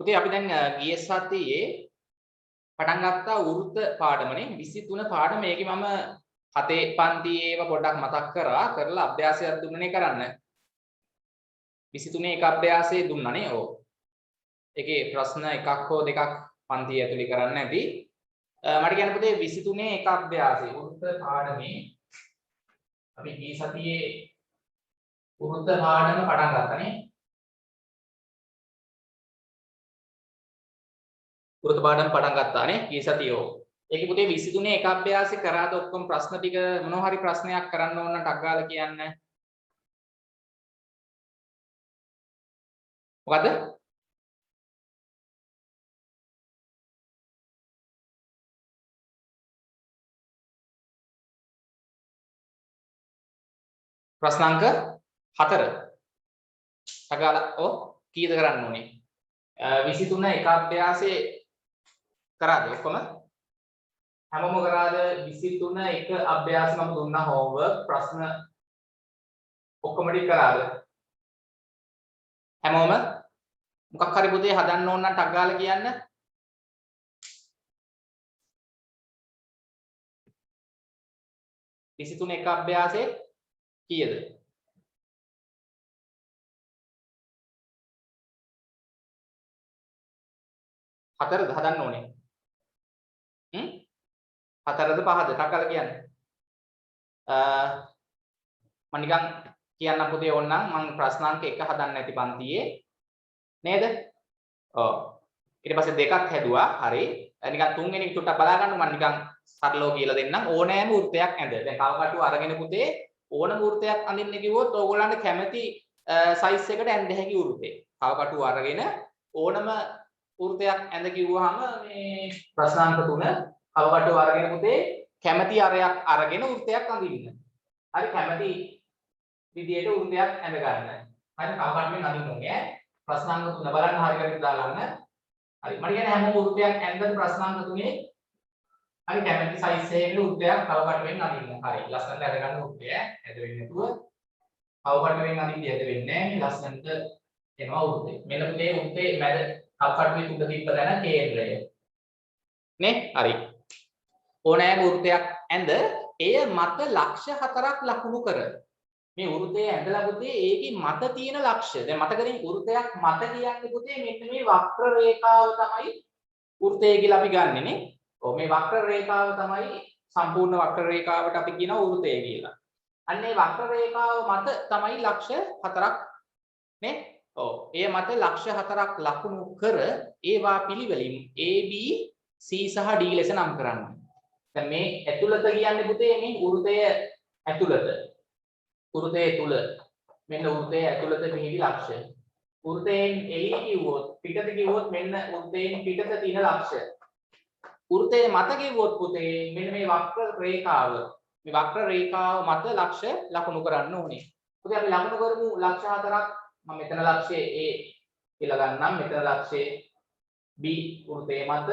පුතේ අපි දැන් ගිය සතියේ පටන් ගත්තා වෘත්ත පාඩමනේ 23 පාඩම. මේකේ මම 7 පන්තියේ ඒවා පොඩ්ඩක් මතක් කරලා අභ්‍යාසයක් දුන්නනේ කරන්න. 23 එක අභ්‍යාසයේ දුන්නානේ. ඔව්. ඒකේ ප්‍රශ්න එකක් හෝ දෙකක් පන්තිය ඇතුලේ කරන්න ඇති. මට කියන්න පුතේ 23 එක අභ්‍යාසයේ වෘත්ත පාඩමේ අපි ගිය සතියේ වෘත්ත පාඩම පටන් ගත්තානේ. වෘත්ත පාඩම පටන් ගත්තානේ ගිය සතියේ. ඒකේ පුතේ 23 එක අභ්‍යාසෙ කරාද ඔක්කොම ප්‍රශ්න ටික මොනවා හරි ප්‍රශ්නයක් කරන්න ඕන නම් ටක් ගාලා කියන්න. මොකද? ප්‍රශ්න අංක 4. ටක් ගාලා ඔව් කීයද කරන්න ඕනේ? 23 එක අභ්‍යාසෙ කරාද ඔක්කොම? හැමෝම කරාද 23 එක අභ්‍යාස මම දුන්නා හෝම්වර්ක් ප්‍රශ්න ඔක්කොම ටික කරාද? හැමෝම මොකක් හරි පුතේ හදන්න ඕන නම් ටක් ගාලා කියන්න. විසිතුන එක අභ්‍යාසයේ කීයද? හතරද හදන්න ඕනේ? හතරද පහද? ටක් ගාලා කියන්න. මම නිකන් කියන්නම් පුතේ ඕනනම් මම ප්‍රශ්නාංක 1 හදන්න නැති පන්තියේ නේද? ඔව්. ඊට පස්සේ දෙකක් හැදුවා. හරි. නිකන් තුන්වෙනි චුට්ටක් බලා ගන්න මම නිකන් සරලව කියලා දෙන්නම්. ඕනෑම වෘත්තයක් ඇඳ. දැන් කවකටුව අරගෙන පුතේ ඕනම වෘත්තයක් අඳින්න කිව්වොත් ඕගොල්ලන්ට කැමති සයිස් එකට ඇඳ හැකි වෘත්තේ. කවකටුව අරගෙන ඕනම වෘත්තයක් ඇඳ කිව්වහම මේ ප්‍රශ්නාංක 3 කවකටුව අරගෙන පුතේ කැමති අරයක් අරගෙන වෘත්තයක් අඳින්න. හරි කැමති විදියට වෘත්තයක් ඇඳ ගන්න. හරි කවකටුවෙන් අඳින්න ඕනේ. ප්‍රශ්නාංක 3 බලන්න හරියට දාලා ගන්න. හරි මම කියන්නේ හැම වෘත්තයක් ඇඳන් ප්‍රශ්නාංක 3 හරි කැමති සයිස් එකේ වෘත්තයක් කවකටුවෙන් අඳින්න. හරි ලස්සනට ඇඳ ගන්න වෘත්තය ඇඳ වෙන්නේ නැතුව කවකටුවෙන් අඳින්න ඇඳ වෙන්නේ නැහැ. ලස්සනට එනවා වෘත්තය. මෙන්න මේ වෘත්තේ මැද කවකටුවේ තුඩ තිබ්බ දැන කේන්ද්‍රය. නේ? හරි. ඕනෑම වෘත්තයක් ඇඳ එය මත ලක්ෂ 4ක් ලකුණු කර. මේ වෘත්තයේ ඇඳලා පුතේ ඒකේ මත තියෙන ලක්ෂ්‍ය. දැන් මතකදී වෘත්තයක් මත කියන්නේ පුතේ මෙන්න මේ වක්‍ර රේඛාව තමයි වෘත්තය කියලා අපි ගන්නෙ නේ. ඔව් මේ වක්‍ර රේඛාව තමයි සම්පූර්ණ වක්‍ර රේඛාවට අපි කියනවා වෘත්තය කියලා. අන්න ඒ වක්‍ර රේඛාව මත තමයි ලක්ෂ 4ක් නේ. ඔව්. ඒ මත ලක්ෂ 4ක් ලකුණු කර ඒවා පිළිවෙලින් A B C සහ D ලෙස නම් කරන්න. දැන් මේ ඇතුළත කියන්නේ පුතේ මේ වෘත්තය ඇතුළත. වෘත්තයේ තුල මෙන්න වෘත්තයේ ඇතුළත පිහිටි ලක්ෂ්‍ය. වෘත්තයෙන් එළිය කිව්වොත් පිටත කිව්වොත් මෙන්න වෘත්තයෙන් පිටත තියෙන ලක්ෂ්‍ය. වෘත්තයේ මත කිව්වොත් පුතේ මෙන්න මේ වක්‍ර රේඛාව. මේ වක්‍ර රේඛාව මත ලක්ෂ්‍ය ලකුණු කරන්න ඕනේ. පුතේ අපි ලකුණු කරමු ලක්ෂ්‍ය 4ක්. මම මෙතන ලක්ෂ්‍ය A කියලා ගන්නම්. මෙතන ලක්ෂ්‍ය B වෘත්තයේ මත.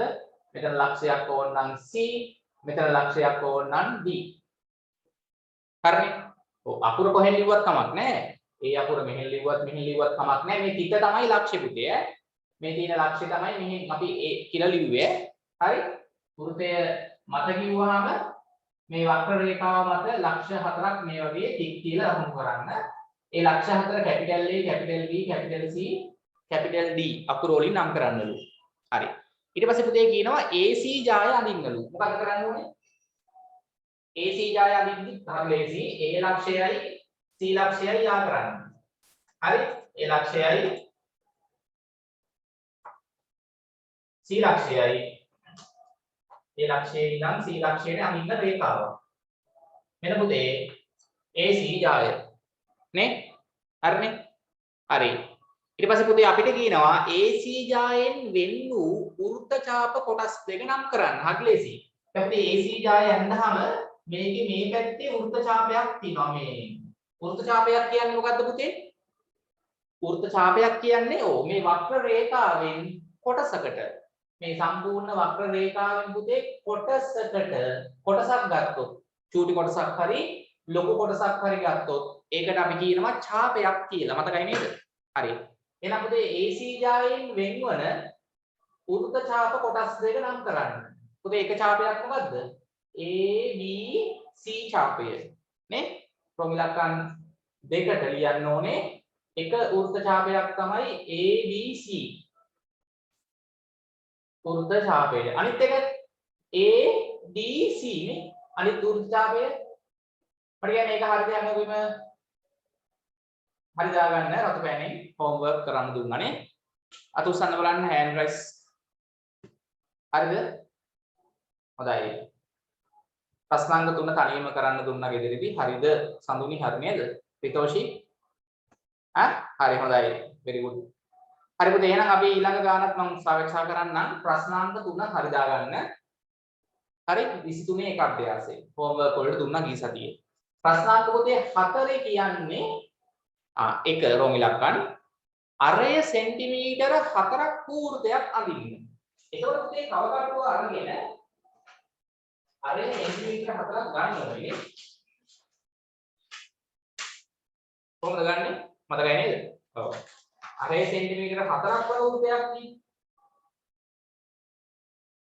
මෙතන ලක්ෂ්‍යයක් ඕනනම් C. මෙතන ලක්ෂ්‍යයක් ඕනනම් D. හරිනේ? ඔව් අකුර කොහෙන් ලිව්වත් කමක් නැහැ. ඒ අකුර මෙහෙන් ලිව්වත් කමක් නැහැ. මේ තිත තමයි ලක්ෂ්‍ය පුතේ ඈ. මේ තියෙන ලක්ෂ්‍ය තමයි මෙහෙන් අපි ඒ කියලා ලිව්වේ. හරි? වෘත්තය මත කිව්වහම මේ වක්‍ර රේඛාව මත ලක්ෂ්‍ය 4ක් මේ වගේ ටික් කියලා ලකුණු කරන්න. ඒ ලක්ෂ්‍ය 4 capital A, capital B, capital C, capital D අකුර වලින් නම් කරන්නලු. හරි. ඊට පස්සේ පුතේ කියනවා AC ජාය අඳින්නලු. මොකද කරන්න ඕනේ? AC ජාය අඳින්න හරි AC A ලක්ෂයයි C ලක්ෂයයි යා කරන්න. හරි? A ලක්ෂයයි C ලක්ෂයයි A ලක්ෂයේ ඉඳන් C ලක්ෂයට අඳින්න රේඛාව. මෙන්න පුතේ AC ජාය. නේ? හරිනේ? හරි. ඊට පස්සේ පුතේ අපිට කියනවා AC ජායෙන් වෙන් වූ වෘත්ත ඡාප කොටස් දෙක නම් කරන්න. හරි ලේසි. දැන් පුතේ AC ජාය ඇඳහම මේකේ මේ පැත්තේ වෘත්ත ඡාපයක් තියෙනවා මේ. වෘත්ත ඡාපයක් කියන්නේ මොකද්ද පුතේ? වෘත්ත ඡාපයක් කියන්නේ මේ වක්‍ර රේඛාවෙන් කොටසකට. මේ සම්පූර්ණ වක්‍ර රේඛාවෙන් පුතේ කොටසක් ගත්තොත් චූටි කොටසක් හරි ලොකු කොටසක් හරි ගත්තොත් ඒකට අපි කියනවා ඡාපයක් කියලා. මතකයි නේද? හරි. එහෙනම් පුතේ AC ජායෙන් වෙන්වන වෘත්ත ඡාප කොටස් දෙක නම් කරන්න. පුතේ එක ඡාපයක් මොකද්ද? A B C ඡාපය. නේ? ක්‍රම ඉලක්කම් දෙකට ලියන්න ඕනේ. එක වෘත්ත ඡාපයක් තමයි A B C. වෘත්ත ඡාපය. අනිත් එක A D C නේ. අනිත් වෘත්ත ඡාපය. මට කියන්නේ ඒක හරියට හැමෝගෙම හරි දාගන්න රතු පෑනෙන් හෝම්වර්ක් කරන්න දුන්නානේ. අත උස්සන්න බලන්න හෑන්ඩ් රයිස්. හරිද? හොඳයි. ප්‍රශ්නාංග 3 තනියම කරන්න දුන්නා ගෙදරදී. හරිද? සඳුනි හරි නේද? පිතෝෂි? හරි හොඳයි. very good. හරි පුතේ එහෙනම් අපි ඊළඟ ගානක් මම සාකච්ඡා කරන්නම්. ප්‍රශ්නාංග 3 හරි දාගන්න. හරි 23 එක අභ්‍යාසය. හෝම්වර්ක් වලට දුන්නා ගිය සතියේ. ප්‍රශ්නාංග පුතේ 4 කියන්නේ එක රෝම ඉලක්කම් අරය සෙන්ටිමීටර 4ක් පූර්තයක් අඳින්න. ඒකවල පුතේ කවකටුව අරගෙන අරය සෙන්ටිමීටර 4ක් ගන්න ඕනේ. කොහොමද ගන්නෙ? මතකයි නේද? ඔව්. අරය සෙන්ටිමීටර 4ක් වන වෘත්තයක් නේ.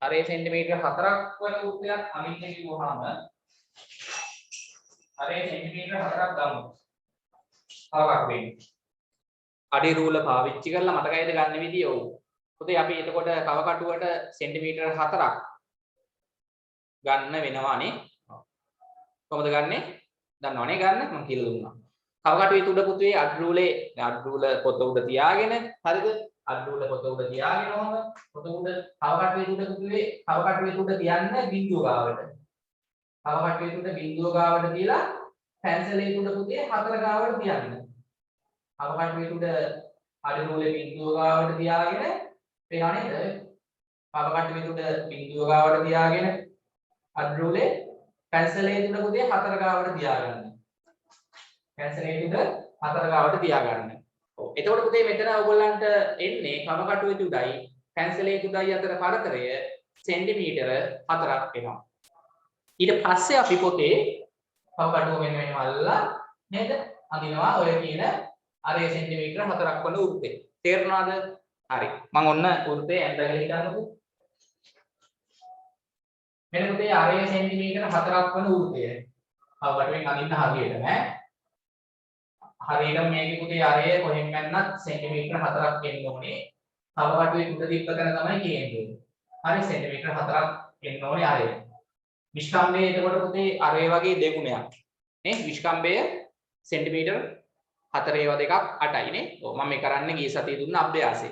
අරය සෙන්ටිමීටර 4ක් වන වෘත්තයක් අඳින්න කිව්වහම අරය සෙන්ටිමීටර 4ක් ගමු. කවකටුව වෙන්නේ. අඩි රූල පාවිච්චි කරලා මතකයිද ගන්න විදිය? ඔව්. පුතේ අපි එතකොට කවකටුවට සෙන්ටිමීටර 4ක් ගන්න වෙනවානේ. කොහොමද ගන්නෙ? දන්නවනේ ගන්න මම කියලා දුන්නා. කවකටුවේ උඩ පුතේ අඩි රූල පොත උඩ තියාගෙන හරිද? අඩි රූල පොත උඩ තියාගෙන ඔහම පොත උඩ කවකටුවේ උඩ පුතේ කවකටුවේ උඩ තියන්න බිංදුව ගාවට. කවකටුවේ උඩ බිංදුව ගාවට තියලා පැන්සලේ උඩ පුතේ 4 ගාවට තියන්න. කවකටුවේ උඩ අඩි රූලේ බිංදුව ගාවට තියාගෙන පේනව නේද? කවකටුවේ උඩ බිංදුව ගාවට තියාගෙන අඩි රූලේ පැන්සලේ උඩ පුතේ 4 ගාවට තියාගන්න. පැන්සලේ උඩ 4 ගාවට තියාගන්න. ඔව්. එතකොට පුතේ මෙතන ඔයගොල්ලන්ට එන්නේ කවකටුවේ උඩයි පැන්සලේ උඩයි අතර පරතරය සෙන්ටිමීටර 4ක් වෙනවා. ඊට පස්සේ අපි පොතේ කවකටුව මෙන්න අල්ලලා නේද? අඳිනවා ඔය කියන අරය සෙන්ටිමීටර 4ක් වන වෘත්තේ. තේරුණාද? හරි. මම ඔන්න වෘත්තේ ඇඳගෙන හිටන්නකෝ. මෙන්න පුතේ අරය සෙන්ටිමීටර 4ක් වන වෘත්තය. කවකටුවෙන් අඳින්න හරියට නෑ. හරියට මේකේ පුතේ අරය කොහෙන් මැන්නත් සෙන්ටිමීටර 4ක් එන්න ඕනේ. කවකටුවේ උඩ තිබ්බ තැන තමයි කියන්නේ. හරි සෙන්ටිමීටර 4ක් එන්න ඕනේ අරය. විස්කම්භය එතකොට පුතේ අරය වගේ දෙගුණයක්. නේ විස්කම්භය සෙන්ටිමීටර 4 ඒවා දෙකක් 8යි නේ. ඔව් මම මේ කරන්නේ ගිය සතියේ දුන්න අභ්‍යාසය.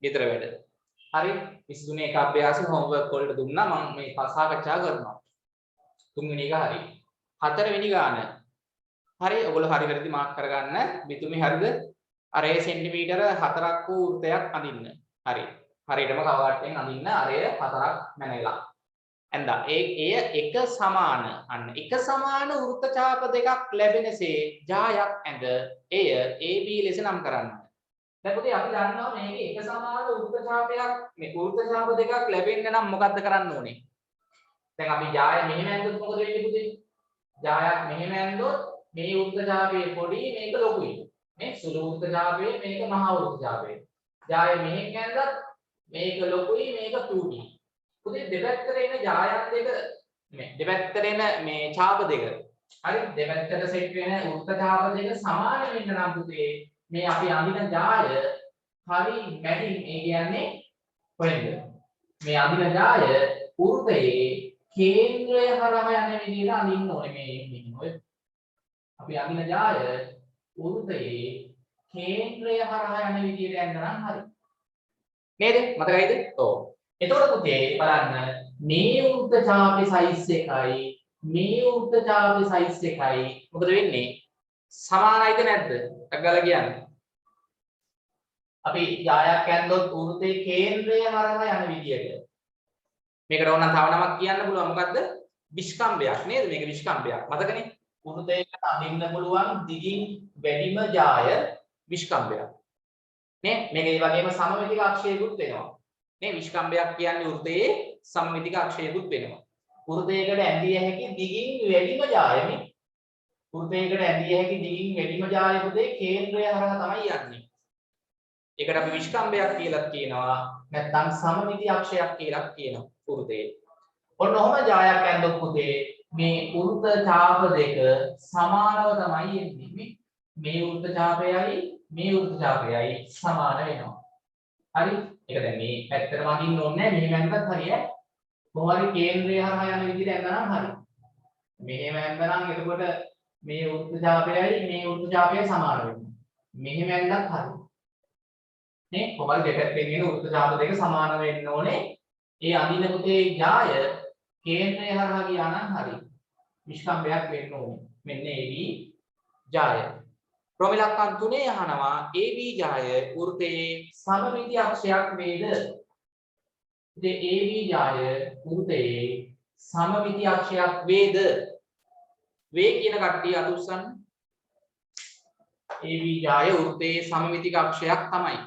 ගෙදර වැඩ. හරි 23 එක අභ්‍යාසය හෝම්වර්ක් වලට දුන්නා මම මේ සාකච්ඡා කරනවා. තුන්වෙනි එක හරි. හතරවෙනි ගාන. හරි ඔයගොල්ලෝ හරි වැරදි මාක් කරගන්න. බිතුමි හරිද? අරය සෙන්ටිමීටර 4ක් වූ වෘත්තයක් අඳින්න. හරි. හරියටම කවකටුවෙන් අඳින්න අරය 4ක් මැනලා. ඇඳා එය එක සමාන අන්න එක සමාන වෘත්ත ඡාප දෙකක් ලැබෙනසේ ජායක් ඇඳ එය AB ලෙස නම් කරන්න. දැන් පුතේ අපි දන්නවා මේකේ එක සමාන වෘත්ත ඡාපයක් මේ වෘත්ත ඡාප දෙකක් ලැබෙන්න නම් මොකද්ද කරන්න ඕනේ? දැන් අපි ජාය මෙහෙම ඇඳුත් මොකද වෙන්නේ පුතේ? ජායක් මෙහෙම ඇඳුත් මේ වෘත්ත ඡාපයේ පොඩි මේක ලොකුයි. මේ සුළු වෘත්ත ඡාපයේ මේක මහා වෘත්ත ඡාපය. ජාය මෙහෙම ඇඳත් මේක ලොකුයි මේක චූටි. පුතේ දෙපැත්තට එන ජායන් දෙක මේ දෙපැත්තට එන මේ ඡාප දෙක හරි දෙපැත්තට සෙට් වෙන වෘත්ත ඡාප දෙක සමාන වෙන්න නම් පුතේ මේ අපි අඳින ජාය හරි මැඩින් ඒ කියන්නේ කොහෙන්ද මේ අඳින ජාය වෘත්තයේ කේන්ද්‍රය හරහා යන විදිහට අඳින්න ඕනේ මේ ඔය අපි අඳින ජාය වෘත්තයේ කේන්ද්‍රය හරහා යන විදිහට යන්න නම් හරි නේද මතකයිද? ඔව්. එතකොට පුතේ බලන්න මේ වෘත්ත ඡාපේ සයිස් එකයි මේ වෘත්ත ඡාපේ සයිස් එකයි මොකද වෙන්නේ? සමානයිද නැද්ද? අගල කියන්නේ. අපි ඡායක් ඇන්දොත් වෘත්තයේ කේන්ද්‍රය හරහා යන විදියට. මේකට ඕන නම් තව නමක් කියන්න පුළුවන් මොකද්ද? විස්කම්භයක් නේද? මේක විස්කම්භයක්. මතකනේ? වෘත්තයකට අඳින්න පුළුවන් දිගින් වැඩිම ඡාය විස්කම්භයක්. නේ? මේක ඒ වගේම සමමිතික අක්ෂයකුත් වෙනවා. නේ විස්කම්භයක් කියන්නේ වෘත්තයේ සමමිතික අක්ෂයකුත් වෙනවා. වෘත්තයකට ඇඳිය හැකි දිගින් වැඩිම ඡායනේ. වෘත්තයකට ඇඳිය හැකි දිගින් වැඩිම ඡාය පුතේ කේන්ද්‍රය හරහා තමයි යන්නේ. ඒකට අපි විස්කම්භයක් කියලා කියනවා. නැත්නම් සමමිති අක්ෂයක් කියලා කියනවා වෘතේ. ඔන්න ඔහම ජායක් ඇන්දොත් පුතේ මේ වෘත ඡාප දෙක සමානව තමයි එන්නේ. මේ වෘත ඡාපයයි මේ වෘත ඡාපයයි සමාන වෙනවා. හරි? ඒක දැන් මේ පැත්තට වදින්න ඕනේ නැහැ. මෙහෙම ඇන්දත් හරියයි. කොහොම හරි කේන්ද්‍රය හරහා යන විදිහට ඇන්දනම් හරි. මෙහෙම ඇන්දනම් එතකොට මේ වෘත ඡාපයයි මේ වෘත ඡාපයයි සමාන වෙනවා. මෙහෙම ඇන්දත් හරි. නේ කොහොමද දෙපැත්තෙන් එන වෘත ඡාප දෙක සමාන වෙන්න ඕනේ. ඒ අඳින පුතේ ඥාය කේන්ද්‍රය හරහා ගියා නම් හරි. විස්කම්භයක් වෙන්න ඕනේ. මෙන්න AB ඥාය. ප්‍රමිලක්කන් 3 අහනවා AB ඥාය වෘතයේ සමමිති අක්ෂයක් වේද? ඉතින් AB ඥාය වෘතයේ සමමිති අක්ෂයක් වේද? වේ කියන කට්ටිය අත උස්සන්න. AB ඥාය වෘතයේ සමමිති අක්ෂයක් තමයි.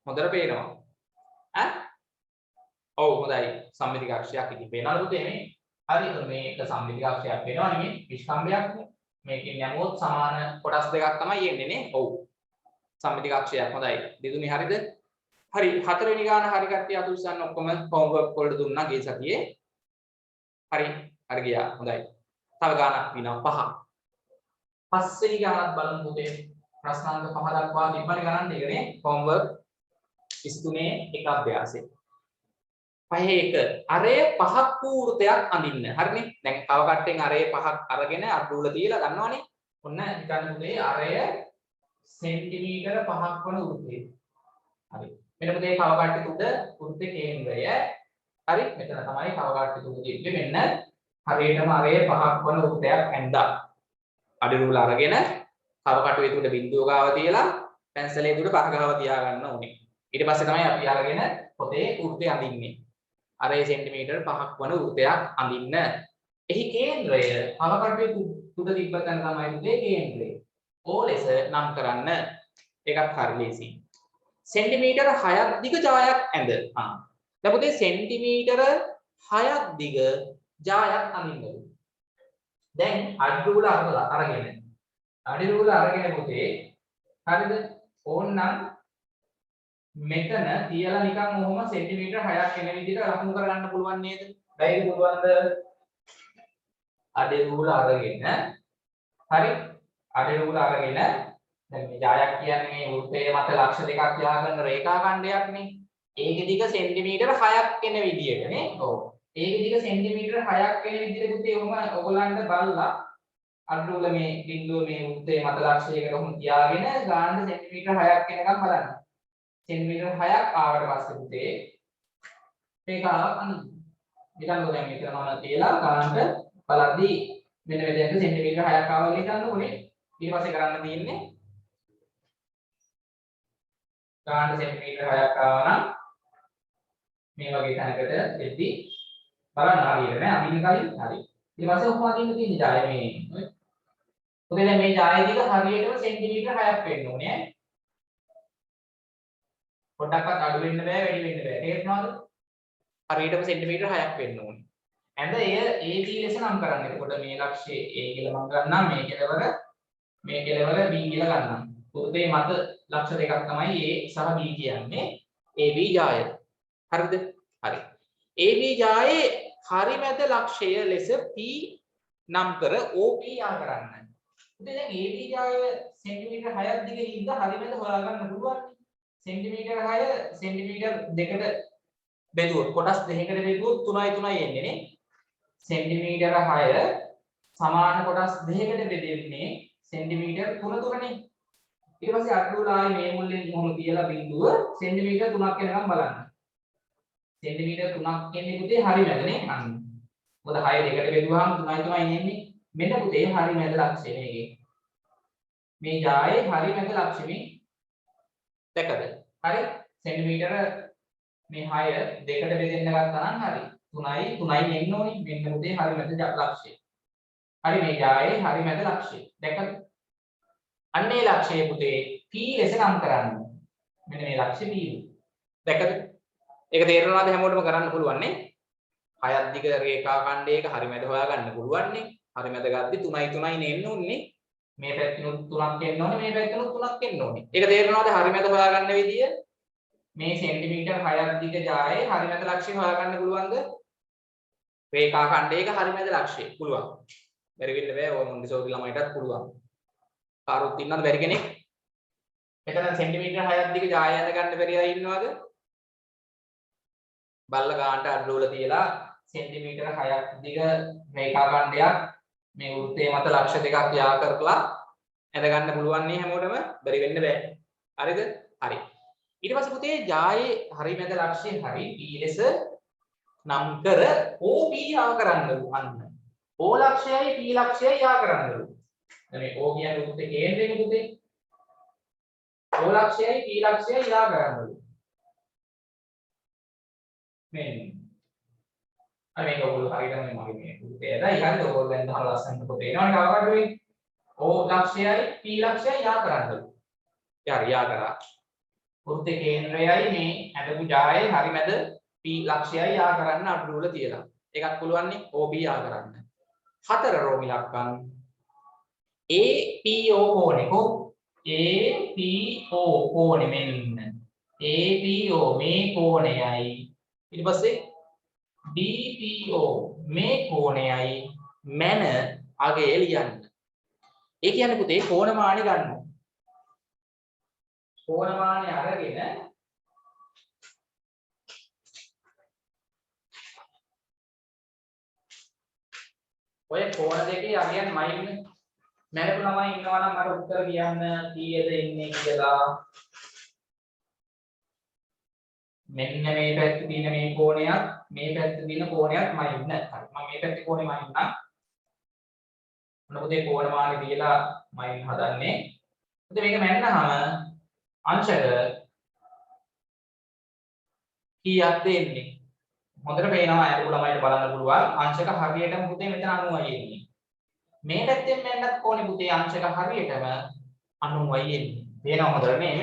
හොඳට පේනවා. ඈ? ඔව් හොඳයි. සමමිති අක්ෂයක් ඉතින් පේනවලු පුතේ මේ. හරි. මේක සමමිති අක්ෂයක් වෙනවා නෙමෙයි විස්කම්භයක් නේ. මේකෙන් යමුවොත් සමාන කොටස් දෙකක් තමයි එන්නේ නේ. ඔව්. සමමිති අක්ෂයක් හොඳයි. දෙතුනේ හරිද? හරි. හතරවෙනි ගාන හරි කට්ටිය අත උස්සන්න ඔක්කොම හෝම්වර්ක් වලට දුන්නා ගිය සතියේ. හරි. හරි ගියා. හොඳයි. තව ගානක් විනා 5. පස්වෙනි ගානක් බලමු පුතේ. ප්‍රශ්නාංක 5 දක්වා තිබ්බනේ ගණන් දෙකනේ. හෝම්වර්ක් 23 එක අභ්‍යාසය. 5 අරය 5ක් වූ වෘතයක් අඳින්න. හරිනේ. දැන් තව කට්ටෙන් අරය 5ක් අරගෙන අඩුවල තියලා ගන්නවනේ. ඔන්න හිතන්න පුතේ අරය සෙන්ටිමීටර 5ක් වන වෘතය. හරි. මෙන්න පුතේ තව කට්ටෙ උඩ වෘත්තේ කේන්ද්‍රය. හරි. මෙතන තමයි තව කට්ටෙ උඩ තියෙන්නේ. මෙන්න හරියටම අරය 5ක් වන වෘතයක් ඇඳා. අඩි රූල අරගෙන තව කටුවේ උඩ බිඳුව ගාව තියලා පැන්සලේ උඩ පහ ගාව තියා ගන්න ඕනේ. ඊට පස්සේ තමයි අපි අරගෙන පොතේ වෘතය අඳින්නේ. අරය සෙන්ටිමීටර් 5ක් වන වෘතයක් අඳින්න. එහි කේන්ද්‍රය තව කටුවේ උඩ තිබ්බ තැන තමයි පුතේ කේන්ද්‍රය. ඕ ලෙස නම් කරන්න. ඒකත් හරි ලේසි. සෙන්ටිමීටර 6ක් දිග ජායක් ඇඳ. දැන් පුතේ සෙන්ටිමීටර 6ක් දිග ජායක් අඳින්න. දැන් අඩි රූල අරගෙන අඩි රූල අරගෙන පුතේ හරිද? ඕන්නම් මෙතන තියලා නිකන් ඔහොම සෙන්ටිමීටර 6ක් එන විදිහට ලකුණු කරගන්න පුළුවන් නේද? බැයිද පුළුවන්ද? අඩි රූල අරගෙන හරි අඩි රූල අරගෙන දැන් මේ ජායක් කියන්නේ මේ වෘත්තයේ මත ලක්ෂ දෙකක් යාගන්න රේඛා ඛණ්ඩයක් නේ. ඒකේ දිග සෙන්ටිමීටර 6ක් එන විදිහට නේ. ඔව්. ඒකේ දිග සෙන්ටිමීටර 6ක් එන විදිහට පුතේ ඔහොම ඔයගලන්ට බලලා අඩි රූල මේ බිඳුව මේ වෘත්තයේ මත ලක්ෂයකට ඔහොම තියාගෙන ගානට සෙන්ටිමීටර 6ක් එනකම් බලන්න. සෙන්ටිමීටර 6ක් ආවට පස්සේ පුතේ මේක අන්න ඊළඟ දැන් මෙතන මම තියලා ගානට බලද්දී මෙන්න මෙතෙන්ට සෙන්ටිමීටර 6ක් ආවම හිතන්න ඕනේ. ඊට පස්සේ කරන්න තියෙන්නේ ගානට සෙන්ටිමීටර 6ක් ආවා නම් මේ වගේ තැනකට දෙද්දි බලන්න හරියට නෑ අඳින්න කලින් හරි. ඊට පස්සේ ඔක්කොම අඳින්න තියෙන ජාය මේ ඔතේ දැන් මේ ජාය දිග හරියටම සෙන්ටිමීටර 6ක් වෙන්න ඕනේ. පොඩ්ඩක්වත් අඩු වෙන්න බෑ වැඩි වෙන්න බෑ. තේරුණාද? හරියටම සෙන්ටිමීටර 6ක් වෙන්න ඕනේ. ඇඳ AB ලෙස නම් කරන්න. එතකොට මේ ලක්ෂයේ A කියලා මම ගන්නම්. මේ කෙලවර B කියලා ගන්නම්. වෘත්තයේ මත ලක්ෂ දෙකක් තමයි A සහ B කියන්නේ. AB ජාය. හරිද? හරි. AB ජායේ හරි මැද ලක්ෂය ලෙස P නම් කර OP යා කරන්න. ඉතින් දැන් AB ජාය සෙන්ටිමීටර 6ක් දිගේ ඉඳලා හරි මැද හොයාගන්න පුළුවන්. සෙන්ටිමීටර 6 සෙන්ටිමීටර 2කට බෙදුවොත් කොටස් දෙකකට බෙදුවොත් 3යි 3යි එන්නේ නේ. සෙන්ටිමීටර 6 සමාන කොටස් දෙකකට බෙදෙන්නේ සෙන්ටිමීටර 3 3නේ. ඊට පස්සේ අඩුලායි මේ මුල්ලෙන් මොහොම තියලා බිඳුව සෙන්ටිමීටර 3ක් වෙනකම් බලන්න. සෙන්ටිමීටර 3ක් එන්නේ පුතේ හරි මැදනේ අන්න. මොකද 6 දෙකට බෙදුවාම 3යි 3යි එන්නේ. මෙන්න පුතේ හරි මැද ලක්ෂය මේකේ. මේ ජායේ හරි මැද ලක්ෂෙමි දැකද? හරි සෙන්ටිමීටර මේ 6 දෙකට බෙදෙන්න ගත්තා නම් හරි 3යි 3යි එන්න ඕනේ. මෙන්න පුතේ හරි මැද ලක්ෂය. හරි මේ ජායේ හරි මැද ලක්ෂය. දැකද? අන්නේ ලක්ෂය පුතේ P ලෙස නම් කරන්න. මෙන්න මේ ලක්ෂය P. දැකද? ඒක තේරෙනවද හැමෝටම කරන්න පුළුවන් නේ? 6ක් දිග රේඛා ඛණ්ඩයක හරි මැද හොයාගන්න පුළුවන් නේ. හරි මැද ගද්දි 3යි 3යි නේ එන්න ඕනේ. මේ පැත්තෙනුත් 3ක් එන්න ඕනේ මේ පැත්තෙනුත් 3ක් එන්න ඕනේ. ඒක තේරෙනවද? හරි මැද හොයාගන්න විදිය. මේ සෙන්ටිමීටර් 6ක් දිග ජායේ හරි මැද ලක්ෂ්‍ය හොයාගන්න පුළුවන්ද? රේඛා ඛණ්ඩයක හරි මැද ලක්ෂ්‍ය පුළුවන්. බැරි වෙන්න බෑ. ඔය මොන්ටිසෝරි ළමයිටත් පුළුවන්. කාරුත් ඉන්නවද බැරි කෙනෙක්? මෙතන සෙන්ටිමීටර් 6ක් දිග ජාය යන ගන්න බැරි අය ඉන්නවද? බල්ල ගානට අඩුවල තියලා සෙන්ටිමීටර් 6ක් දිග රේඛා ඛණ්ඩයක් මේ වෘත්තයේ මත ලක්ෂ දෙකක් යා කරලා ඇඳ ගන්න පුළුවන් නේ හැමෝටම බැරි වෙන්න බෑ. හරිද? හරි. ඊට පස්සේ පුතේ ජායේ හරි මැද ලක්ෂ්‍ය හරි P ලෙස නම් කර OP යා කරන්නලු අන්න. O ලක්ෂයයි P ලක්ෂයයි යා කරන්නලු. දැන් මේ O කියන්නේ වෘත්තයේ කේන්ද්‍රෙනේ පුතේ. O ලක්ෂයයි P ලක්ෂයයි යා කරන්නලු. මෙන්න. අර මේක ඔයගොල්ලෝ හරියටම මගේ මේ පුතේට ඊළඟට ඔයගොල්ලෝ දැන් අහලා ලස්සනට පොතේ එනවනේ කවකටුවේ. O ලක්ෂයයි P ලක්ෂයයි යා කරන්නලු. යාර යා කරා. වෘත්තයේ කේන්ද්‍රයයි මේ ඇඳපු ජායේ හරි මැද P ලක්ෂයයි යා කරන්න අඩුවල තියලා. ඒකත් පුළුවන් නේ OB යා කරන්න. 4 රෝමි ලක්කම් APO කෝණේ කො APO කෝණේ මෙන්න APO මේ කෝණයයි ඊට පස්සේ BPO මේ කෝණයයි මැන අගය ලියන්න. ඒ කියන්නේ පුතේ කෝණමානි ගන්නවා. කෝණමානි අරගෙන ඔය කෝණ දෙකේ අගයන් මයින් මැරපු ළමයි ඉන්නවා නම් අර උත්තර කියන්න කීයද ඉන්නේ කියලා. මෙන්න මේ පැත්තේ තියෙන මේ කෝණයක් මේ පැත්තේ තියෙන කෝණයක් මයින්. හරි. මම මේ පැත්තේ කෝණේ මයින් නම් මොන පුතේ කෝණමානි දීලා මයින් හදන්නේ. පුතේ මේක මැන්නහම අංශක කීයක් දෙන්නේ? හොඳට පේනවා අර ළමයිට බලන්න පුළුවන් අංශක හරියටම පුතේ මෙතන 90යි එන්නේ. මේ පැත්තෙන් මැන්නත් කොහොනේ පුතේ අංශක හරියටම 90යි එන්නේ. පේනවා හොඳට නේ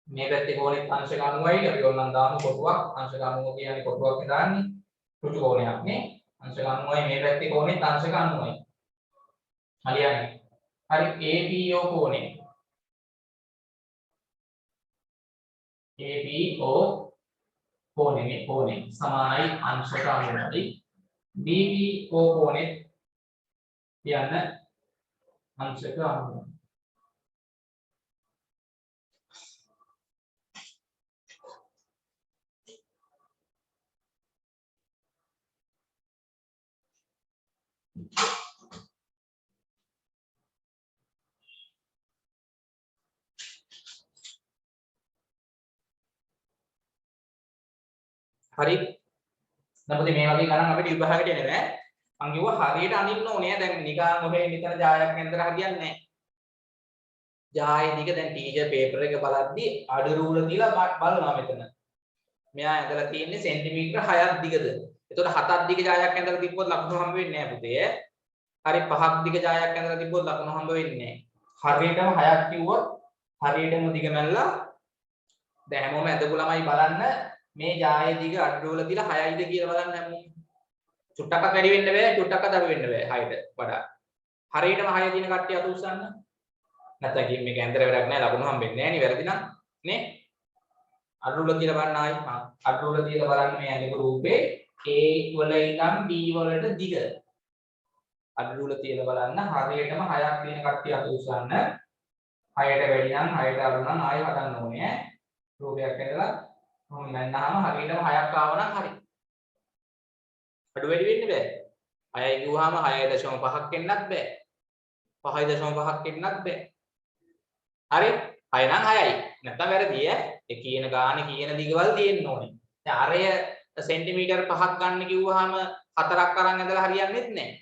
මේ පැත්තේ කොහොනේ අංශක 90යි අපි ඕනනම් දාමු කොටුවක් අංශක 90 කියන්නේ කොටුවක් දාන්නේ ඍජු කෝණයක් නේ අංශක 90යි මේ පැත්තේ කොහොනේ අංශක 90යි. හරියන්නේ. හරි APO කෝණේ APO කෝණේ මේ කෝණේ සමානයි අංශක 90යි. BPO කෝණේ කියන්න අංශක 90යි. හරි. දැන් පුතේ මේ වගේ ගණන් අපිට විභාගයට එන්නේ නැහැ. මං කිව්වා හරියට අනින්න ඕනේ. දැන් නිකන් ඔහේ මෙතන ජායක් ඇන්දර හරියන්නේ නැහැ. ජායේ දිග දැන් ටීචර් පේපර් එක බලද්දි අඩු රූල තියලා බලනවා මෙතන. මෙයා ඇඳලා තියෙන්නේ සෙන්ටිමීටර 6ක් දිගද. එතකොට 7ක් දිග ජායක් ඇඳලා තිබ්බොත් ලකුණු හම්බ වෙන්නේ නැහැ පුතේ. හරි 5ක් දිග ජායක් ඇඳලා තිබ්බොත් ලකුණු හම්බ වෙන්නේ නැහැ. හරියටම 6ක් කිව්වොත් හරියටම දිග මැල්ලා දැන් හැමෝම ඇඳපු ළමයි බලන්න මේ ජායේ දිග අඩුවල තියලා 6යිද කියලා බලන්න හැමෝම. චුට්ටක්වත් වැඩි වෙන්න බෑ චුට්ටක්වත් අඩු වෙන්න බෑ 6ට වඩා. හරියටම 6 දින කට්ටිය අත උස්සන්න. නැත්නම් ගේම් එක ඇන්දර වැඩක් නැහැ ලකුණු හම්බෙන්නේ නැහැ නේ වැරදි නම් නේ. අඩුවල තියලා බලන්න ආයි අඩුවල තියලා බලන්න මේ ඇඳපු රූපේ A වල ඉඳන් B වලට දිග. අඩුවල තියලා බලන්න හරියටම 6ක් දින කට්ටිය අත උස්සන්න. 6ට වැඩි නම් 6ට අඩු නම් ආයි හදන්න ඕනේ ඈ. රූපයක් ඇඳලා මොහොම නැන්නාම හරියටම 6ක් ආව නම් හරි. අඩු වැඩි වෙන්න බෑ. 6යි කිව්වහම 6.5ක් එන්නත් බෑ. 5.5ක් එන්නත් බෑ. හරි? 6 නම් 6යි. නැත්තම් වැරදි ඈ. ඒ කියන ගානේ කියන දිගවල තියෙන්න ඕනේ. දැන් අරය සෙන්ටිමීටර් 5ක් ගන්න කිව්වහම 4ක් අරන් ඇඳලා හරියන්නේත් නැහැ.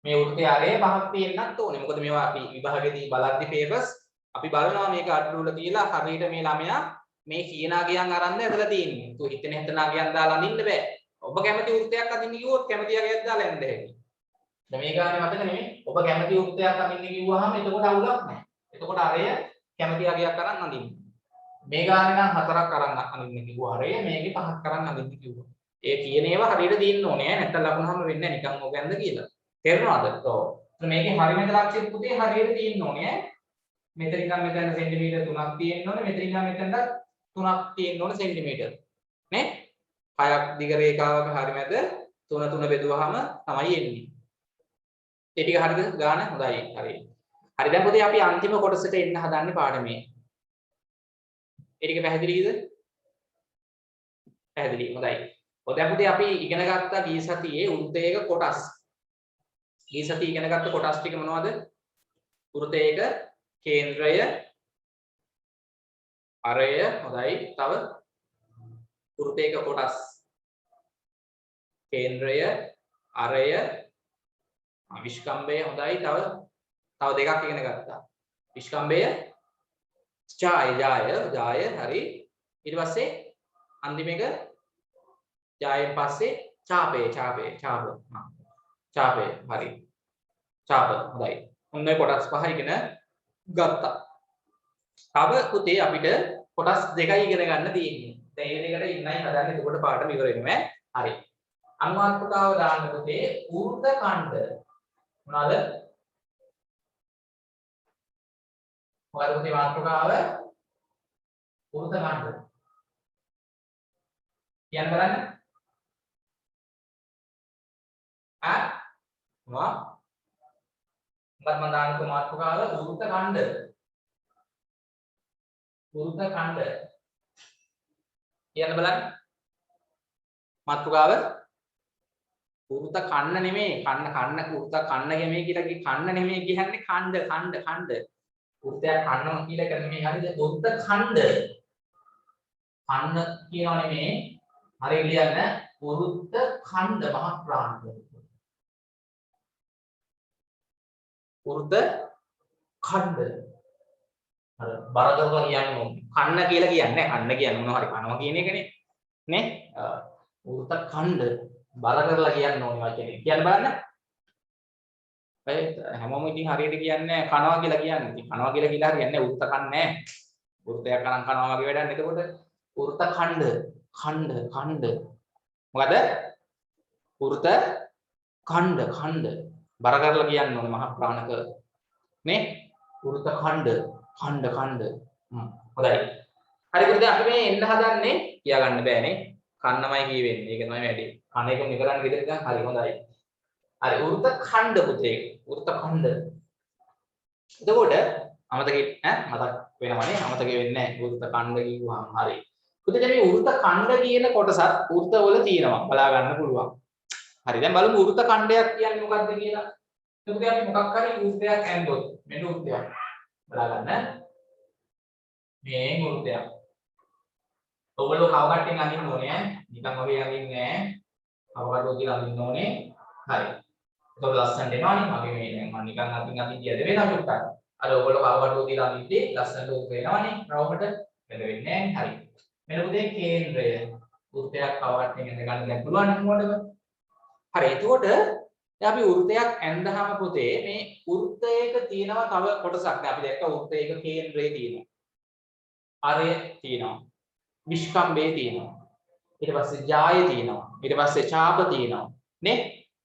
මේ වෘත්තයේ අරය 5ක් තියෙන්නත් ඕනේ. මොකද මේවා අපි විභාගෙදී බලද්දි පේපර්ස් අපි බලනවා මේක අඩුවල තියලා හරියට මේ ළමයා මේ කියන අගයන් අරන්ද ඇදලා තියෙන්නේ.သူහිතන හිතන අගයන් දාලා අඳින්න බෑ. ඔබ කැමති වෘත්තයක් අඳින්න කිව්වොත් කැමති අගයක් දාලා යන්න හැකියි. දැන් මේ ගානේ මතක නෙමෙයි. ඔබ කැමති වෘත්තයක් අඳින්න කිව්වහම එතකොට අවුලක් නැහැ. එතකොට අරය කැමති අගයක් අරන් අඳින්න. මේ ගානේ නම් 4ක් අරන් අඳින්න කිව්වා අරය මේකේ 5ක් අරන් අඳින්න කිව්වා. ඒ කියන ඒවා හරියට දින්න ඕනේ ඈ. නැත්නම් ලකුණු හැම වෙන්නේ නැහැ නිකන් ඔබ ඇඳ කියලා. තේරුණාද? ඔව්. මේකේ හරියට ලක්ෂ්‍ය පුතේ හරියට තියෙන්න ඕනේ ඈ. මෙතන ඉඳන් මෙතන සෙන්ටිමීටර් 3ක් තියෙන්න ඕනේ. මෙතන ඉඳන් මෙතනට 3ක් තියෙන්න ඕනේ සෙන්ටිමීටර්. නේ? 6ක් දිග රේඛාවක හරියට 3 බෙදුවාම තමයි එන්නේ. ඒ ටික හරියද? ගාන හොඳයි. හරි. හරි දැන් පුතේ අපි අන්තිම කොටසට එන්න හදන්නේ පාඩමේ. ඒ ටික පැහැදිලිද? පැහැදිලි. හොඳයි. ඔය දැන් පුතේ අපි ඉගෙන ගත්ත ගිය සතියේ වෘත්තයක කොටස්. ගිය සතියේ ඉගෙන ගත්ත කොටස් ටික මොනවද? වෘත්තයක කේන්ද්‍රය, අරය, හොඳයි. තව වෘත්තයක කොටස්. කේන්ද්‍රය, අරය, විස්කම්භය, හොඳයි. තව දෙකක් ඉගෙන ගත්තා. විස්කම්භය, ජාය, හරි. ඊට පස්සේ අන්තිම එක ජායෙන් පස්සේ ඡාපය, හරි. ඡාප, හොඳයි. ඔන්න ඔය කොටස් පහ ඉගෙන ගත්තා. තව පුතේ අපිට කොටස් දෙකයි ඉගෙන ගන්න තියෙන්නේ. දැන් මේ දෙකට ඉන්නයි හදන්නේ. එතකොට පාඩම ඉවර වෙනවා. හරි. අනුමාත්‍රකාව දාන්න පුතේ ඌර්ධ ඛණ්ඩ. මොනවාද? මොකද පුතේ මාත්‍රකාව? ඌර්ධ ඛණ්ඩ. කියන්න බලන්න. මොනවා? මොකක්ද මම දාන්න මාත්‍රකාව ඌර්ධ ඛණ්ඩ. ඌර්ධ ඛණ්ඩ. කියන්න බලන්න. මාත්‍රකාව ඌර්ධ කන්න නෙමෙයි. කන්න ඌර්ධ කන්න නෙමෙයි කියලා කන්න නෙමෙයි කියන්නේ ඛණ්ඩ. ඌර්ධයක් කන්නවා කියලා එක නෙමෙයි හරිද? ඌර්ධ ඛණ්ඩ. කන්න කියනවා නෙමෙයි. හරිය ලියන්න ඌර්ධ ඛණ්ඩ මහ ප්‍රාණික. ඌර්ධ ඛණ්ඩ. අර බර කරලා කියන්නේ කන්න කියලා කියන්නේ කන්න කියන්නේ මොනවා හරි කනවා කියන එකනේ. නේ? ඌර්ධ ඛණ්ඩ බර කරලා කියන්න ඕනේ වචනේ. කියන්න බලන්න. ඒ හැමෝම ඉතින් හරියට කියන්නේ කනවා කියලා කියන්නේ. ඉතින් කනවා කියලා කියලා හරියන්නේ ඌර්ධ කන්නේ නැහැ. ඌර්ධයක් කරන් කනවා වගේ වැඩක්. එතකොට ඌර්ධ ඛණ්ඩ. මොකද? ඌර්ධ ඛණ්ඩ බර කරලා කියන්න ඕනේ මහ ප්‍රාණක. නේ? ඌර්ධ ඛණ්ඩ. හොඳයි. හරි පුතේ අපි මේ එන්න හදන්නේ කියා ගන්න බෑනේ. කන්නමයි කියවෙන්නේ. ඒක තමයි වැඩි. කන එක නිකරන්න ගෙදර ඉඳන් හරි හොඳයි. හරි ඌර්ධ ඛණ්ඩ පුතේ. ඌර්ධ ඛණ්ඩ. එතකොට මතක වෙනවනේ. අමතක වෙන්නේ නැහැ. ඌර්ධ ඛණ්ඩ කිව්වහම හරි. පුතේ මේ ඌර්ධ ඛණ්ඩ කියන කොටසත් ඌර්ධ වල තියෙනවා. බලා ගන්න පුළුවන්. හරි දැන් බලමු ඌර්ධ ඛණ්ඩයක් කියන්නේ මොකක්ද කියලා. එතකොට අපි මොකක් හරි ඌර්ධයක් ඇන්දොත් මෙන්න ඌර්ධයක්. බලා ගන්න. මේ ඌර්ධයක්. ඔයගොල්ලෝ කව කට්ටියෙන් අඳින්න ඕනේ ඈ. නිකන් වගේ අඳින්නේ නෑ. කව කට්ටිය කියලා අඳින්න ඕනේ. හරි. එතකොට ලස්සනට එනවනේ. මගේ මේ දැන් මම නිකන් අඳින් කියද වෙනවා චුට්ටක්. අර ඔයගොල්ලෝ කව කට්ටිය කියලා අඳින්නේ ලස්සනට උත් වෙනවනේ. රවුමට වෙන වෙන්නේ නෑ. හරි. මෙන්න පුතේ කේන්ද්‍රය. ඌර්ධයක් කව කට්ටියෙන් අඳ ගන්න දැන් පුළුවන් නේද? හරි. එතකොට දැන් අපි වෘත්තයක් ඇඳහම පුතේ මේ වෘත්තයක තියෙනවා තව කොටසක්. දැන් අපි දැක්ක වෘත්තයක කේන්ද්‍රය තියෙනවා. අරය තියෙනවා. විස්කම්භය තියෙනවා. ඊට පස්සේ ජාය තියෙනවා. ඊට පස්සේ ඡාප තියෙනවා. නේ?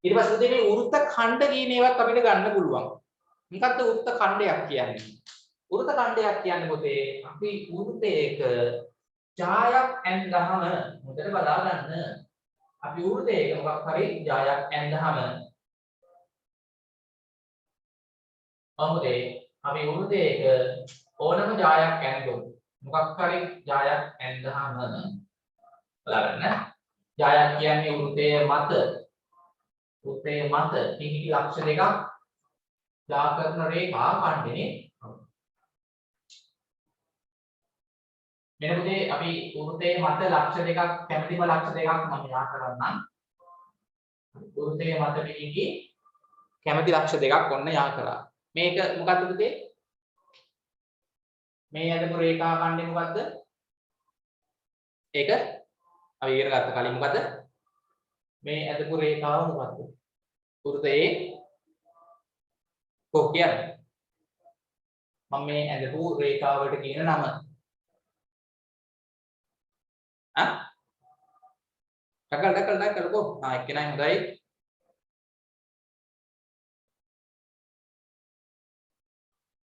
ඊට පස්සේ පුතේ මේ වෘත්ත ඛණ්ඩ කියන ඒවාත් අපිට ගන්න පුළුවන්. මොකක්ද වෘත්ත ඛණ්ඩයක් කියන්නේ? වෘත්ත ඛණ්ඩයක් කියන්නේ පුතේ අපි වෘත්තයක ජායක් ඇඳහම හොඳට බලා ගන්න. අපි වෘත්තයක මොකක් හරි ජායක් ඇඳහම අමුතේ අපි වෘත්තයක ඕනම ජායක් ඇඳුම් මොකක් හරි ජායක් ඇඳහම බලන්න ජායක් කියන්නේ වෘත්තයේ මත පිහිටි ලක්ෂ දෙකක් යා කරන රේඛා ඛණ්ඩනේ මෙන්නදී අපි වෘත්තයේ මත ලක්ෂ දෙකක් කැමැතිම ලක්ෂ දෙකක් මම යා කරන්නම් වෘත්තයේ මත පිහිටි කැමැති ලක්ෂ දෙකක් ඔන්න යා කරා මේක මොකද්ද පුතේ මේ අදපු රේඛා ඛණ්ඩේ මොකද්ද ඒක අපි ඉගෙන ගත්ත කලින් මොකද්ද මේ අදපු රේඛාව මොකද්ද වෘත්තයේ කියන්නේ මම මේ අදපු රේඛාවට කියන නම ඩකල් කෝ එක්කෙනයි හොඳයි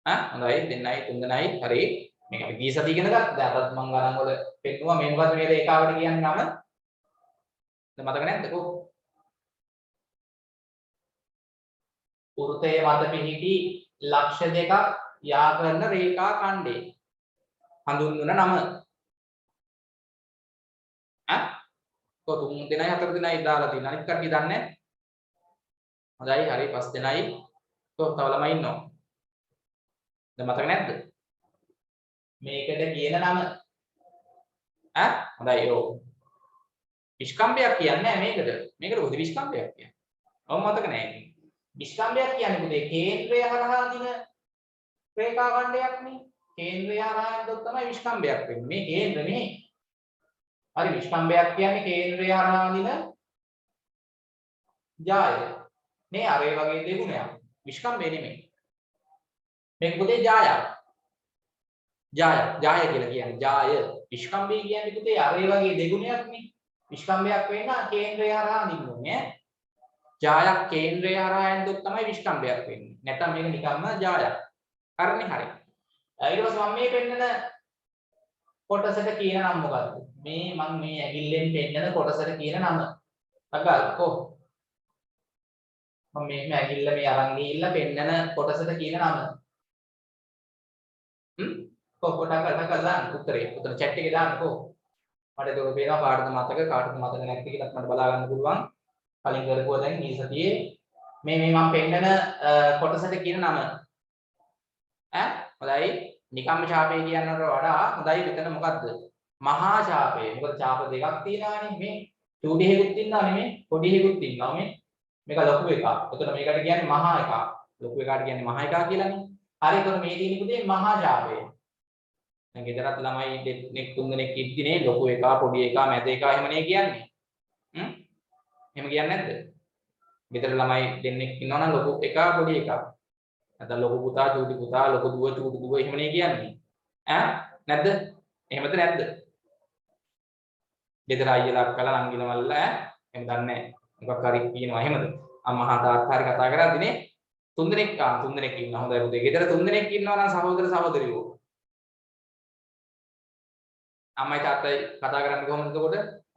හොඳයි දෙන්නයි තුන් දෙනයි හරි මේක අපි ගිය සතිය ඉගෙන ගත්තා. දැන් අදත් මම ගණන් වල පෙන්නුවා මේ මොකද්ද මේ රේඛාවට කියන්නේ නම. දැන් මතක නැද්ද කො? වෘතයේ මත පිහිටි ලක්ෂ දෙකක් යා කරන රේඛා ඛණ්ඩේ හඳුන්වන නම. කො තුන් දෙනයි හතර දෙනයි දාලා තියෙන. අනිත් කට්ටිය දන්නේ නැහැ. හොඳයි හරි පස් දෙනයි. කො තව ළමයි ඉන්නවා. දැන් මතක නැද්ද? මේකට කියන නම හොඳයි ඔව්. විස්කම්භයක් කියන්නේ නැහැ මේකට. මේකට කොහොමද විස්කම්භයක් කියන්නේ? ඔව් මතක නැහැ. විස්කම්භයක් කියන්නේ පුතේ කේන්ද්‍රය හරහා දින රේඛා ඛණ්ඩයක් නේ. කේන්ද්‍රය හරහා යනකොට තමයි විස්කම්භයක් වෙන්නේ. මේ කේන්ද්‍ර නේ. හරි විස්කම්භයක් කියන්නේ කේන්ද්‍රය හරහා දින ජාය. මේ අර ඒ වගේ දෙගුණයක්. විස්කම්භය නෙමෙයි. මේක පුතේ ජායක්. ජාය කියලා කියන්නේ ජාය. විස්කම්භය කියන්නේ පුතේ අර ඒ වගේ දෙගුණයක් නේ. විස්කම්භයක් වෙන්න කේන්ද්‍රය හරහා දිනුනේ ඈ. ජායක් කේන්ද්‍රය හරහා යනකොට තමයි විස්කම්භයක් වෙන්නේ. නැත්නම් මේක නිකම්ම ජායක්. හරිනේ හරි. ඊට පස්සේ මම මේ පෙන්නන කොටසට කියන නම මොකද්ද? මම මේ ඇඟිල්ලෙන් පෙන්නන කොටසට කියන නම. අගල් කො මම මේ ඇඟිල්ල මේ අරන් ගිහිල්ලා පෙන්නන කොටසට කියන නම. කොටකට දාන්න උත්තරේ. උතන chat එකේ දාන්න කො. මට ඒක පේනවා කාටද මතක කාටද මතක නැති කියලාත් මට බලා ගන්න පුළුවන්. කලින් කරපුවා දැන් මේ සතියේ මේ මම පෙන්නන කොටසට කියන නම. හොඳයි. නිකම්ම ඡාපය කියනකට වඩා හොඳයි මෙතන මොකද්ද? මහා ඡාපය. මොකද ඡාප දෙකක් තියෙනවානේ මේ. චූටි හේකුත් ඉන්නවා නෙමෙයි. පොඩි හේකුත් ඉන්නවා මේ. මේක ලොකු එකක්. එතකොට මේකට කියන්නේ මහා එකක්. ලොකු එකට කියන්නේ මහා එකක් කියලානේ. හරි. එතකොට මේ තියෙන පුතේ මහා ඡාපය. දැන් ගෙදරත් ළමයි දෙන්නෙක් තුන් දෙනෙක් ඉද්දිනේ ලොකු එකා පොඩි එකා මැද එකා එහෙමනේ කියන්නේ. එහෙම කියන්නේ නැද්ද? ගෙදර ළමයි දෙන්නෙක් ඉන්නවා නම් ලොකු එකා පොඩි එකා. නැත්නම් ලොකු පුතා චූටි පුතා ලොකු දුව චූටි දුව එහෙමනේ කියන්නේ. නැද්ද? එහෙමද නැද්ද? ගෙදර අයියලා අක්කලා නංගිලා මල්ලා එහෙම දන්නේ නැහැ. මොකක් හරි කියනවා එහෙමද? අම්මා තාත්තා හරි කතා කරද්දිනේ තුන් දෙනෙක් ඉන්නවා. හොඳයි පුතේ. ගෙදර තුන් දෙනෙක් ඉන්නවා නම් සහෝදර සහෝදරියෝ. අම්මයි තාත්තයි කතා කරන්නේ කොහොමද එතකොට?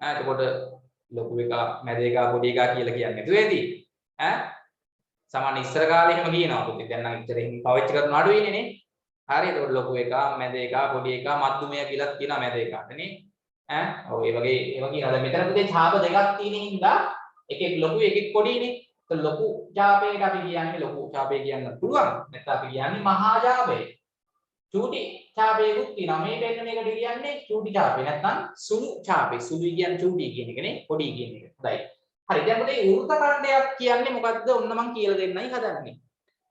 එතකොට ලොකු එකා මැද එකා පොඩි එකා කියලා කියන්නේ නැතුව ඇති. සාමාන්‍ය ඉස්සර කාලේ එහෙම කියනවා පුතේ. දැන් නම් ඉතරෙන් පාවිච්චි කරන අඩුයිනේ නේ. හරි. එතකොට ලොකු එකා මැද එකා පොඩි එකා මධ්‍යමය කියලාත් කියනවා මැද එකාට නේ. ඔව් ඒ වගේ ඒවා කියනවා. දැන් මෙතන පුතේ ඡාප දෙකක් තියෙන හින්දා එකෙක් ලොකු එකෙක් පොඩිනේ. ඒක ලොකු ඡාපයකට අපි කියන්නේ ලොකු ඡාපය කියන්න පුළුවන්. නැත්නම් අපි කියන්නේ මහා ඡාපය. චූටි ඡාපයකුත් තියෙනවා. මේ පෙන්නන එකට කියන්නේ චූටි ඡාපය. නැත්නම් සුළු ඡාපය. සුළු කියන්නේ චූටි කියන එකනේ. පොඩි කියන එක. හොඳයි. හරි. දැන් පුතේ වෘත්ත ඛණ්ඩයක් කියන්නේ මොකද්ද? ඔන්න මම කියලා දෙන්නයි හදන්නේ.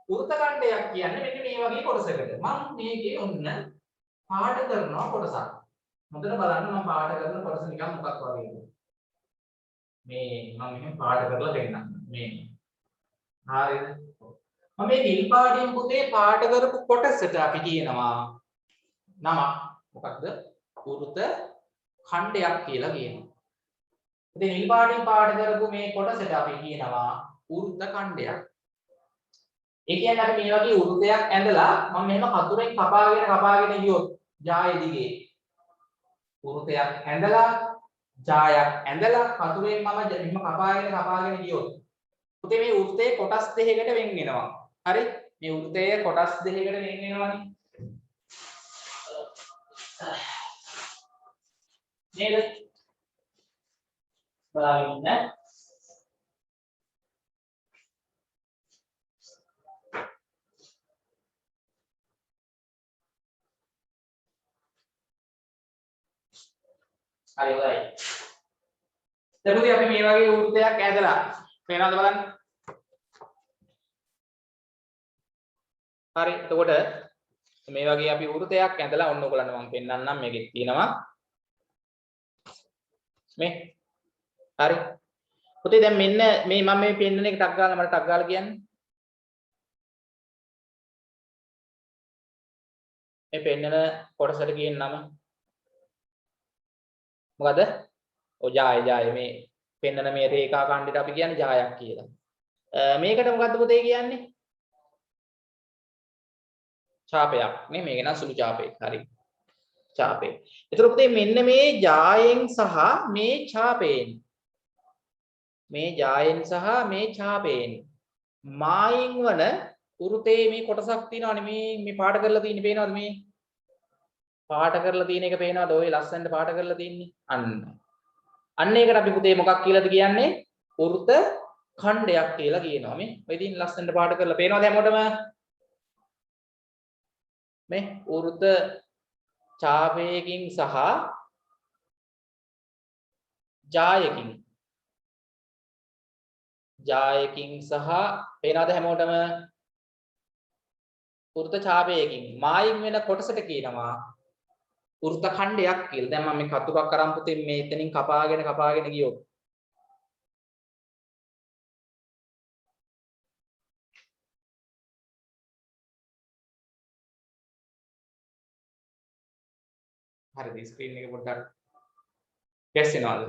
වෘත්ත ඛණ්ඩයක් කියන්නේ මෙන්න මේ වගේ කොටසකට. මම මේකේ ඔන්න පාඩ කරනවා කොටසක්. හොඳට බලන්න මම පාඩ කරන කොටස නිකන් මොකක් වගේද? මේ මම මෙහෙම පාඩ කරලා දෙන්නම්. මේ. හරිද? මම මේ නිල් පාඩයෙන් පුතේ පාඩ කරපු කොටසට අපි කියනවා නම මොකක්ද? වෘත්ත ඛණ්ඩයක් කියලා කියනවා. ඉතින් නිල් පාඩයෙන් පාඩ කරපු මේ කොටසට අපි කියනවා වෘත්ත ඛණ්ඩයක්. ඒ කියන්නේ අපි මේ වගේ වෘතයක් ඇඳලා මම මෙහෙම කතුරෙන් කපාගෙන ගියොත් ජාය දිගේ වෘතයක් ඇඳලා ජායක් ඇඳලා කතුරෙන් මම මෙහෙම කපාගෙන ගියොත් පුතේ මේ වෘතයේ කොටස් දෙකකට වෙන් වෙනවා. හරි? මේ වෘතයේ කොටස් දෙකකට වෙන් වෙනවානේ. නේද? බලන්න ඉන්න. හරි හොඳයි. දැන් පුතේ අපි මේ වගේ වෘතයක් ඇඳලා පේනවද බලන්න? හරි. එතකොට මේ වගේ අපි වෘතයක් ඇඳලා ඔන්න ඔයගලන්ට මම පෙන්නන්නම් මේකේ තියෙනවා. මේ. හරි. පුතේ දැන් මෙන්න මේ මම මේ පෙන්නන එක ටක් ගාලා මට ටක් ගාලා කියන්නේ. මේ පෙන්නන කොටසට කියන නම මොකද? ඔය ජාය මේ පෙන්නන මේ රේඛා ඛණ්ඩයට අපි කියන්නේ ජායක් කියලා. මේකට මොකද්ද පුතේ කියන්නේ? ඡාපයක් නේ මේක නම් සුළු ඡාපයක්. හරි. ඡාපේ. ඒතර පුතේ මෙන්න මේ ජායෙන් සහ මේ ඡාපයෙන් මේ ජායෙන් සහ මේ ඡාපයෙන් මායින් වන වෘතේ මේ කොටසක් තියෙනවානේ මේ පාට කරලා තියෙන්නේ පේනවද මේ? පාට කරලා තියෙන එක පේනවද? ඔය ලස්සනට පාට කරලා තින්නේ. අන්න ඒකට අපි පුතේ මොකක් කියලාද කියන්නේ? වෘත ඛණ්ඩයක් කියලා කියනවා මේ. ඔය තියෙන ලස්සනට පාට කරලා පේනවද හැමෝටම? මේ වෘත ඡාපයකින් සහ ජායකින් සහ පේනවද හැමෝටම? වෘත ඡාපයකින් මායින් වෙන කොටසට කියනවා වෘත ඛණ්ඩයක් කියලා. දැන් මම මේ කතුරක් අරන් පුතේ මේ එතනින් කපාගෙන ගියොත් හරිද? ස්ක්‍රීන් එක පොඩ්ඩක් ගැස්සෙනවද?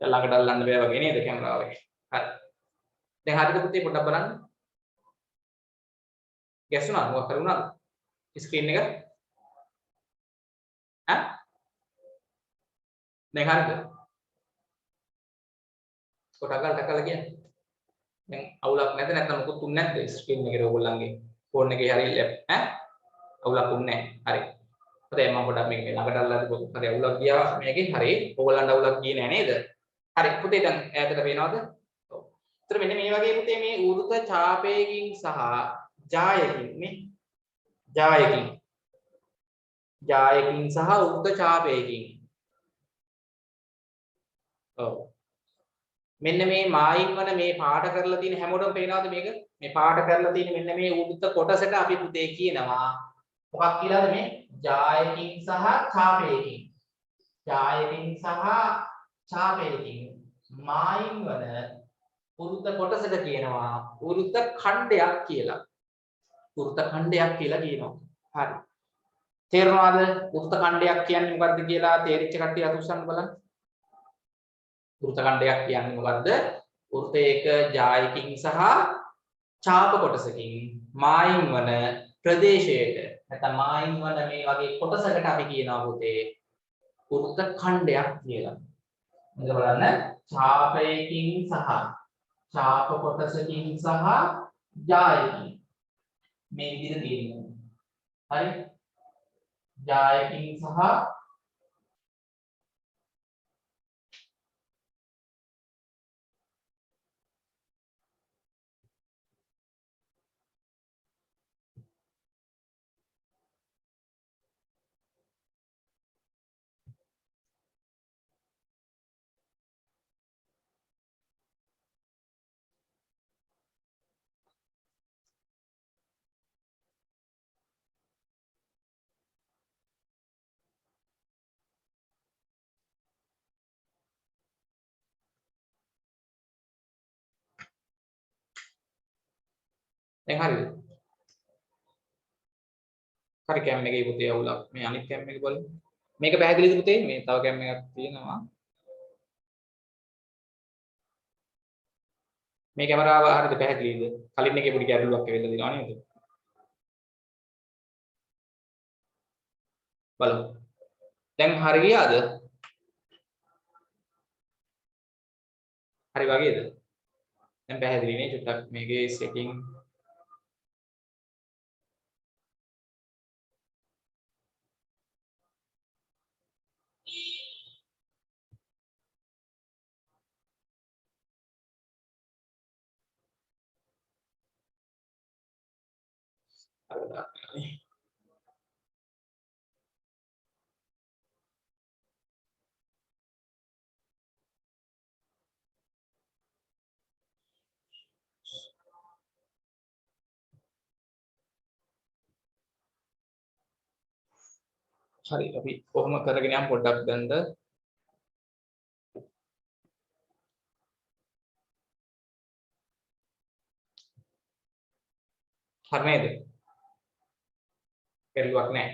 දැන් ළඟට අල්ලන්න බෑ වගේ නේද කැමරාව එක. හරි. දැන් හරිද පුතේ පොඩ්ඩක් බලන්න. ගැස්සුණාද? මොකක් හරි වුණාද? ස්ක්‍රීන් එක? ඈ? දැන් හරිද? කොටගල් ටකලා කියන්නේ. දැන් අවුලක් නැද නැත්නම් මොකුත් උන්නේ නැද්ද ස්ක්‍රීන් එකේ ඔයගොල්ලන්ගේ ෆෝන් එකේ හරි ඈ? අවුලක් උන්නේ නැහැ. හරි. හරි මම පොඩ්ඩක් මේක ළඟට අල්ලලා තිබුණා. හරි අවුලක් ගියා මේකේ. හරි. ඕගොල්ලන්ට අවුලක් ගියේ නෑ නේද? හරි. පුතේ දැන් ඈතට පේනවද? ඔව්. ඒතර මෙන්න මේ වගේ පුතේ මේ ඌර්ත ඡාපයකින් සහ ජායකින් මේ ජායකින් සහ ඌර්ත ඡාපයකින්. ඔව්. මෙන්න මේ මායින් වන මේ පාට කරලා තියෙන හැමෝටම පේනවද මේක? මේ පාට කරලා තියෙන මෙන්න මේ ඌර්ත කොටසට අපි පුතේ කියනවා මොකක් කියලාද මේ? ජායකින් සහ ඡාපයකින්. ජායකින් සහ ඡාපයකින් මායින් වන වෘත්ත කොටසට කියනවා වෘත්ත ඛණ්ඩයක් කියලා. වෘත්ත ඛණ්ඩයක් කියලා කියනවා. හරි. තේරුණාද? වෘත්ත ඛණ්ඩයක් කියන්නේ මොකද්ද කියලා තේරිච්ච කට්ටිය අතුස්සන්න බලන්න. වෘත්ත ඛණ්ඩයක් කියන්නේ මොකද්ද? වෘත්තයක ජායකින් සහ ඡාප කොටසකින් මායින් වන ප්‍රදේශයට නැත්නම් මායින් වන මේ වගේ කොටසකට අපි කියනවා පුතේ වෘත්ත ඛණ්ඩයක් කියලා. මෙතන බලන්න ඡාපයකින් සහ ඡාප කොටසකින් සහ ජායකින් මේ විදිහට තියෙනවා. හරි? ජායකින් සහ දැන් හරිද? හරි කැම් එකේ පුතේ අවුලක්. මේ අනිත් කැම් එක බලමු. මේක පැහැදිලිද පුතේ? මේ තව කැම් එකක් තියෙනවා. මේ කැමරාව හරියට පැහැදිලිද? කලින් එකේ පොඩි ගැටලුවක් වෙලා තියෙනවා නේද? බලමු. දැන් හරි ගියාද? හරි වගේද? දැන් පැහැදිලි නේ චුට්ටක් මේකේ සෙටින් හරි අපි කොහොම කරගෙන යමු පොඩ්ඩක් දැන්ද හරි නේද? ගැටලුවක් නැහැ.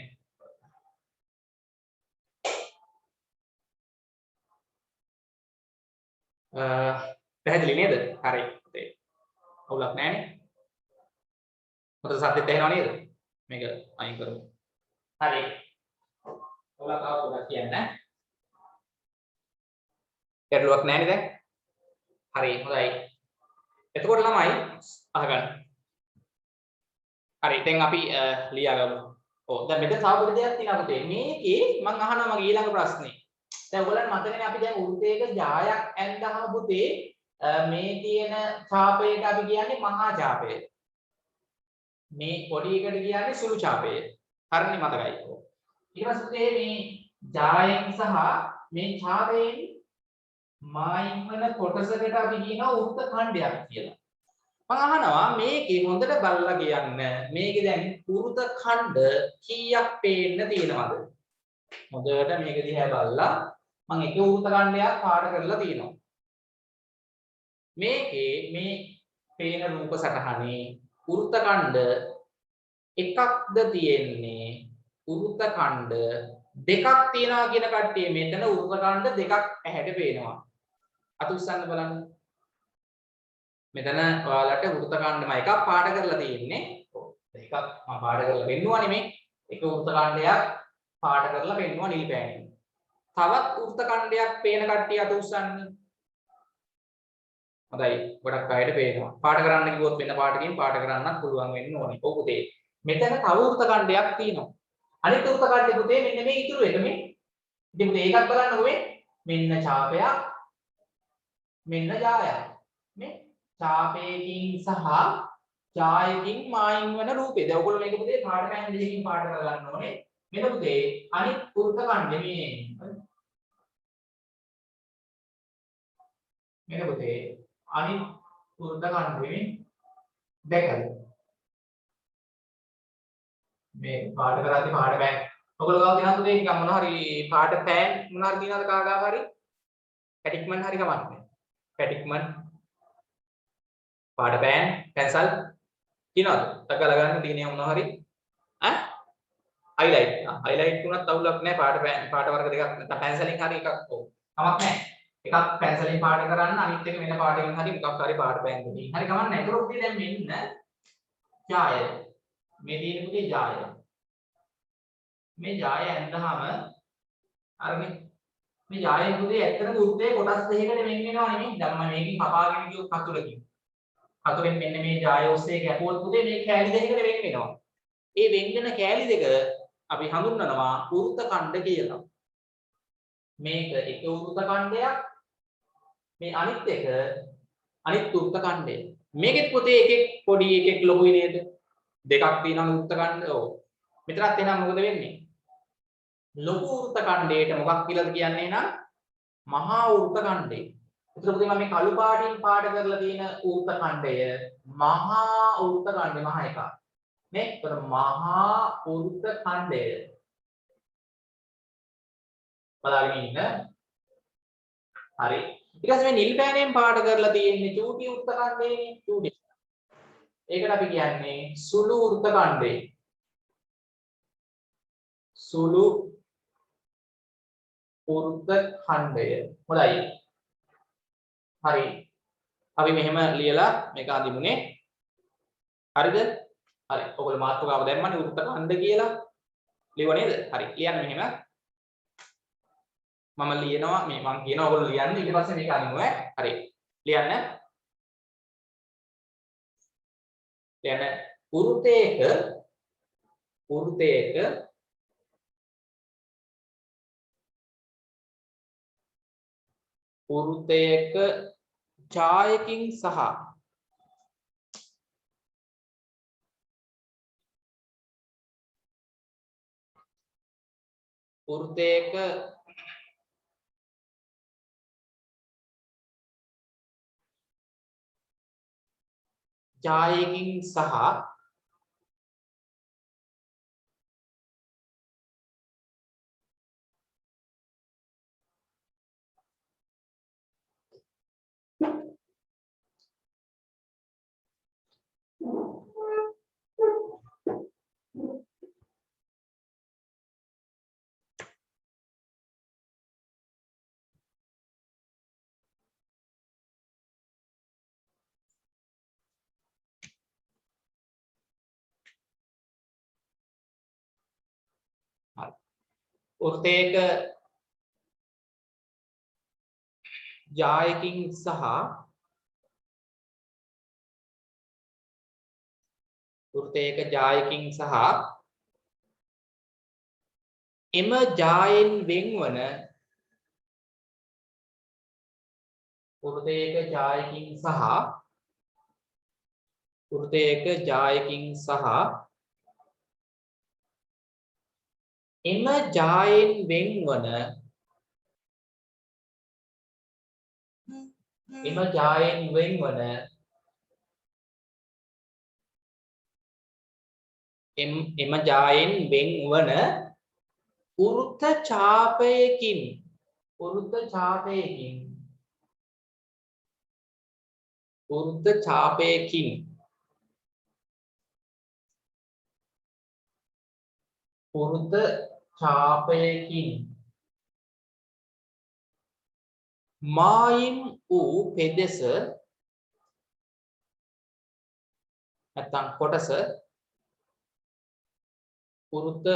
පැහැදිලි නේද? හරි. අවුලක් නැහැනේ. මොකද සද්දෙත් ඇහෙනව නේද? මේක අයින් කරමු. හරි. ඔයාලා තව පොඩක් කියන්න. ගැටලුවක් නැහැ නේද? හරි හොඳයි. එතකොට ළමයි අහගන්න. හරි දැන් අපි ලියාගමු. ඔව් දැන් මෙතන තව පොඩි දෙයක් තියෙනවා පුතේ. මේකේ මම අහනවා මගේ ඊළඟ ප්‍රශ්නේ. දැන් ඔයගොල්ලන් මතකනේ අපි දැන් වෘත්තයක ජායක් ඇන්දහම පුතේ මේ තියෙන ඡාපයට අපි කියන්නේ මහා ඡාපය. මේ පොඩි එකට කියන්නේ සුළු ඡාපය. හරිනේ මතකයි. ඊට පස්සේ පුතේ මේ ජායෙන් සහ මේ ඡාපයෙන් මායිම් වන කොටසකට අපි කියනවා වෘත්ත ඛණ්ඩයක් කියලා. මම අහනවා මේකේ හොඳට බලලා කියන්න. මේකේ දැන් වෘත්ත ඛණ්ඩ කීයක් පේන්න තියෙනවද? හොඳට මේක දිහා බලලා මම එක වෘත්ත ඛණ්ඩයක් පාඩ කරලා තියෙනවා. මේකේ මේ පේන රූප සටහනේ වෘත්ත ඛණ්ඩ එකක්ද තියෙන්නේ? වෘත්ත ඛණ්ඩ දෙකක් තියනවා කියන කට්ටිය මෙතන වෘත්ත ඛණ්ඩ දෙකක් ඇහැට පේනවා. අත උස්සන්න බලන්න. මෙතන ඔයාලට වෘත්ත ඛණ්ඩම එකක් පාඩ කරලා තියෙන්නේ. ඔව්. එකක් මම පාඩ කරලා පෙන්නුවා නෙමෙයි. එක වෘත්ත ඛණ්ඩයක් පාඩ කරලා පෙන්නුවා නිල් පෑනෙන්. තවත් වෘත්ත ඛණ්ඩයක් පේන කට්ටිය අත උස්සන්න. හොඳයි. ගොඩක් අයට පේනවා. පාඩ කරන්න කිව්වොත් වෙන පාඩකින් පාඩ කරන්නත් පුළුවන් වෙන්න ඕනේ. ඔව් පුතේ. මෙතන තව වෘත්ත ඛණ්ඩයක් තියෙනවා. අනිත් වෘත්ත ඛණ්ඩේ පුතේ මෙන්න මේ ඉතුරු එක මේ. ඉතින් පුතේ ඒකත් බලන්නකෝ මේ. මෙන්න ඡාපයක්. මෙන්න ජායක්. මේ ඡාපයකින් සහ ඡායකින් මායිම් වෙන රූපේ. දැන් ඔයගොල්ලෝ මේක පුතේ පාඩ පැන් දෙකකින් පාඩ කරගන්න ඕනේ. මෙන්න පුතේ අනිත් වෘත්ත ඛණ්ඩේ මේ. මෙන්න පුතේ අනිත් වෘත්ත ඛණ්ඩේ දැකලා මේ පාඩ කරද්දී පාඩ පැන් ඔයගොල්ලෝ ගාව තියෙනවද පුතේ නිකන් මොනවා හරි පාඩ පෑන් මොනවා හරි තියෙනවද කාගාව හරි පැටික්මන් හරි කමක් නැහැ. පැටික්මන් පාඩ පෑන් පැන්සල් තියනවද? තකලා ගන්න තියෙන මොනවා හරි ඈ හයිලයිට් හයිලයිට් උනත් අවුලක් නැහැ. පාඩ පෑන් පාඩ වර්ග දෙකක් නැත්නම් පැන්සලෙන් හරි එකක් ඕ කමක් නැහැ. එකක් පැන්සලෙන් පාඩ කරන්න අනිත් එක වෙන පාඩකින් හරි මොකක් හරි පාඩ පෑන් දෙකකින් හරි කමක් නැහැ. ඒක පුතේ දැන් මෙන්න ජාය මේ තියෙන පුතේ ජාය මේ ජාය ඇඳහම හරිනේ මේ ජායෙන් පුතේ ඇත්තටම වෘත්තයේ කොටස් දෙකකට වෙන් වෙනවා නෙමෙයි. දැන් මම මේකෙන් කපාගෙන ගියොත් කතුලකින් අතෙන් මෙන්න මේ ජාය ඔස්සේ කැපුවොත් පුතේ මේ කෑලි දෙකකට වෙන් වෙනවා. ඒ වෙන් වෙන කෑලි දෙක අපි හඳුන්වනවා වෘත්ත ඛණ්ඩ කියලා. මේක එක වෘත්ත ඛණ්ඩයක්. මේ අනිත් එක අනිත් වෘත්ත ඛණ්ඩය. මේකෙත් පුතේ එකෙක් පොඩි එකෙක් ලොකුයි නේද? දෙකක් තියෙනවා වෘත්ත ඛණ්ඩ. ඔව්. මෙතනත් එහෙනම් මොකද වෙන්නේ? ලොකු වෘත්ත ඛණ්ඩයට මොකක් කියලාද කියන්නේ නම් මහා වෘත්ත ඛණ්ඩය. එතකොට පුතේ මම මේ කළු පාටින් පාඩ කරලා තියෙන වෘත්ත ඛණ්ඩය මහා වෘත්ත ඛණ්ඩය මහා එකක්. නේ? එතකොට මහා වෘත්ත ඛණ්ඩය බලාගෙන ඉන්න. හරි. ඊට පස්සේ මේ නිල් පෑනෙන් පාඩ කරලා තියෙන්නේ චූටි වෘත්ත ඛණ්ඩයනේ. චූටි. ඒකට අපි කියන්නේ සුළු වෘත්ත ඛණ්ඩය. සුළු වෘත්ත ඛණ්ඩය. හොඳයි. හරි. අපි මෙහෙම ලියලා මේක අඳිමුනේ. හරිද? හරි. ඔයගොල්ලෝ මාතෘකාව දැම්මනේ වෘත්ත ඛණ්ඩ කියලා. ලියුවා නේද? හරි. ලියන්න මෙහෙම. මම ලියනවා මේ මම කියනවා ඔයගොල්ලෝ ලියන්න ඊට පස්සේ මේක අනිමු ඈ. හරි. ලියන්න. ලියන්න. වෘත්තයක ඡායකින් සහ වෘත්තයක ඡායකින් සහ වෘත්තයක ජායකින් සහ වෘත්තයක ජායකින් සහ එම ජායෙන් වෙන්වන වෘත්තයක ජායකින් සහ වෘත්තයක ජායකින් සහ එම ජායෙන් වෙන්වන එම ජායෙන් වෙන්වන එම ජායෙන් වෙන්වන වෘත්ත ඡාපයකින් වෘත්ත ඡාපයකින් වෘත්ත ඡාපයකින් වෘත්ත ඡාපයකින් මායිම් වූ පෙදෙස නැත්නම් කොටස වෘත්ත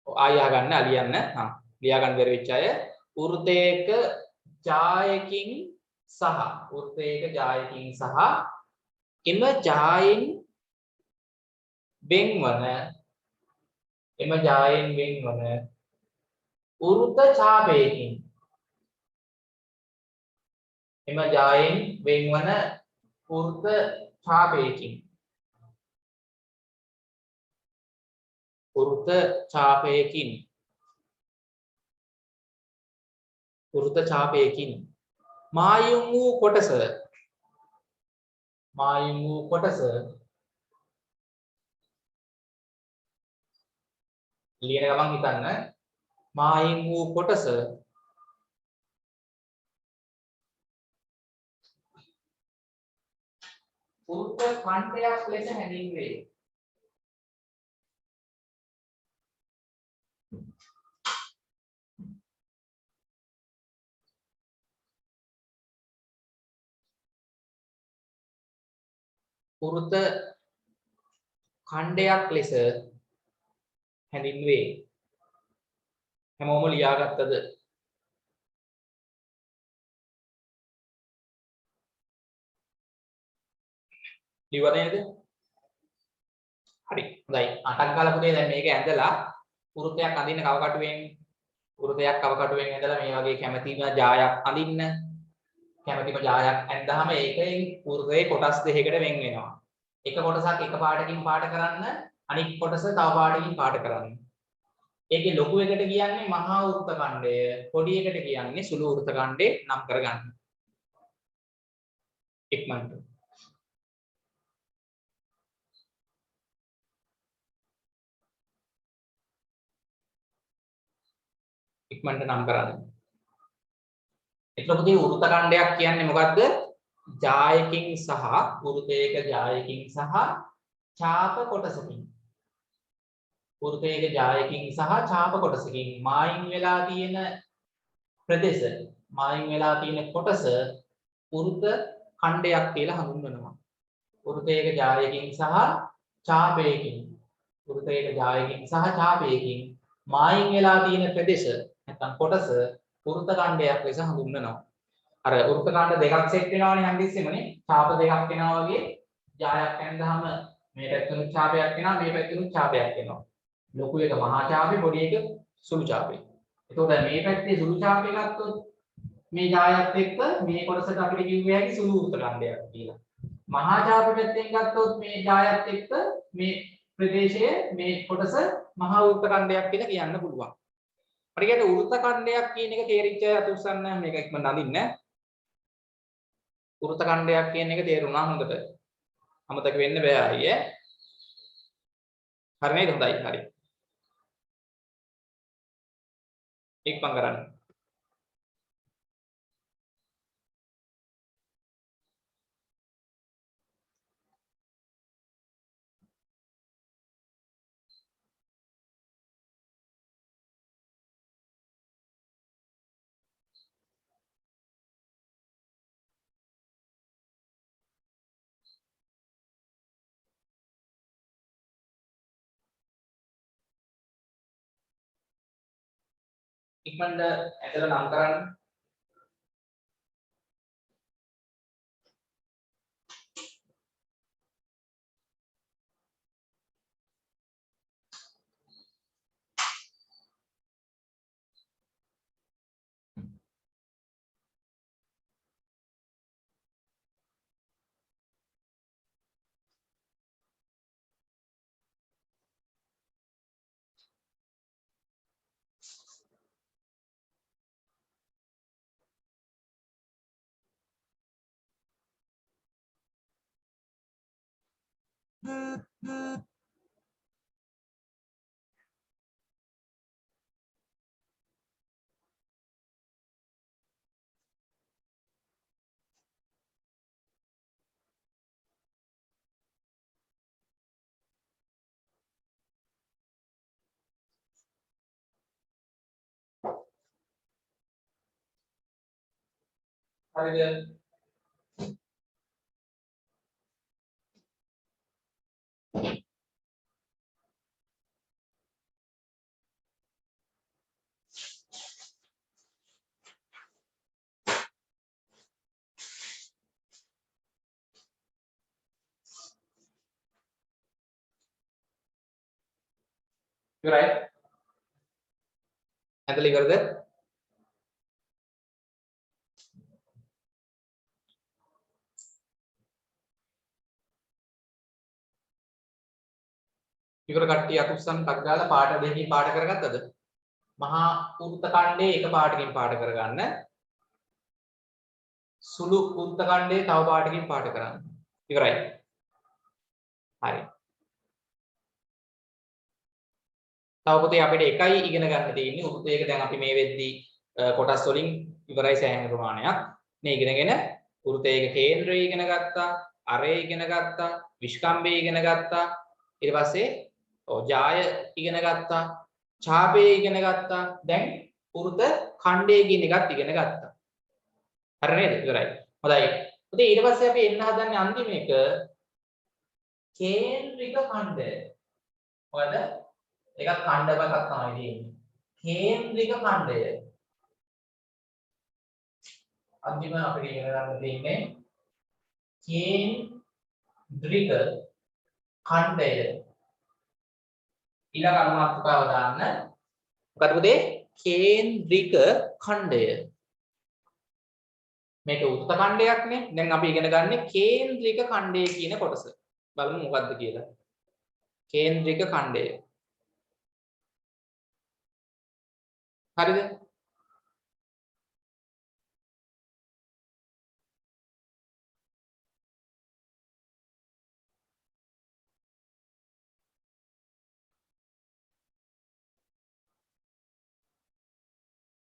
ආය ගන්න අලියන්න ලියා ගන්න බැරි වෙච්ච අය වෘත්තයක ජායකින් සහ වෘත්තයක ජායකින් සහ එම ජායෙන් වෙන්වන එම ජායෙන් වෙන්වන වෘත්ත ඡාපයකින් එම ජායෙන් වෙන්වන වෘත්ත ඡාපයකින් වෘත්ත ඡාපයකින් වෘත්ත ඡාපයකින් මායිම් වූ කොටස ලියන ගමන් හිතන්න මායිම් වූ කොටස වෘත්ත ඛණ්ඩයක් ලෙස හැඳින්වේ. වෘත්ත ඛණ්ඩයක් ලෙස හැඳින්වේ. හැමෝම ලියාගත්තද? ලියවද නේද? හරි. හොඳයි. අටක් ගාලා පුතේ දැන් මේක ඇඳලා වෘත්තයක් අඳින්න කවකටුවෙන් ඇඳලා මේ වගේ කැමැතිම ජායක් අඳින්න. කැමැතිම ජායක් ඇඳහම ඒකෙන් වෘත්තයේ කොටස් දෙකකට වෙන් වෙනවා. එක කොටසක් එක පාටකින් පාට කරන්න, අනිත් කොටස තව පාටකින් පාට කරන්න. ඒකේ ලොකු එකට කියන්නේ මහා වෘත්ත ඛණ්ඩය, පොඩි එකට කියන්නේ සුළු වෘත්ත ඛණ්ඩය නම් කරගන්න. ඉක්මනට. නම් කරන්න. එතකොට මේ වෘත්ත ඛණ්ඩයක් කියන්නේ මොකද්ද? ජායකින් සහ වෘත්තයක ජායකින් සහ ඡාප කොටසකින්. වෘත්තයක ජායකින් සහ ඡාප කොටසකින් මායිම් වෙලා තියෙන ප්‍රදේශ, මායිම් වෙලා තියෙන කොටස වෘත්ත ඛණ්ඩයක් කියලා හඳුන්වනවා. වෘත්තයක ජායකින් සහ ඡාපයකින් වෘත්තයක ජායකින් සහ ඡාපයකින් මායිම් වෙලා තියෙන ප්‍රදේශ නැත්නම් කොටස වෘත්ත ඛණ්ඩයක් ලෙස හඳුන්වනවා. අර වෘත්ත ඛණ්ඩ දෙකක් සෙට් වෙනවනේ හැමතිස්සෙමනේ. ඡාප දෙකක් වෙනවා වගේ ජායක් ඇඳහම මේ පැත්තෙනුත් ඡාපයක් වෙනවා, මේ පැත්තෙනුත් ඡාපයක් වෙනවා. ලොකු එක මහා ඡාපේ, පොඩි එක සුළු ඡාපේ. එතකොට මේ පැත්තේ සුළු ඡාපේ ගත්තොත් මේ ජායත් එක්ක මේ කොටසට අපිට කිව්වේ හැකි සුළු වෘත්ත ඛණ්ඩයක් කියලා. මහා ඡාපේ පැත්තෙන් ගත්තොත් මේ ජායත් එක්ක මේ ප්‍රදේශයේ මේ කොටස මහා වෘත්ත ඛණ්ඩයක් කියලා කියන්න පුළුවන්. හරි කියන්නේ වෘත්ත ඛණ්ඩයක් කියන එක තේරිච්ච අතුස්සන්න මේක ඉක්මනට අඳින්න. වෘත්ත ඛණ්ඩයක් කියන එක තේරුණා හොඳට. අමතක වෙන්න බෑ අයියේ. හරි නේද? හොඳයි. හරි. ඉක්මන් කරන්න. ඉක්මනට ඇදලා නම් කරන්න. හරිද? ඉවරයි. ඇදලා ඉවරද? ඉවර කට්ටිය අකුස්සන් ටක් ගාලා පාඩ දෙකකින් පාඩ කරගත්තද? මහා වෘත්ත ඛණ්ඩේ එක පාඩකින් පාඩ කරගන්න. සුළු වෘත්ත ඛණ්ඩේ තව පාඩකින් පාඩ කරන්න. ඉවරයි. හරි. තව පොතේ අපිට එකයි ඉගෙන ගන්න තියෙන්නේ. වෘත්තයක දැන් අපි මේ වෙද්දී කොටස් වලින් ඉවරයි සෑහෙන ප්‍රමාණයක්. මේ ඉගෙනගෙන වෘත්තයක කේන්ද්‍රය ඉගෙන ගත්තා, අරය ඉගෙන ගත්තා, විස්කම්භය ඉගෙන ගත්තා. ඊට පස්සේ ජාය ඉගෙන ගත්තා, ඡාපය ඉගෙන ගත්තා. දැන් වෘත්ත ඛණ්ඩය කියන එකත් ඉගෙන ගත්තා. හරි නේද? ඉවරයි. හොඳයි. ඉතින් ඊට පස්සේ අපි එන්න හදන්නේ අන්තිම එක කේන්ද්‍රික ඛණ්ඩය. මොකද? ඒකත් ඛණ්ඩ එකක් තමයි තියෙන්නේ. කේන්ද්‍රික ඛණ්ඩය. අන්තිම අපිට ඉගෙන ගන්න තියෙන්නේ කේන්ද්‍රික ඛණ්ඩය. ඊළඟ අනුමාත්‍රකාව දාන්න. මොකද පුතේ? කේන්ද්‍රික ඛණ්ඩය. මේක වෘත්ත ඛණ්ඩයක්නේ. දැන් අපි ඉගෙන ගන්නේ කේන්ද්‍රික ඛණ්ඩය කියන කොටස. බලමු මොකද්ද කියලා. කේන්ද්‍රික ඛණ්ඩය. හරිද?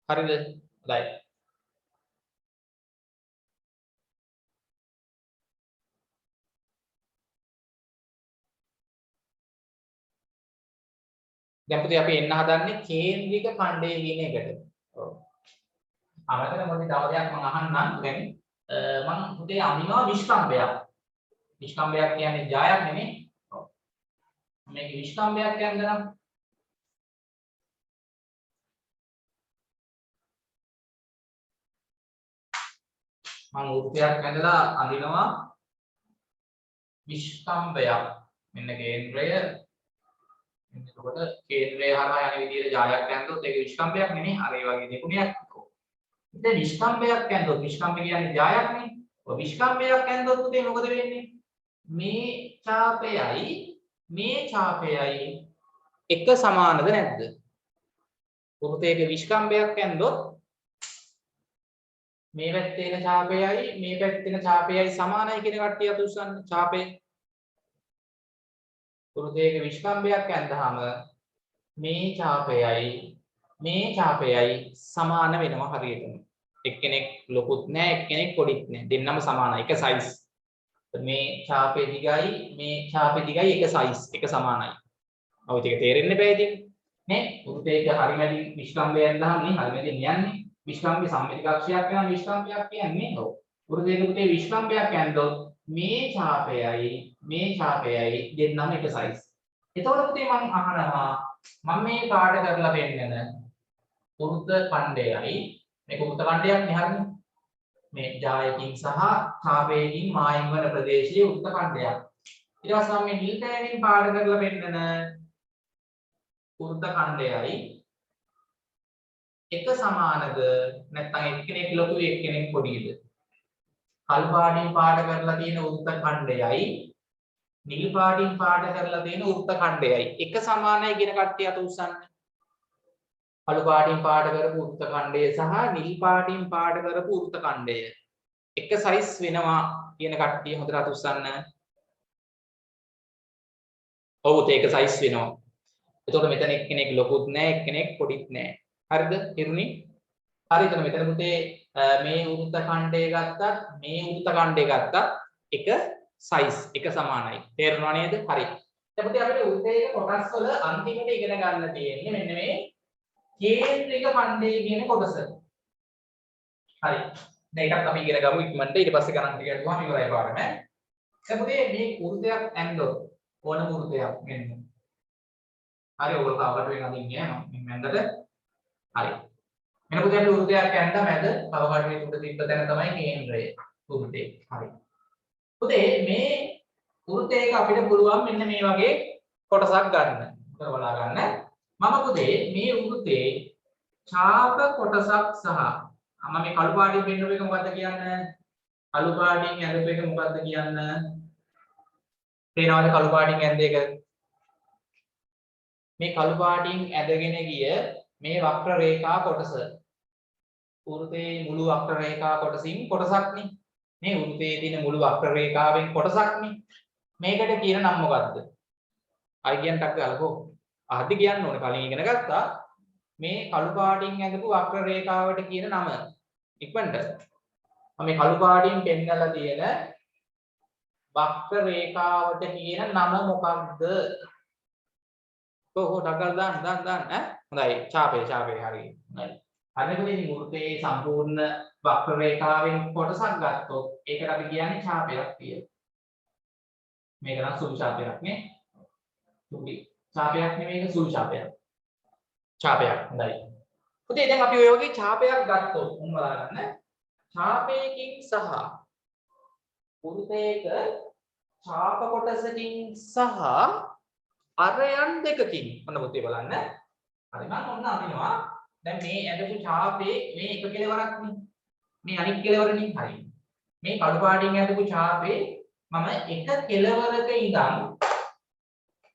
හරිද? හොඳයි. දැන් පුතේ අපි එන්න හදන්නේ කේන්ද්‍රික ඛණ්ඩය කියන එකට. ඔව්. අමතක මොකද තව දෙයක් මම අහන්නම්. දැන් මම පුතේ අඳිනවා විස්කම්භයක්. විස්කම්භයක් කියන්නේ ජායක් නෙමෙයි. ඔව්. මේක විස්කම්භයක් කියන්නේ නම් මම වෘත්තයක් ඇඳලා අඳිනවා විස්කම්භයක්. මෙන්න කේන්ද්‍රය. එතකොට කේන්ද්‍රය හරහා යන විදිහට ජායක් ඇඳුවොත් ඒක විස්කම්භයක් නෙමෙයි. අර ඒ වගේ දෙකුණයක්. ඉතින් විස්කම්භයක් ඇඳුවොත් විස්කම්භ කියන්නේ ජායක් නේ. ඔය විස්කම්භයක් ඇඳුවොත් උදේ මොකද වෙන්නේ? මේ ඡාපයයි එක සමානද නැද්ද? වෘත්තයක විස්කම්භයක් ඇඳුවොත් මේ පැත්තේ තියෙන ඡාපයයි මේ පැත්තේ තියෙන ඡාපයයි සමානයි කියන කට්ටිය අත උස්සන්න. ඡාපය වෘත්තයක විස්කම්භයක් ඇඳහම මේ ඡාපයයි සමාන වෙනවා හරියටම. එක්කෙනෙක් ලොකුත් නෑ එක්කෙනෙක් පොඩිත් නෑ. දෙන්නම සමානයි. එක සයිස්. මේ ඡාපේ දිගයි එක සයිස් එක සමානයි. ඔය ටික තේරෙන්න බෑ ඉතින්. නේ? වෘත්තයක හරිමැදි විස්කම්භය ඇඳහම නේ හරිමැදි යන්නේ. විස්කම්භය සම්මිති කක්ෂයක් වෙනවා විස්කම්භයක් කියන්නේ. ඔව්. වෘත්තයක පුතේ විස්කම්භයක් ඇඳොත් මේ ඡාපයයි දෙන්නම එක සයිස්. එතකොට පුතේ මම අහනවා මම මේ පාඩ කරලා පෙන්නන වෘත්ත ඛණ්ඩයයි මේක වෘත්ත ඛණ්ඩයක් නේ හරිනේ. මේ ජායකින් සහ ඡාපයකින් මායිම් වන ප්‍රදේශයේ වෘත්ත ඛණ්ඩයක්. ඊට පස්සේ මම මේ නිල් කෑලින් පාඩ කරලා පෙන්නන වෘත්ත ඛණ්ඩයයි එක සමානද නැත්නම් එක්කෙනෙක් ලොකුයි එක්කෙනෙක් පොඩිද? කළු පාටින් පාඩ කරලා තියෙන වෘත්ත ඛණ්ඩයයි නිල් පාටින් පාඩ කරලා තියෙන වෘත්ත ඛණ්ඩයයි එක සමානයි කියන කට්ටිය අත උස්සන්න. කළු පාටින් පාඩ කරපු වෘත්ත ඛණ්ඩය සහ නිල් පාටින් පාඩ කරපු වෘත්ත ඛණ්ඩය එක සයිස් වෙනවා කියන කට්ටිය හොඳට අත උස්සන්න. ඔව් ඒක සයිස් වෙනවා. එතකොට මෙතන එක්කෙනෙක් ලොකුත් නැහැ එක්කෙනෙක් පොඩිත් නැහැ. හරිද? ඉරුණි. හරි එතන මෙතන පුතේ මේ වෘත්ත ඛණ්ඩය ගත්තත් මේ වෘත්ත ඛණ්ඩය ගත්තත් එක සයිස් එක සමානයි. තේරුණා නේද? හරි. දැන් පුතේ අපිට වෘත්තයේ කොටස් වල අන්තිමට ඉගෙන ගන්න තියෙන්නේ මෙන්න මේ කේන්ද්‍රික ඛණ්ඩය කියන කොටස. හරි. දැන් ඒකත් අපි ඉගෙන ගමු ඉක්මනට ඊට පස්සේ ගණන් ටික ගියාම ඉවරයි පාඩම. දැන් පුතේ මේ වෘත්තයක් ඇන්දොත් ඕන වෘත්තයක් මෙන්න. හරි ඔයගොල්ලෝ තාවකට වෙන අදින්නේ යනවා. මෙන්න ඇන්දට. හරි. මෙන්න පුතේ අපි වෘත්තයක් ඇන්ද මැද තවකට උඩ තිබ්බ තැන තමයි කේන්ද්‍රය. වෘත්තේ. හරි. පුතේ මේ වෘත්තයක අපිට පුළුවන් මෙන්න මේ වගේ කොටසක් ගන්න. උතර බලා ගන්න. මම පුතේ මේ වෘත්තේ ඡාප කොටසක් සහ මම මේ කළු පාටින් පෙන්නපු එක මොකද්ද කියන්නේ? කළු පාටින් ඇඳපු එක මොකද්ද කියන්නේ? පේනවද කළු පාටින් ඇඳ එක? මේ කළු පාටින් ඇදගෙන ගිය මේ වක්‍ර රේඛා කොටස. වෘත්තේ මුළු වක්‍ර රේඛා කොටසින් කොටසක් නේ. මේ වෘත්තයේ තියෙන මුළු වක්‍ර රේඛාවෙන් කොටසක් නේ. මේකට කියන නම මොකද්ද? අය කියන ටක් ගාලකෝ. අහද්දි කියන්න ඕනේ කලින් ඉගෙන ගත්තා. මේ කළු පාටින් ඇඳපු වක්‍ර රේඛාවට කියන නම. ඉක්මනට. මම මේ කළු පාටින් පෙන්නලා තියෙන වක්‍ර රේඛාවට කියන නම මොකක්ද? කොහො ඩගල් දාන්න ඈ හොඳයි ඡාපේ හරි හරි හරිනේ මේ වෘත්තයේ සම්පූර්ණ වක්‍ර රේඛාවෙන් කොටසක් ගත්තොත් ඒකට අපි කියන්නේ ඡාපයක් කියලා. මේක නම් සුළු ඡාපයක් නේ. සුළු ඡාපයක් නෙමෙයි ඒක සුළු ඡාපයක්. ඡාපයක් හොඳයි. පුතේ දැන් අපි ඔය වගේ ඡාපයක් ගත්තොත් මොන බලන්න ඡාපයකින් සහ වෘත්තයක ඡාප කොටසකින් සහ අරයන් දෙකකින් ඔන්න පුතේ බලන්න. හරි මම ඔන්න අඳිනවා. දැන් මේ ඇඳපු ඡාපේ මේ එක කෙලවරක් නේ. මේ අනිත් කෙලවරනේ. හරි. මේ කළු පාටින් ඇඳපු ඡාපේ මම එක කෙලවරක ඉඳන්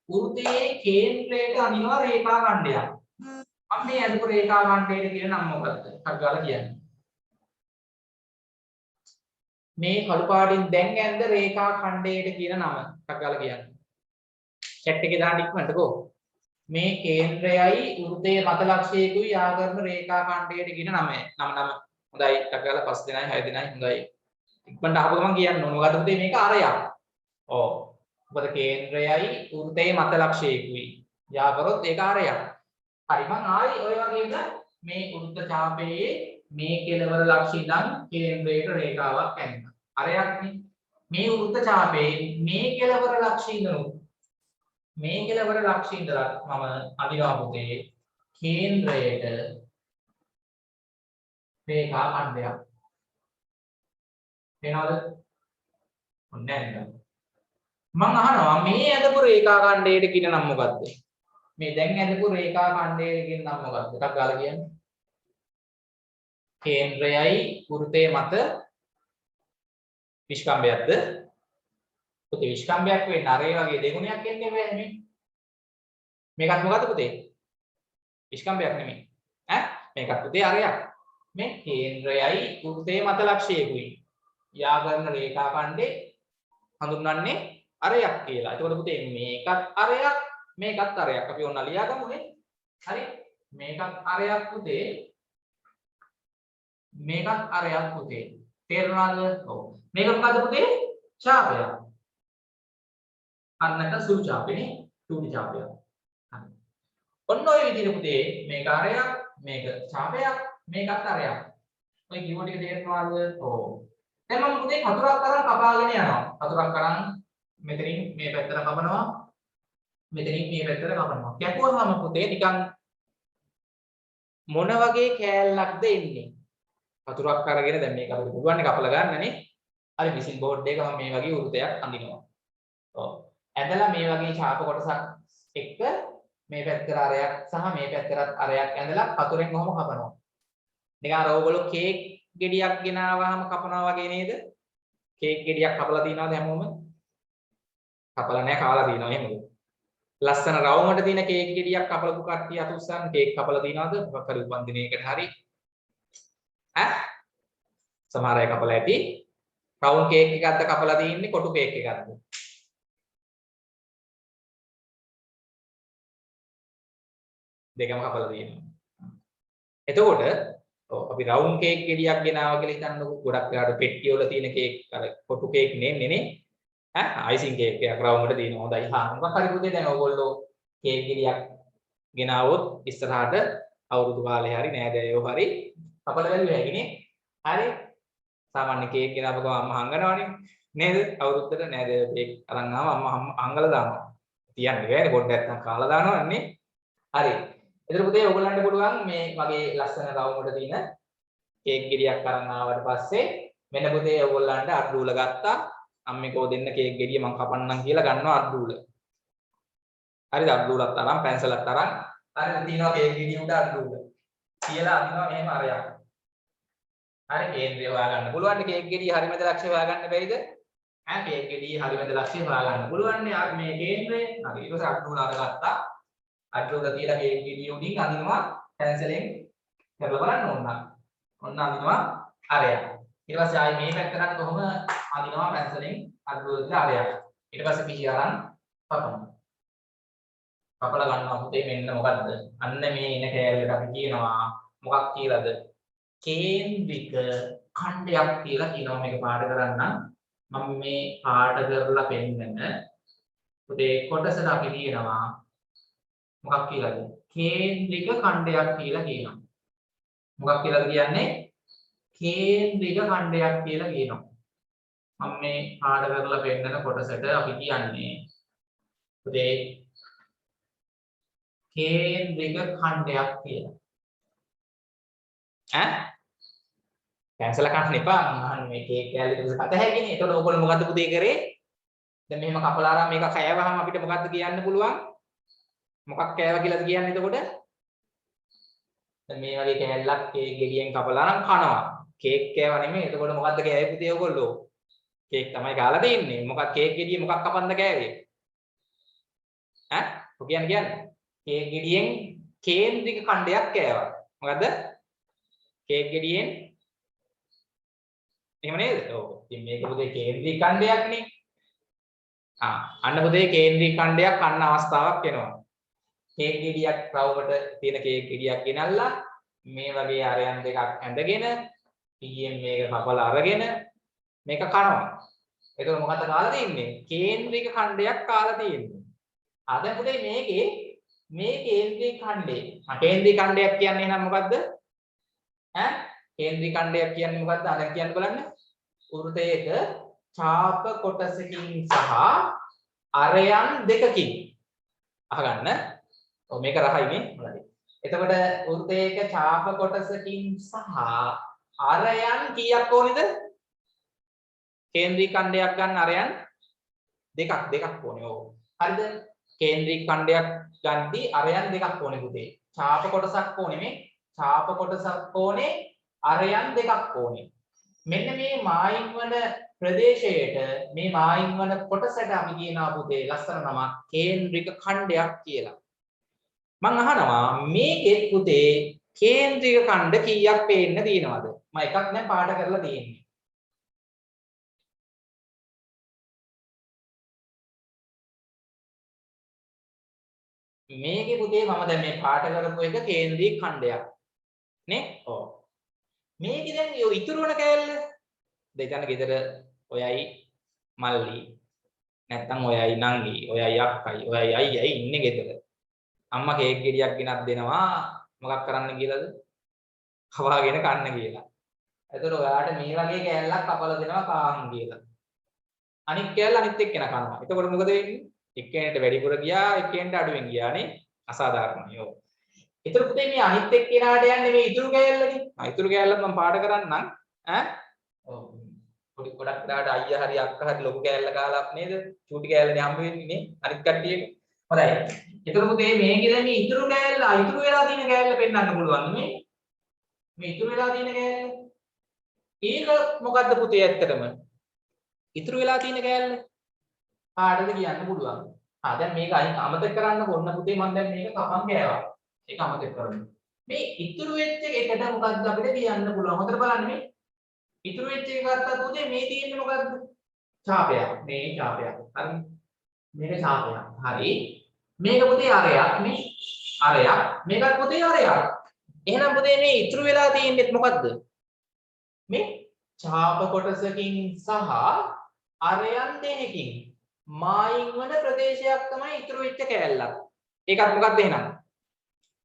වෘත්තයේ කේන්ද්‍රයට අනිනවා රේඛා ඛණ්ඩයක්. මම මේ ඇඳපු රේඛා ඛණ්ඩයට කියන නම මොකද්ද? ටක් ගාලා කියන්නේ. මේ කළු පාටින් දැන් ඇඳ රේඛා ඛණ්ඩයට කියන නම ටක් ගාලා කියන්නේ. chat එකේ දාන්න ඉක්මනටකෝ. මේ කේන්ද්‍රයයි වෘත්තයේ මත ලක්ෂයකුයි ආකරන රේඛා ඛණ්ඩයට කියන නම. හොඳයි ටක් ගාලා 5 දෙනයි 6 දෙනයි හොඳයි. ඉක්මනට අහපු ගමන් කියන්න ඕන. මොකද පුතේ මේක අරයක්. ඔව්. මොකද කේන්ද්‍රයයි වෘත්තයේ මත ලක්ෂයකුයි. යා කරොත් ඒක අරයක්. හරි මම ආයි ඔය වගේම මේ වෘත්ත ඡාපයේ මේ කෙලවර ලක්ෂ ඉඳන් කේන්ද්‍රයට රේඛාවක් ඇන්නා. අරයක්නේ. මේ වෘත්ත ඡාපයේ මේ කෙලවර ලක්ෂ ඉඳන් මේ කෙලවර ලක්ෂ ඉඳලා මම අදිනවා පුතේ කේන්ද්‍රයට රේඛා ඛණ්ඩයක්. වෙනවද? ඔන්නේ නැහැ. මම අහනවා මේ ඇඳපු රේඛා ඛණ්ඩයට කියන නම මොකද්ද? මේ දැන් ඇඳපු රේඛා ඛණ්ඩයට කියන නම මොකද්ද? ටක් ගාලා කියන්න. කේන්ද්‍රයයි වෘත්තයේ මත විස්කම්භයක්ද? පුතේ විස්කම්භයක් වෙන්න අර ඒ වගේ දෙගුණයක් එන්නේ බෑ නේ. මේකත් මොකද්ද පුතේ? විස්කම්භයක් නෙමෙයි. ඈ මේකත් පුතේ අරයක්. මේ කේන්ද්‍රයයි වෘත්තයේ මත ලක්ෂයකුයි. යා ගන්න රේඛා ඛණ්ඩේ හඳුන්වන්නේ අරයක් කියලා. එතකොට පුතේ මේකත් අරයක් මේකත් අරයක්. අපි ඕන ලියා ගමුනේ. හරි. මේකත් අරයක් පුතේ. මේකත් අරයක් පුතේ. තේරුණාද? ඔව්. මේක මොකද්ද පුතේ? ඡාපයක්. අන්නක සුළු ඡාපෙනේ සුළු ඡාපයක්. හරි. ඔන්න ඔය විදිහට පුතේ මේක අරයක් මේක ඡාපයක් මේකත් අරයක්. ඔය කිව්ව ටික තේරෙනවද? ඔව්. දැන් මම පුතේ කතුරක් අරන් කපාගෙන යනවා. කතුරක් අරන් මෙතනින් මේ පැත්තට කපනවා. මෙතනින් මේ පැත්තට කපනවා. කැපුවාම පුතේ නිකන් මොන වගේ කෑල්ලක්ද එන්නේ? වතුරක් අරගෙන දැන් මේක අපිට පුළුවන් නේ කපලා ගන්නනේ. හරි මිෂින් බෝඩ් එක මම මේ වගේ වෘතයක් අඳිනවා. ඔව්. ඇඳලා මේ වගේ ඡාප කොටසක් එක්ක මේ පැත්තට අරයක් සහ මේ පැත්තට අරයක් ඇඳලා වතුරෙන් කොහොම කපනවා. නිකන් අර ඕගොල්ලෝ කේක් ගෙඩියක් ගෙනාවාම කපනවා වගේ නේද? කේක් ගෙඩියක් කපලා තියනවාද හැමෝම? කපලා නැහැ කාලා තියනවා එහෙමද? ලස්සන රවුමට තියෙන කේක් ගෙඩියක් කපලපු කට්ටිය අතුස්සන් කේක් කපලා තියනවාද? මොකක් හරි උපන්දිනයකට හරි ඈ සමහර අය කපලා ඇති රවුම් කේක් එකක්ද කපලා තින්නේ කොටු කේක් එකක්ද දෙකම කපලා තියෙනවා එතකොට අපි රවුම් කේක් ගෙඩියක් ගෙනාවා කියලා හිතන්නකො ගොඩක් වෙලාවට පෙට්ටිය වල තියෙන කේක් අර කොටු කේක් නෙන්නේ ඈ අයිසිං කේක් එකක් රවුමට තියෙනවා හොඳයි හා මොකක් හරි පුතේ දැන් ඕගොල්ලෝ කේක් ගෙඩියක් ගෙනාවොත් ඉස්සරහට අවුරුදු කාලේ හරි නෑදෑයෝ හරි කපලා බැලුවා හැකිනේ හරි සාමාන්‍ය කේක් ගෙනාව ගමන් අම්මා හංගනවනේ නේද අවුරුද්දට නෑදෑයෝ කේක් අරන් ආවම අම්මා හංගලා දානවා තියන්නේ බෑනේ පොඩ්ඩක් නැත්තම් කාලා දානවන්නේ හරි එතකොට පුතේ ඔයගොල්ලන්ට පුළුවන් මේ වගේ ලස්සන රවුමකට තියෙන කේක් ගෙඩියක් අරන් ආවට පස්සේ මෙන්න පුතේ ඔයගොල්ලන්ට අඩුවල ගත්තා අම්මේකෝ දෙන්න කේක් ගෙඩිය මම කපන්නම් කියලා ගන්නවා අඩුවල හරිද අඩුවලත් අරන් පැන්සලත් අරන් හරිද තියනවා කේක් ගෙඩිය උඩ අඩුවල කියලා අදිනවා මෙහෙම අරයක් හරි කේන්ද්‍රය හොයාගන්න පුළුවන් කේක් ගෙඩිය හරිමද ලක්ෂ්‍ය හොයාගන්න බැරිද ඈ කේක් ගෙඩිය හරිමද ලක්ෂ්‍ය හොයාගන්න පුළුවන් නේ මේ කේන්ද්‍රය හරි ඊට පස්සේ අඩුවල අරගත්තා අඩුවල තියලා කේක් ගෙඩිය උඩින් අදිනවා පැන්සලෙන් කරලා බලන්න ඕන ඔන්න අදිනවා අරයක් ඊට පස්සේ ආයේ මේ පැත්තට කොහොම අදිනවා පැන්සලෙන් අඩුවල තියලා අරයක් ඊට පස්සේ පිහි අරන් කපලා ගන්නවා පුතේ මෙන්න මොකද්ද අන්න මේ එන කෑල්ලට අපි කියනවා මොකක් කියලාද කේන්ද්‍රික ඛණ්ඩයක් කියලා කියනවා මේක පාඩ කරන්න මම මේ පාඩ කරලා පෙන්නන පුතේ කොටසට අපි කියනවා මොකක් කියලාද කේන්ද්‍රික ඛණ්ඩයක් කියලා කියනවා මොකක් කියලාද කියන්නේ කේන්ද්‍රික ඛණ්ඩයක් කියලා කියනවා මම මේ පාඩ කරලා පෙන්නන කොටසට අපි කියන්නේ පුතේ කේන්ද්‍රික ඛණ්ඩයක් කියලා ඈ කැන්සල් කරන්න එපා මම මේ කේක් කෑල්ල ටික කත හැකිනේ එතකොට ඔයගොල්ලෝ මොකද්ද පුතේ කරේ දැන් මෙහෙම කපලා අරන් මේක කෑවහම අපිට මොකද්ද කියන්න පුළුවන් මොකක් කෑවා කියලාද කියන්නේ එතකොට දැන් මේ වගේ කෑල්ලක් කේක් ගෙඩියෙන් කපලා අරන් කනවා කේක් කෑවා නෙමෙයි එතකොට මොකද්ද කෑවේ පුතේ ඔයගොල්ලෝ කේක් තමයි කාලා දෙන්නේ මොකක් කේක් ගෙඩිය මොකක් කපන්ද කෑවේ ඈ ඔය කියන්නේ කේක් ගෙඩියෙන් කේන්ද්‍රික ඛණ්ඩයක් කෑවා මොකද්ද කේක් ගෙඩියෙන් එහෙම නේද? ඔව්. ඉතින් මේක පුතේ කේන්ද්‍රික ඛණ්ඩයක්නේ. අන්න පුතේ කේන්ද්‍රික ඛණ්ඩයක් අන්න අවස්ථාවක් එනවා. කේක් ගෙඩියක් රවුමට තියෙන කේක් ගෙඩියක් ගෙනල්ලා මේ වගේ අරයන් දෙකක් ඇඳගෙන ඊයෙන් මේක කපලා අරගෙන මේක කනවා. එතකොට මොකද්ද කාලා තියෙන්නේ? කේන්ද්‍රික ඛණ්ඩයක් කාලා තියෙන්නේ. අද පුතේ මේකේ මේ කේන්ද්‍රික ඛණ්ඩේ. කේන්ද්‍රික ඛණ්ඩයක් කියන්නේ එහෙනම් මොකද්ද? ඈ කේන්ද්‍රික ඛණ්ඩයක් කියන්නේ මොකද්ද? අද කියන්න බලන්න. වෘතයක ඡාප කොටසකින් සහ අරයන් දෙකකින් අහගන්න. ඔව් මේක රහයිනේ. හොඳයි. එතකොට වෘතයක ඡාප කොටසකින් සහ අරයන් කීයක් ඕනේද? කේන්ද්‍රික ඛණ්ඩයක් ගන්න අරයන් දෙකක් ඕනේ. ඔව්. හරිද? කේන්ද්‍රික ඛණ්ඩයක් ගන්නදී අරයන් දෙකක් ඕනේ පුතේ. ඡාප කොටසක් ඕනේ මේ. ඡාප කොටසක් ඕනේ අරයන් දෙකක් ඕනේ. මෙන්න මේ මායිම් වන ප්‍රදේශයට මේ මායිම් වන කොටසට අපි කියනවා පුතේ ලස්සන නමක් කේන්ද්‍රික ඛණ්ඩයක් කියලා. මම අහනවා මේකේ පුතේ කේන්ද්‍රික ඛණ්ඩ කීයක් පේන්න තියෙනවද? මම එකක් දැන් පාඩ කරලා තියෙන්නේ. මේකේ පුතේ මම දැන් මේ පාඩ කරපු එක කේන්ද්‍රික ඛණ්ඩයක්. නේ? ඔව්. මේකේ දැන් ඉතුරු වෙන කෑල්ල දෙකන ගෙදර ඔයයි මල්ලි නැත්තම් ඔයයි නංගි ඔයයි අක්කයි ඔයයි අයියයි ඉන්නේ ගෙදර අම්මා කේක් ගෙඩියක් ගෙනත් දෙනවා මොකක් කරන්න කියලාද කවාගෙන කන්න කියලා එතකොට ඔයාට මේ වගේ කෑල්ලක් කපලා දෙනවා කාන් කියලා අනිත් කෑල්ල අනිත් එක්කෙනා කනවා එතකොට මොකද වෙන්නේ එක්කෙනෙක්ට වැඩිපුර ගියා එක්කෙනෙක්ට අඩුවෙන් ගියානේ අසාධාරණයි ඔව් ඒතර පුතේ මේ අනිත් එක්කෙනාට යන්නේ මේ ඉතුරු කෑල්ලනේ. ඉතුරු කෑල්ල මම පාඩ කරන්නම්. ඈ ඔව් පොඩි ගොඩක් දාට අයියා හරි අක්කා හරි ලොකු කෑල්ල කාලා නේද? චූටි කෑල්ලනේ හම්බ වෙන්නේ නේ අනිත් කට්ටියට. හොඳයි. ඒතර පුතේ මේකේ දැන් මේ ඉතුරු කෑල්ල ඉතුරු වෙලා තියෙන කෑල්ල පෙන්වන්න පුළුවන් මේ. මේ ඉතුරු වෙලා තියෙන කෑල්ල. ඒක මොකද්ද පුතේ ඇත්තටම? ඉතුරු වෙලා තියෙන කෑල්ල. කාටද කියන්න පුළුවන්. දැන් මේක අයින් අමතක කරන්න ඕන පුතේ මම දැන් මේක කපන් ගෑවා. ඒක අමතක කරමු. මේ ඉතුරු වෙච්ච එකට මොකද්ද අපිට කියන්න පුළුවන්. හොඳට බලන්න මේ. ඉතුරු වෙච්ච එක ගත්තා පුතේ මේ තියෙන්නේ මොකද්ද? ඡාපයක්. මේ ඡාපයක්. හරි. මේක ඡාපයක්. හරි. මේක පුතේ අරයක් නේ. අරයක්. මේකත් පුතේ අරයක්. එහෙනම් පුතේ මේ ඉතුරු වෙලා තියෙන්නේ මොකද්ද? මේ ඡාප කොටසකින් සහ අරයන් දෙකකින් මායින් වන ප්‍රදේශයක් තමයි ඉතුරු වෙච්ච කෑල්ලක්. ඒකත් මොකද්ද එහෙනම්?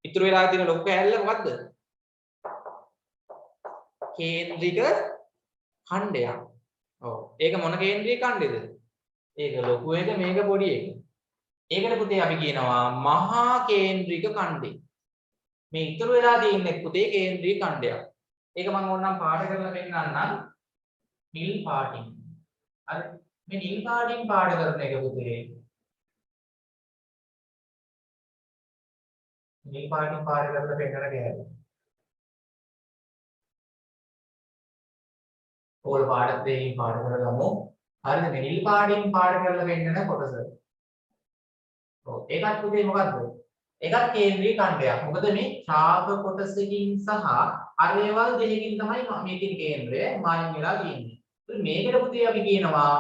ඉතුරු වෙලා තියෙන ලොකු කෑල්ල මොකද්ද? කේන්ද්‍රික ඛණ්ඩයක්. ඔව්. ඒක මොන කේන්ද්‍රික ඛණ්ඩෙද? ඒක ලොකු එක මේක පොඩි එක. ඒකට පුතේ අපි කියනවා මහා කේන්ද්‍රික ඛණ්ඩය. මේ ඉතුරු වෙලා තියෙන්නේ පුතේ කේන්ද්‍රික ඛණ්ඩයක්. ඒක මම ඕනනම් පාඩ කරලා පෙන්නන්නම්. නිල් පාටින්. හරි. මේ නිල් පාටින් පාඩ කරන එක පුතේ. නිල් පාටින් පාඩ කරලා පෙන්නන කෑල්ල. ඕල් පාඩ දෙකකින් පාඩ කරගමු. හරිද? මේ නිල් පාටින් පාඩ කරලා පෙන්නන කොටස. ඔව්. ඒකත් පුතේ මොකද්ද? ඒකත් කේන්ද්‍රීය ඛණ්ඩයක්. මොකද මේ ඡාප කොටසකින් සහ අරේවල් දෙකකින් තමයි මේකේ කේන්ද්‍රය මායිම් වෙලා තියෙන්නේ. මේකට පුතේ අපි කියනවා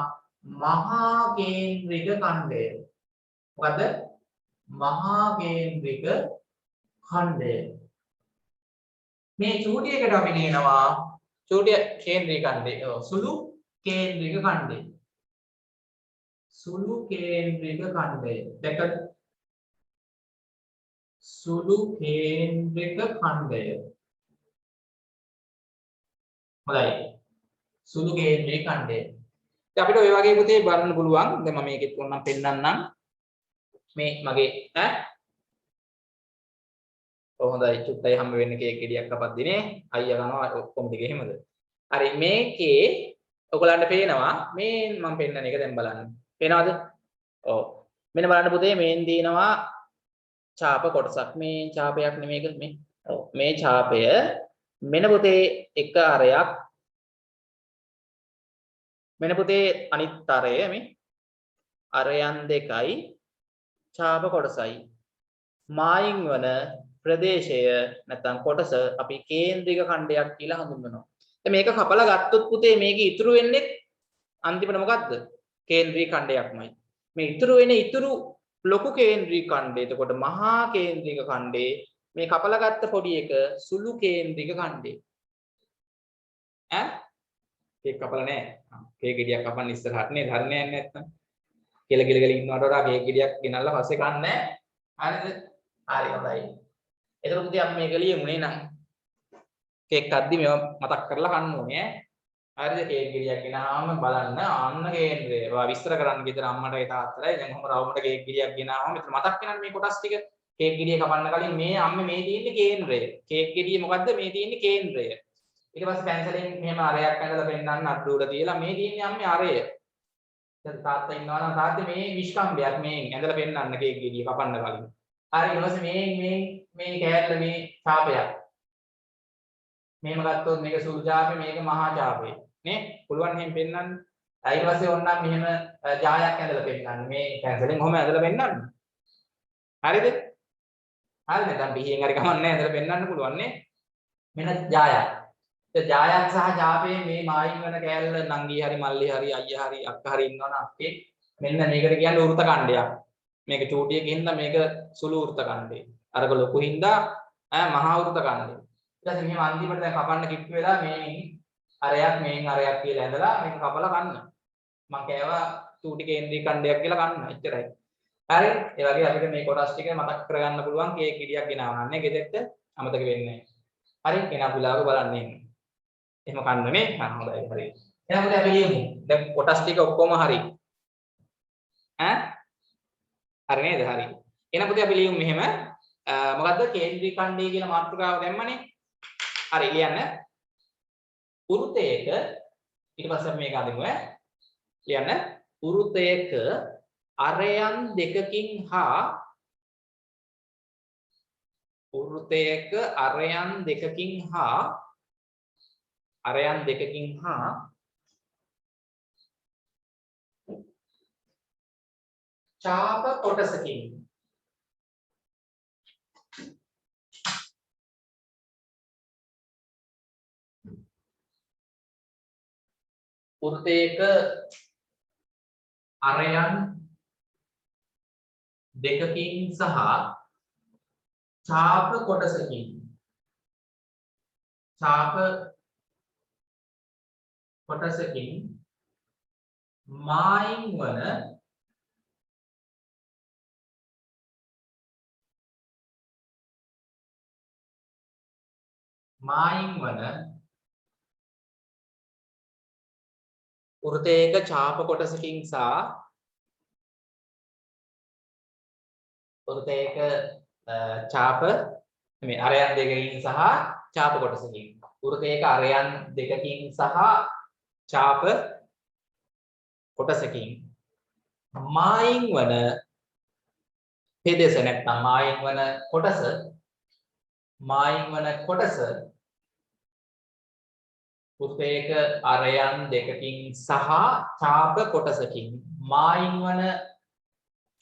මහා කේන්ද්‍රික ඛණ්ඩය. මොකද්ද? මහා කේන්ද්‍රික ඛණ්ඩය. මේ චූටි එකට අපි කියනවා චූටි කේන්ද්‍රික ඛණ්ඩය. සුළු කේන්ද්‍රික ඛණ්ඩය. සුළු කේන්ද්‍රික ඛණ්ඩය. දැක්කද? සුළු කේන්ද්‍රික ඛණ්ඩය. හොඳයි. සුළු කේන්ද්‍රික ඛණ්ඩය. දැන් අපිට ඔය වගේ පුතේ බලන්න පුළුවන්. දැන් මම මේකෙත් ඕනනම් පෙන්නන්නම්. මේ මගේ ඔව් හොඳයි. චුට්ටයි හම්බ වෙන්නේ කේක් ගෙඩියක් කපද්දිනේ. අයියා කනවා ඔක්කොම ටික එහෙමද? හරි මේකේ ඔයගලන්ට පේනවා මේ මම පෙන්නන එක දැන් බලන්න. පේනවද? ඔව්. මෙන්න බලන්න පුතේ මේන් දිනනවා ඡාප කොටසක්. මේ ඡාපයක් නෙමේක මේ. ඔව්. මේ ඡාපය මෙන්න පුතේ එක අරයක්. මෙන්න පුතේ අනිත් අරය මේ. අරයන් දෙකයි ඡාප කොටසයි. මායින් වන ප්‍රදේශය නැත්නම් කොටස අපි කේන්ද්‍රික ඛණ්ඩයක් කියලා හඳුන්වනවා. දැන් මේක කපලා ගත්තොත් පුතේ මේකේ ඉතුරු වෙන්නේ අන්තිමට මොකද්ද? කේන්ද්‍රික ඛණ්ඩයක්මයි. මේ ඉතුරු වෙන ඉතුරු ලොකු කේන්ද්‍රික ඛණ්ඩය. එතකොට මහා කේන්ද්‍රික ඛණ්ඩේ මේ කපලා ගත්ත පොඩි එක සුළු කේන්ද්‍රික ඛණ්ඩේ. කේක් කපලා නැහැ. කේක් ගෙඩියක් කපන්න ඉස්සරහට නේද? හරිනේ නැත්නම්. කියලා ඉන්නවට වඩා කේක් ගෙඩියක් ගෙනල්ලා පස්සේ කන්නේ. හරිද? හරි හොඳයි. එතකොට පුතේ අපි මේක ලියමුනේ නම් කේක් කද්දි මේවා මතක් කරලා කන්න ඕනේ ඈ. හරිද? කේක් ගෙඩියක් ගෙනාම බලන්න අන්න කේන්ද්‍රය. ඔයා විස්තර කරන්න ගෙදර අම්මටයි තාත්තටයි. දැන් කොහොම රවුමට කේක් ගෙඩියක් ගෙනාවම මෙතන මතක් වෙනන්නේ මේ කොටස් ටික. කේක් ගෙඩිය කපන්න කලින් මේ අම්මේ මේ තියෙන්නේ කේන්ද්‍රය. කේක් ගෙඩිය මොකද්ද? මේ තියෙන්නේ කේන්ද්‍රය. ඊට පස්සේ පැන්සලෙන් මෙහෙම අරයක් ඇඳලා පෙන්නන්න අත් උඩ තියලා මේ තියෙන්නේ අම්මේ අරය. දැන් තාත්තා ඉන්නවා නම් තාත්තේ මේ විශ්කම්බයක් මේ ඇඳලා පෙන්නන්න කේක් ගෙඩිය කපන්න කලින්. හරි ඊට පස්සේ මේ කෑල්ල මේ ඡාපයක්. මෙහෙම ගත්තොත් මේක සුළු ඡාපේ මේක මහා ඡාපේ නේ පුළුවන් එහෙම පෙන්නන්න. ඊට පස්සේ ඕනනම් මෙහෙම ජායක් ඇඳලා පෙන්නන්න. මේ පැන්සලෙන් කොහොම ඇඳලා පෙන්නන්න. හරිද? හරිද? දැන් පිහියෙන් හරි කමන්නේ ඇඳලා පෙන්නන්න පුළුවන් නේ. මෙන්න ජායක්. ජායක් සහ ඡාපේ මේ මායිම් වෙන කෑල්ල නංගි හරි මල්ලි හරි අයියා හරි අක්කා හරි ඉන්නවනම් අපේ මෙන්න මේකට කියන්නේ වෘත ඛණ්ඩයක්. මේක චූටියක හින්දා මේක සුළු වෘත ඛණ්ඩේ. අරක ලොකු හින්දා මහා වෘත ඛණ්ඩේ. ඊට පස්සේ මෙහෙම අන්තිමට දැන් කපන්න කිට්ටු වෙලා මේන් අරයක් මේන් අරයක් කියලා ඇඳලා මේක කපලා කන්න. මම කෑවා චූටි කේන්ද්‍රික ඛණ්ඩයක් කියලා කන්න. එච්චරයි. හරි? ඒ වගේ අපිට මේ කොටස් ටික මතක් කරගන්න පුළුවන් කේක් ගෙඩියක් ගෙනාවා නම් ගෙදෙට්ට අමතක වෙන්නේ නැහැ. හරි? කෙනා පුලාව බලන්න ඉන්න. එහෙම කන්න නේ. හොඳයි හරි. එහෙනම් අපි ලියමු. දැන් කොටස් ටික ඔක්කොම හරි. හරි නේද? හරි. එහෙනම් පුතේ අපි ලියමු මෙහෙම මොකද්ද කේන්ද්‍රීය ඛණ්ඩය කියලා මාතෘකාව දැම්මනේ. හරි ලියන්න. වෘතයක ඊට පස්සේ අපි මේක අදිමු ලියන්න. වෘතයක අරයන් දෙකකින් හා වෘතයක අරයන් දෙකකින් හා ඡාප කොටසකින් වෘතයක අරයන් දෙකකින් සහ ඡාප කොටසකින් මායිම් වන වෘතයක ඡාප කොටසකින් සහ වෘතයක ඡාප මේ අරයන් දෙකකින් සහ ඡාප කොටසකින් වෘතයක අරයන් දෙකකින් සහ ඡාප කොටසකින් මායිම් වන පෙදෙස නැත්නම් මායිම් වන කොටස වෘතයක අරයන් දෙකකින් සහ ඡාප කොටසකින් මායිම් වන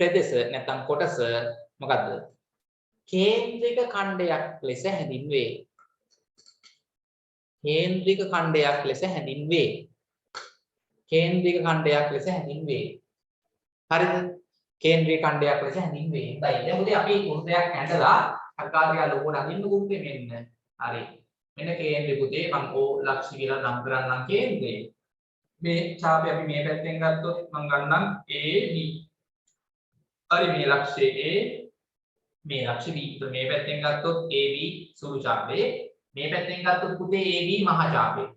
පෙදෙස නැත්නම් කොටස මොකද්ද? කේන්ද්‍රික ඛණ්ඩයක් ලෙස හැඳින්වේ. කේන්ද්‍රික ඛණ්ඩයක් ලෙස හැඳින්වේ. හරිද? කේන්ද්‍රීය ඛණ්ඩයක් ලෙස හැඳින්වේ. දැන් ඉතින් අපි වෘතයක් ඇඳලා අකාරිය ලෝගෝ නගින්න කුම්පේ මෙන්න. හරි. මෙන්න කේන්ද්‍රය පුතේ මම ඕ ලක්ෂ කියලා නම් කරන්නම් කේන්ද්‍රය. මේ ඡාපය අපි මේ පැත්තෙන් ගත්තොත් මම ගන්නම් AB. හරි මේ ලක්ෂයේ A මේ ලක්ෂ B. මේ පැත්තෙන් ගත්තොත් AB සුළු ඡාපේ. මේ පැත්තෙන් ගත්තොත් පුතේ AB මහා ඡාපේ.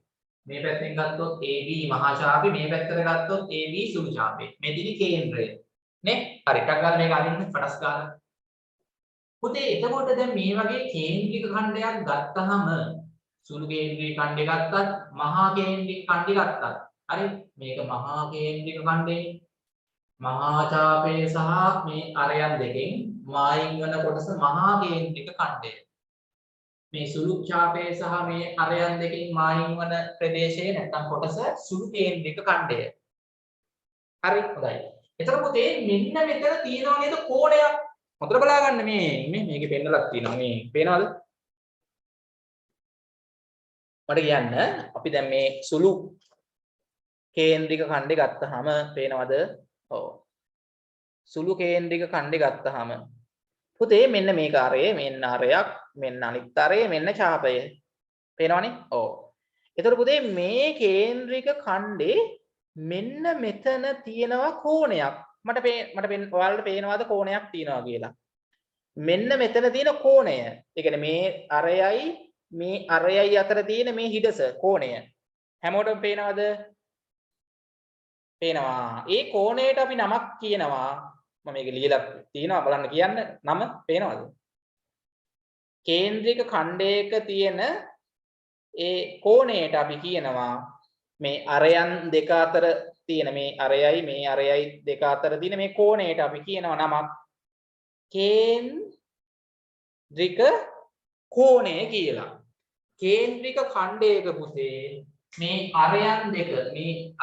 මේ පැත්තෙන් ගත්තොත් AB මහා ඡාපේ. මේ පැත්තට ගත්තොත් AB සුළු ඡාපේ. මෙදිරි කේන්ද්‍රය. නේ? හරි. ටක් ගාලා මේක අදින්න පටස් ගාලා. පුතේ එතකොට දැන් මේ වගේ කේන්ද්‍රික ඛණ්ඩයක් ගත්තහම සුළු කේන්ද්‍රික ඛණ්ඩය ගත්තත් මහා කේන්ද්‍රික ඛණ්ඩය ගත්තත් හරි මේක මහා කේන්ද්‍රික ඛණ්ඩේ මහා ඡාපය සහ මේ අරයන් දෙකෙන් මායිම් වන කොටස මහා කේන්ද්‍රික ඛණ්ඩය මේ සුළු ඡාපය සහ මේ අරයන් දෙකෙන් මායිම් වන ප්‍රදේශයේ නැත්නම් කොටස සුළු කේන්ද්‍රික ඛණ්ඩය හරි හොඳයි එතකොට පුතේ මෙන්න මෙතන තියෙනවා නේද කෝණයක් හොඳට බලා ගන්න මේකේ පෙන්නලක් තියෙනවා මේ පේනවද මට කියන්න අපි දැන් මේ සුළු කේන්ද්‍රික ඛණ්ඩය ගත්තාම පේනවද ඔව් සුළු කේන්ද්‍රික ඛණ්ඩය ගත්තාම පුතේ මෙන්න මේක ආරය මෙන්න ආරයක් මෙන්න අනිත් ආරය මෙන්න ඡාපය පේනවනේ ඔව් එතකොට පුතේ මේ කේන්ද්‍රික ඛණ්ඩේ මෙන්න මෙතන තියෙනවා කෝණයක් මට ඔයාලට පේනවාද කෝණයක් තියෙනවා කියලා මෙන්න මෙතන තියෙන කෝණය ඒ කියන්නේ මේ අරයයි අතර තියෙන මේ හිඩස කෝණය හැමෝටම පේනවද පේනවා ඒ කෝණයට අපි නමක් කියනවා මම මේක ලියලා තියෙනවා බලන්න කියන්න නම පේනවද කේන්ද්‍රික ඛණ්ඩයක තියෙන ඒ කෝණයට අපි කියනවා මේ අරයන් දෙක අතර තියෙන මේ අරයයි දෙක අතර තියෙන මේ කෝණයට අපි කියනවා නමක් කේන්ද්‍රික කෝණය කියලා. කේන්ද්‍රික ඛණ්ඩයක පුතේ මේ අරයන් දෙක මේ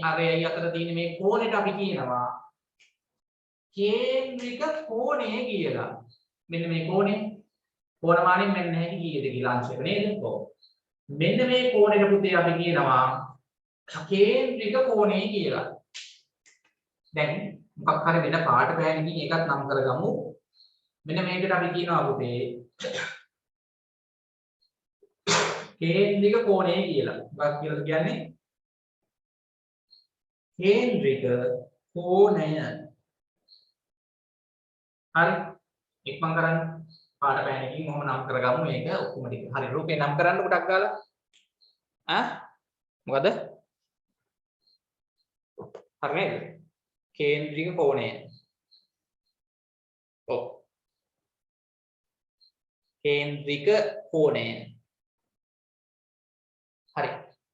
අරයයි අතර තියෙන මේ කෝණයට අපි කියනවා කේන්ද්‍රික කෝණය කියලා. මෙන්න මේ කෝණය කොනමානෙන් මෙන්න හැටි කීයද කියලා අංශක නේද? ඔව්. මෙන්න මේ කෝණයට පුතේ අපි කියනවා කේන්ද්‍රික කෝණය කියලා. දැන් මොකක් හරි වෙන පාට පෑනකින් එකක් නම් කරගමු. මෙන්න මේකට අපි කියනවා පුතේ කේන්ද්‍රික කෝණය කියලා. මොකක් කියලාද කියන්නේ? කේන්ද්‍රික කෝණය. හරි. එක්මන් කරන්න. පාට පෑනකින් මොහොම නම් කරගමු මේක ඔක්කොම ටික. හරි රූපේ නම් කරන්න කොටක් ගාලා. මොකද? හරි නේද? කේන්ද්‍රික කෝණය. ඔව්. කේන්ද්‍රික කෝණය. හරි.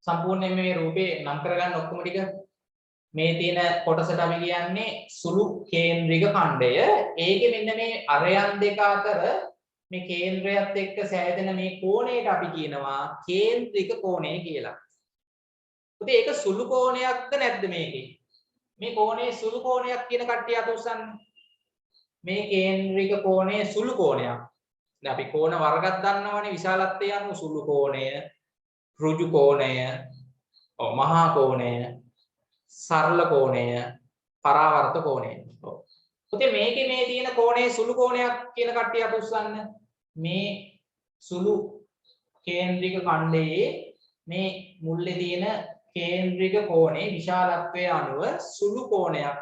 සම්පූර්ණයෙන් මේ රූපේ නම් කරගන්න ඔක්කොම ටික මේ තියෙන කොටසට අපි කියන්නේ සුළු කේන්ද්‍රික ඛණ්ඩය. ඒකේ මෙන්න මේ අරයන් දෙක අතර මේ කේන්ද්‍රයත් එක්ක සෑදෙන මේ කෝණයට අපි කියනවා කේන්ද්‍රික කෝණය කියලා. පුතේ ඒක සුළු කෝණයක්ද නැද්ද මේකේ? මේ කෝණේ සුළු කෝණයක් කියන කට්ටිය අත උස්සන්න. මේ කේන්ද්‍රික කෝණය සුළු කෝණයක්. දැන් අපි කෝණ වර්ගයක් දන්නවනේ විශාලත්වය අනුව සුළු කෝණය, ඍජු කෝණය, මහා කෝණය, සරල කෝණය, පරාවර්ත කෝණය. පුතේ මේකේ මේ තියෙන කෝණේ සුළු කෝණයක් කියන කට්ටිය අත උස්සන්න. මේ සුළු කේන්ද්‍රික ඛණ්ඩයේ මේ මුල්ලේ තියෙන කේන්ද්‍රික කෝණේ විශාලත්වය අනුව සුළු කෝණයක්.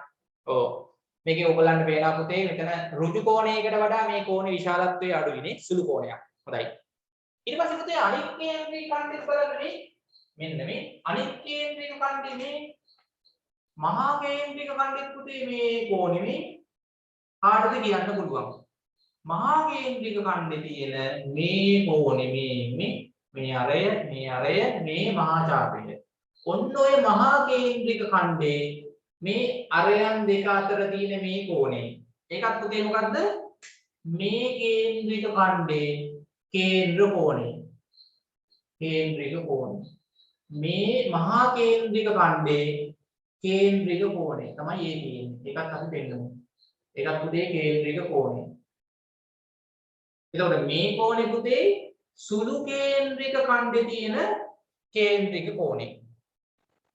මේකේ ඔයගලන්ට පේනවා පුතේ මෙතන ඍජු කෝණයකට වඩා මේ කෝණේ විශාලත්වය අඩුයිනේ සුළු කෝණයක්. හොඳයි. ඊට පස්සේ පුතේ අනිත් කේන්ද්‍රික ඛණ්ඩෙත් බලන්න මෙන්න මේ අනිත් කේන්ද්‍රික ඛණ්ඩේ මේ මහා කේන්ද්‍රික ඛණ්ඩෙත් පුතේ මේ කෝණේ මේ කාටද කියන්න පුළුවන්. මහා කේන්ද්‍රික ඛණ්ඩේ තියෙන මේ කෝණේ මේ අරය මේ මහා ඡාපය. ඔන්න ඔය මහා කේන්ද්‍රික ඛණ්ඩේ මේ අරයන් දෙක අතර තියෙන මේ කෝණය. ඒකත් පුතේ මොකද්ද? මේ කේන්ද්‍රික ඛණ්ඩේ කේන්ද්‍ර කෝණය. කේන්ද්‍රික කෝණය. මේ මහා කේන්ද්‍රික ඛණ්ඩේ කේන්ද්‍රික කෝණය තමයි ඒ කියන්නේ. ඒකත් අපි පෙන්නමු. ඒකත් පුතේ කේන්ද්‍රික කෝණය. එතකොට මේ කෝණය පුතේ සුළු කේන්ද්‍රික ඛණ්ඩේ තියෙන කේන්ද්‍රික කෝණය.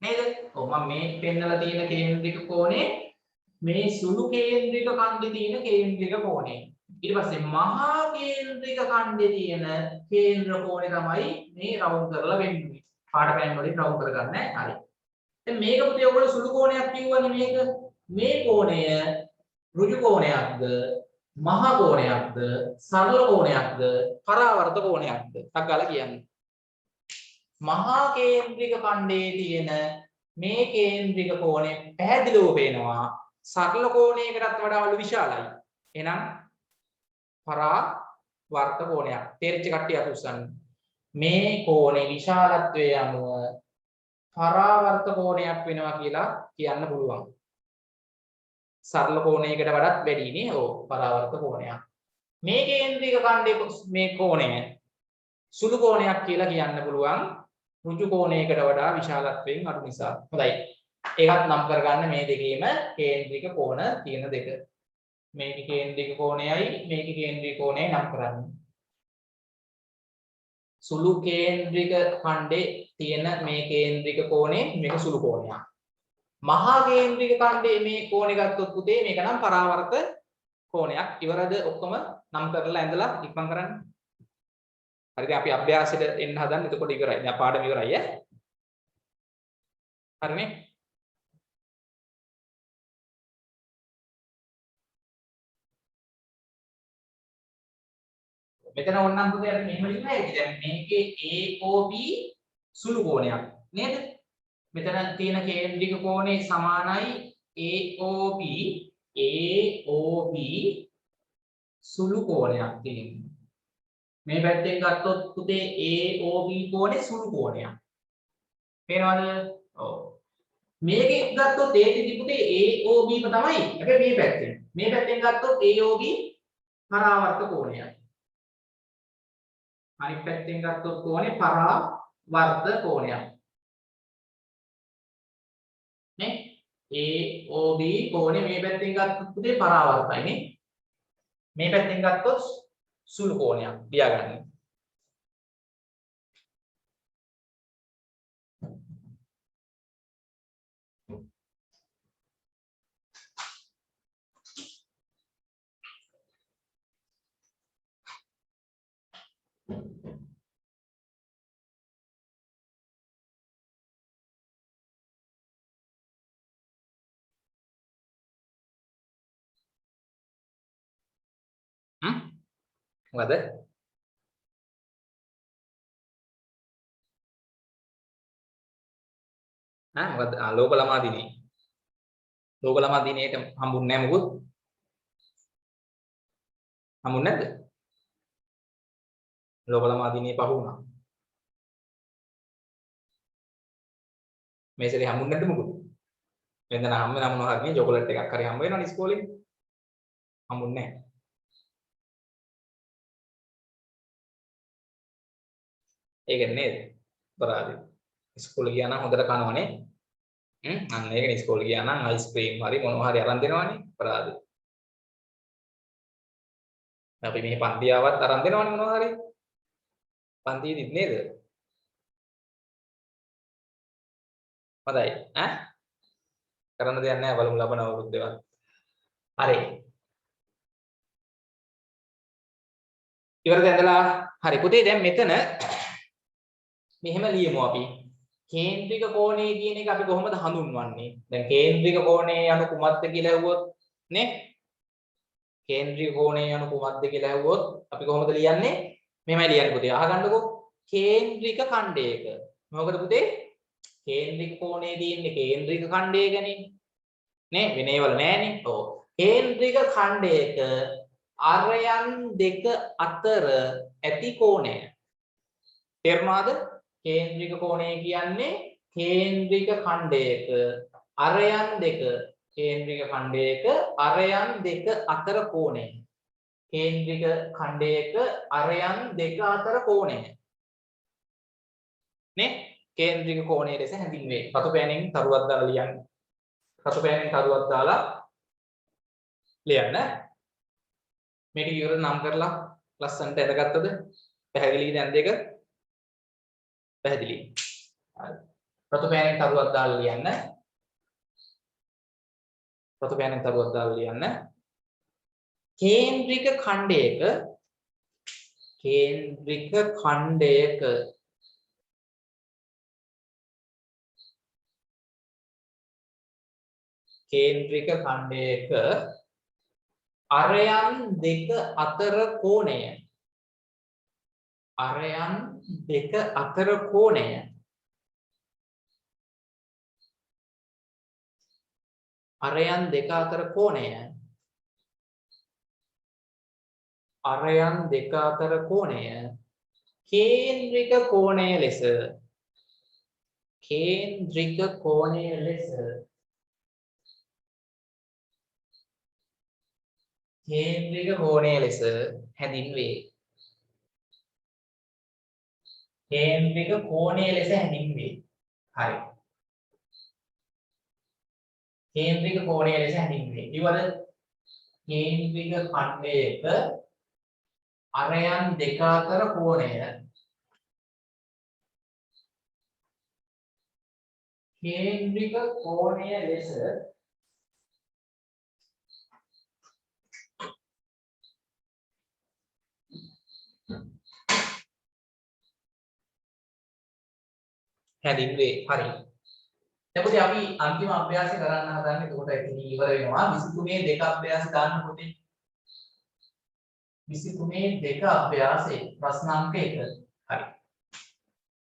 නේද? ඔව් මම මේ පෙන්නලා තියෙන කේන්ද්‍රික කෝණේ මේ සුළු කේන්ද්‍රික ඛණ්ඩේ තියෙන කේන්ද්‍රික කෝණය. ඊට පස්සේ මහා කේන්ද්‍රික ඛණ්ඩේ තියෙන කේන්ද්‍ර කෝණය තමයි මේ රවුන්ඩ් කරලා වෙන්නේ. පාට පෑන් වලින් රවුන්ඩ් කරගන්න. හරි. දැන් මේක පුතේ ඔයගොල්ලෝ සුළු කෝණයක් කියවනේ මේක. මේ කෝණය ඍජු කෝණයක්ද, මහා කෝණයක්ද, සරල කෝණයක්ද, පරාවර්ත කෝණයක්ද? අග්ගාලා කියන්නේ. මහා කේන්ද්‍රික ඛණ්ඩයේ තියෙන මේ කේන්ද්‍රික කෝණය පැහැදිලිව පේනවා සරල කෝණයකටත් වඩා වලු විශාලයි. එහෙනම් පරාවර්ත කෝණයක්. තේරිච්ච කට්ටිය අත උස්සන්න. මේ කෝණේ විශාලත්වයේ අනුව පරාවර්ත කෝණයක් වෙනවා කියලා කියන්න පුළුවන්. සරල කෝණයකට වඩාත් වැඩි නේ. ඔව් පරාවර්ත කෝණයක්. මේ කේන්ද්‍රික ඛණ්ඩයේ මේ කෝණය සුළු කෝණයක් කියලා කියන්න පුළුවන්. ඍජු කෝණයකට වඩා විශාලත්වයෙන් අඩු නිසා. හොඳයි. ඒකත් නම් කරගන්න මේ දෙකේම කේන්ද්‍රික කෝණ තියෙන දෙක. මේකේ කේන්ද්‍රික කෝණයයි මේකේ කේන්ද්‍රික කෝණයයි නම් කරන්න. සුළු කේන්ද්‍රික ඛණ්ඩේ තියෙන මේ කේන්ද්‍රික කෝණේ මේක සුළු කෝණයක්. මහා කේන්ද්‍රික ඛණ්ඩේ මේ කෝණේ ගත්තොත් පුතේ මේක නම් පරාවර්ත කෝණයක්. ඉවරද ඔක්කොම නම් කරලා ඇඳලා ඉක්මන් කරන්න. හරි දැන් අපි අභ්‍යාසෙට එන්න හදන්නේ එතකොට ඉවරයි. දැන් පාඩම ඉවරයි ඈ. හරිනේ? මෙතන ඕනනම් පුතේ අපි මෙහෙම ලියනවා. දැන් මේකේ AOB සුළු කෝණයක් නේද? මෙතන තියෙන කේන්ද්‍රික කෝණේ සමානයි AOB සුළු කෝණයක් තියෙනවා. මේ පැත්තෙන් ගත්තොත් පුතේ AOB කෝණේ සුළු කෝණයක්. පේනවද? ඔව්. මේකෙන් ගත්තොත් ඒකෙදි පුතේ AOB ම තමයි. හැබැයි මේ පැත්තෙන්. මේ පැත්තෙන් ගත්තොත් AOB පරාවර්ත කෝණයක්. අනිත් පැත්තෙන් ගත්තොත් කෝණේ පරාවර්ත කෝණයක්. නේ? AOB කෝණේ මේ පැත්තෙන් ගත්තොත් පුතේ පරාවර්තයි නේ. මේ පැත්තෙන් ගත්තොත් සුළු කෝණයක් ලියාගන්න. මොකද? මොකද? ලෝක ළමා දිනේ. ලෝක ළමා දිනේට හම්බුන්නේ නැහැ මොකුත්. හම්බුන්නේ නැද්ද? ලෝකලමා දිනේ පහ වුණා. මේ සැරේ හම්බුනේ නැද්ද මොකද? වෙනදා නම් හම්බ වෙනා මොනවා හරි නේ චොකලට් එකක් හරි හම්බ වෙනවනේ ඉස්කෝලේ. හම්බුන්නේ නැහැ. ඒක නේද? අපරාධේ. ඉස්කෝලේ ගියා නම් හොඳට කනවනේ. අන්න ඒකනේ ඉස්කෝලේ ගියා නම් අයිස්ක්‍රීම් හරි මොනවා හරි අරන් දෙනවනේ. අපරාධේ. අපි මේ පන්ති ආවත් අරන් දෙනවනේ මොනවා හරි. පන්තියේදීත් නේද? හොඳයි. කරන්න දෙයක් නැහැ බලමු ලබන අවුරුද්දේවත්. හරි. ඉවරද ඇඳලා? හරි පුතේ දැන් මෙතන මෙහෙම ලියමු අපි. කේන්ද්‍රික කෝණය කියන එක අපි කොහොමද හඳුන්වන්නේ? දැන් කේන්ද්‍රික කෝණය යනු කුමක්ද කියලා ඇහුවොත් නේ? කේන්ද්‍රික කෝණය යනු කුමක්ද කියලා ඇහුවොත් අපි කොහොමද ලියන්නේ? මෙහෙමයි ලියන්නේ පුතේ. අහගන්නකෝ. කේන්ද්‍රික ඛණ්ඩයක. මොකද පුතේ? කේන්ද්‍රික කෝණය තියෙන්නේ කේන්ද්‍රික ඛණ්ඩයකනේ. නේ? වෙන ඒවල නෑනේ. ඔව්. කේන්ද්‍රික ඛණ්ඩයක අරයන් දෙක අතර ඇති කෝණය. තේරුණාද? කේන්ද්‍රික කෝණය කියන්නේ කේන්ද්‍රික ඛණ්ඩයක අරයන් දෙක කේන්ද්‍රික ඛණ්ඩයක අරයන් දෙක අතර කෝණය. කේන්ද්‍රික ඛණ්ඩයක අරයන් දෙක අතර කෝණය. නේ? කේන්ද්‍රික කෝණය ලෙස හැඳින්වේ. රතු පෑනෙන් තරුවක් දාලා ලියන්න. රතු පෑනෙන් තරුවක් දාලා ලියන්න. මේක ඉවර නම් කරලා ලස්සනට ඇදගත්තද? පැහැදිලිද දැන් දෙක? පැහැදිලි. හරි. රතු පෑනෙන් තරුවක් දාලා ලියන්න. රතු පෑනෙන් තරුවක් දාලා ලියන්න. කේන්ද්‍රික ඛණ්ඩයක කේන්ද්‍රික ඛණ්ඩයක කේන්ද්‍රික ඛණ්ඩයක අරයන් දෙක අතර කෝණය අරයන් දෙක අතර කෝණය අරයන් දෙක අතර කෝණය අරයන් දෙක අතර කෝණය කේන්ද්‍රික කෝණය ලෙස කේන්ද්‍රික කෝණය ලෙස කේන්ද්‍රික කෝණය ලෙස හැඳින්වේ. කේන්ද්‍රික කෝණය ලෙස හැඳින්වේ. හරි. කේන්ද්‍රික කෝණය ලෙස හැඳින්වේ. ඊවල කේන්ද්‍රික ඛණ්ඩයක අරයන් දෙක අතර කෝණය කේන්ද්‍රික කෝණය ලෙස හැදින්වේ. හරි. එතකොට අපි අන්තිම අභ්‍යාසය කරන්න හදන්නේ. එතකොට ඉතින් ඉවර වෙනවා. 23 දෙක අභ්‍යාසය දාන්න පුතේ. 23 දෙක අභ්‍යාසයේ ප්‍රශ්න අංක 1. හරි.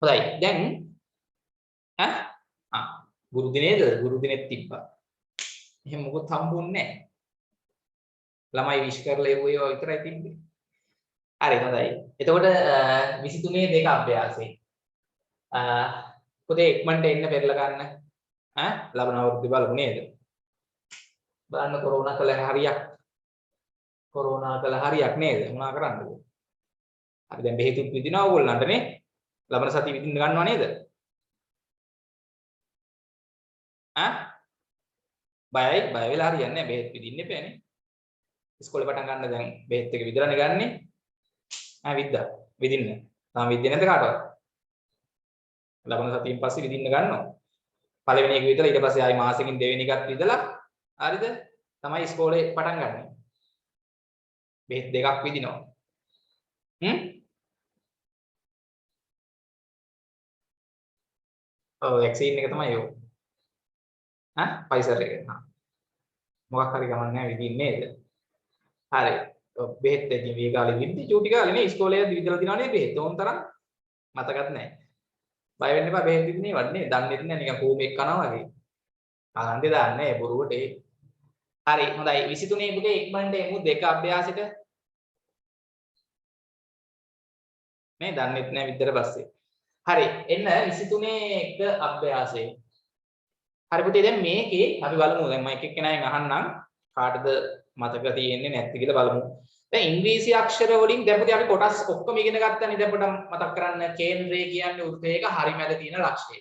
හොඳයි. දැන් ගුරු දිනේද? ගුරු දිනෙත් තිබ්බා. එහෙම මොකොත් හම්බුන්නේ නැහැ. ළමයි විශ් කරලා එව්ව ඒවා විතරයි තිබ්බේ. හරි හොඳයි. එතකොට 23 දෙක අභ්‍යාසයේ පුතේ ඉක්මනට එන්න පෙරලා ගන්න. ලබන අවුරුද්දේ බලමු නේද? බලන්න කොරෝනා කළ හරියක්. කොරෝනා කළ හරියක් නේද? මොනා කරන්නද? හරි දැන් බෙහෙතුත් විදිනවා ඕගොල්ලන්ට නේ? ලබන සතිය විදින්න ගන්නව නේද? බයයි බය වෙලා හරියන්නේ නැහැ. බෙහෙත් විදින්න එපානේ. ඉස්කෝලේ පටන් ගන්න දැන් බෙහෙත් එක විතරනේ ගන්නෙ. විද්දා විදින්න. තාම විද්දේ නැද්ද කාටවත්? ලබන සතියෙන් පස්සේ විදින්න ගන්නවා. පළවෙනි එක විතර ඊට පස්සේ ආයි මාසෙකින් දෙවෙනි එකත් විදලා හරිද? තමයි ඉස්කෝලේ පටන් ගන්න. බෙහෙත් දෙකක් විදිනවා. ඔව් වැක්සින් එක තමයි ඔය. ෆයිසර් එක. මොකක් හරි ගමන් නැහැ විදින්නේ නේද? හරි. බෙහෙත් දෙකකින් මේ කාලේ විද්දි චූටි කාලේ නේ ඉස්කෝලේ යද්දි විදලා දිනවනේ බෙහෙත්. ඕන් තරම් මතකත් නැහැ. බය වෙන්න එපා බෙහෙත් විදිනේ වඩනේ. දන්නේ නැහැ නිකන් කෝමෙක් කනවා වගේ. ආන්දේ දාන්නේ බොරුවට ඒ. හරි හොඳයි 23 පුතේ ඉක්මනට එමු දෙක අභ්‍යාසෙට. නේ දන්නෙත් නෑ විද්‍යාවට පස්සේ. හරි එන්න 23 එක අභ්‍යාසය. හරි පුතේ දැන් මේකේ අපි බලමු දැන් මම එක එක්කෙනාගෙන් අහන්නම් කාටද මතක තියෙන්නේ නැත්ද කියලා බලමු. දැන් ඉංග්‍රීසි අක්ෂර වලින් දැන් පුතේ අපි කොටස් ඔක්කොම ඉගෙන ගත්තානේ දැන් පොඩ්ඩක් මතක් කරන්න කේන්ද්‍රය කියන්නේ වෘත්තයක හරි මැද තියෙන ලක්ෂය.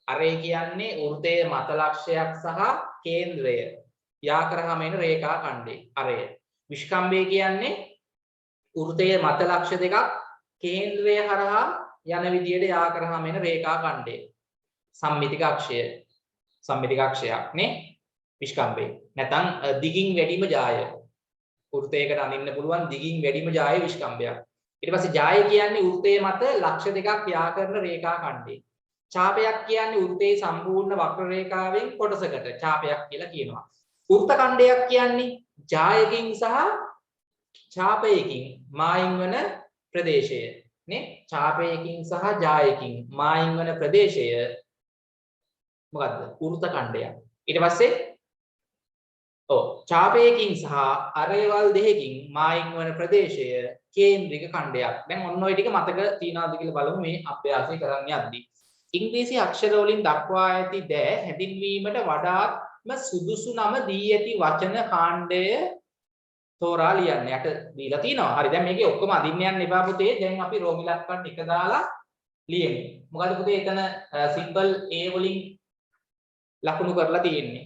අරේ කියන්නේ වෘත්තයේ මත ලක්ෂයක් සහ කේන්ද්‍රය. යා කරාම එන රේඛා ඛණ්ඩය. අරය. විස්කම්භය කියන්නේ වෘත්තයේ මත ලක්ෂ දෙකක් කේන්ද්‍රය හරහා යන විදියට යා කරාම එන රේඛා ඛණ්ඩය. සම්මිතික අක්ෂය. සම්මිතික අක්ෂයක් නේ විස්කම්භය. නැත්නම් දිගින් වැඩිම ජාය. වෘත්තයකට අඳින්න පුළුවන් දිගින් වැඩිම ජාය විස්කම්භයක්. ඊට පස්සේ ජාය කියන්නේ වෘත්තයේ මත ලක්ෂ දෙකක් යා කරන රේඛා ඛණ්ඩය. ඡාපයක් කියන්නේ වෘත්තයේ සම්පූර්ණ වක්‍ර රේඛාවෙන් කොටසකට ඡාපයක් කියලා කියනවා. වෘත්ත ඛණ්ඩයක් කියන්නේ ජායකින් සහ ඡාපයකින් මායින් වන ප්‍රදේශය නේ ඡාපයකින් සහ ජායකින් මායින් වන ප්‍රදේශය මොකද්ද වෘත්ත ඛණ්ඩයක්. ඊට පස්සේ ඡාපයකින් සහ අරේවල් දෙකකින් මායින් වන ප්‍රදේශය කේන්ද්‍රික ඛණ්ඩයක්. දැන් ඔන්න ඔය ටික මතක තියනවාද කියලා බලමු මේ අභ්‍යාසය කරන්න යද්දී. ඉංග්‍රීසි අක්ෂර වලින් දක්වා ඇති දෑ හැඳින්වීමට වඩාත්ම සුදුසු නම දී ඇති වචන කාණ්ඩය තෝරා ලියන්න. යට දීලා තිනවා. හරි දැන් මේකේ ඔක්කොම අදින්න යන්න එපා පුතේ. දැන් අපි රෝමිලක්කන් එක දාලා ලියමු. මොකද පුතේ එතන සිම්පල් A වලින් ලකුණු කරලා තියෙන්නේ.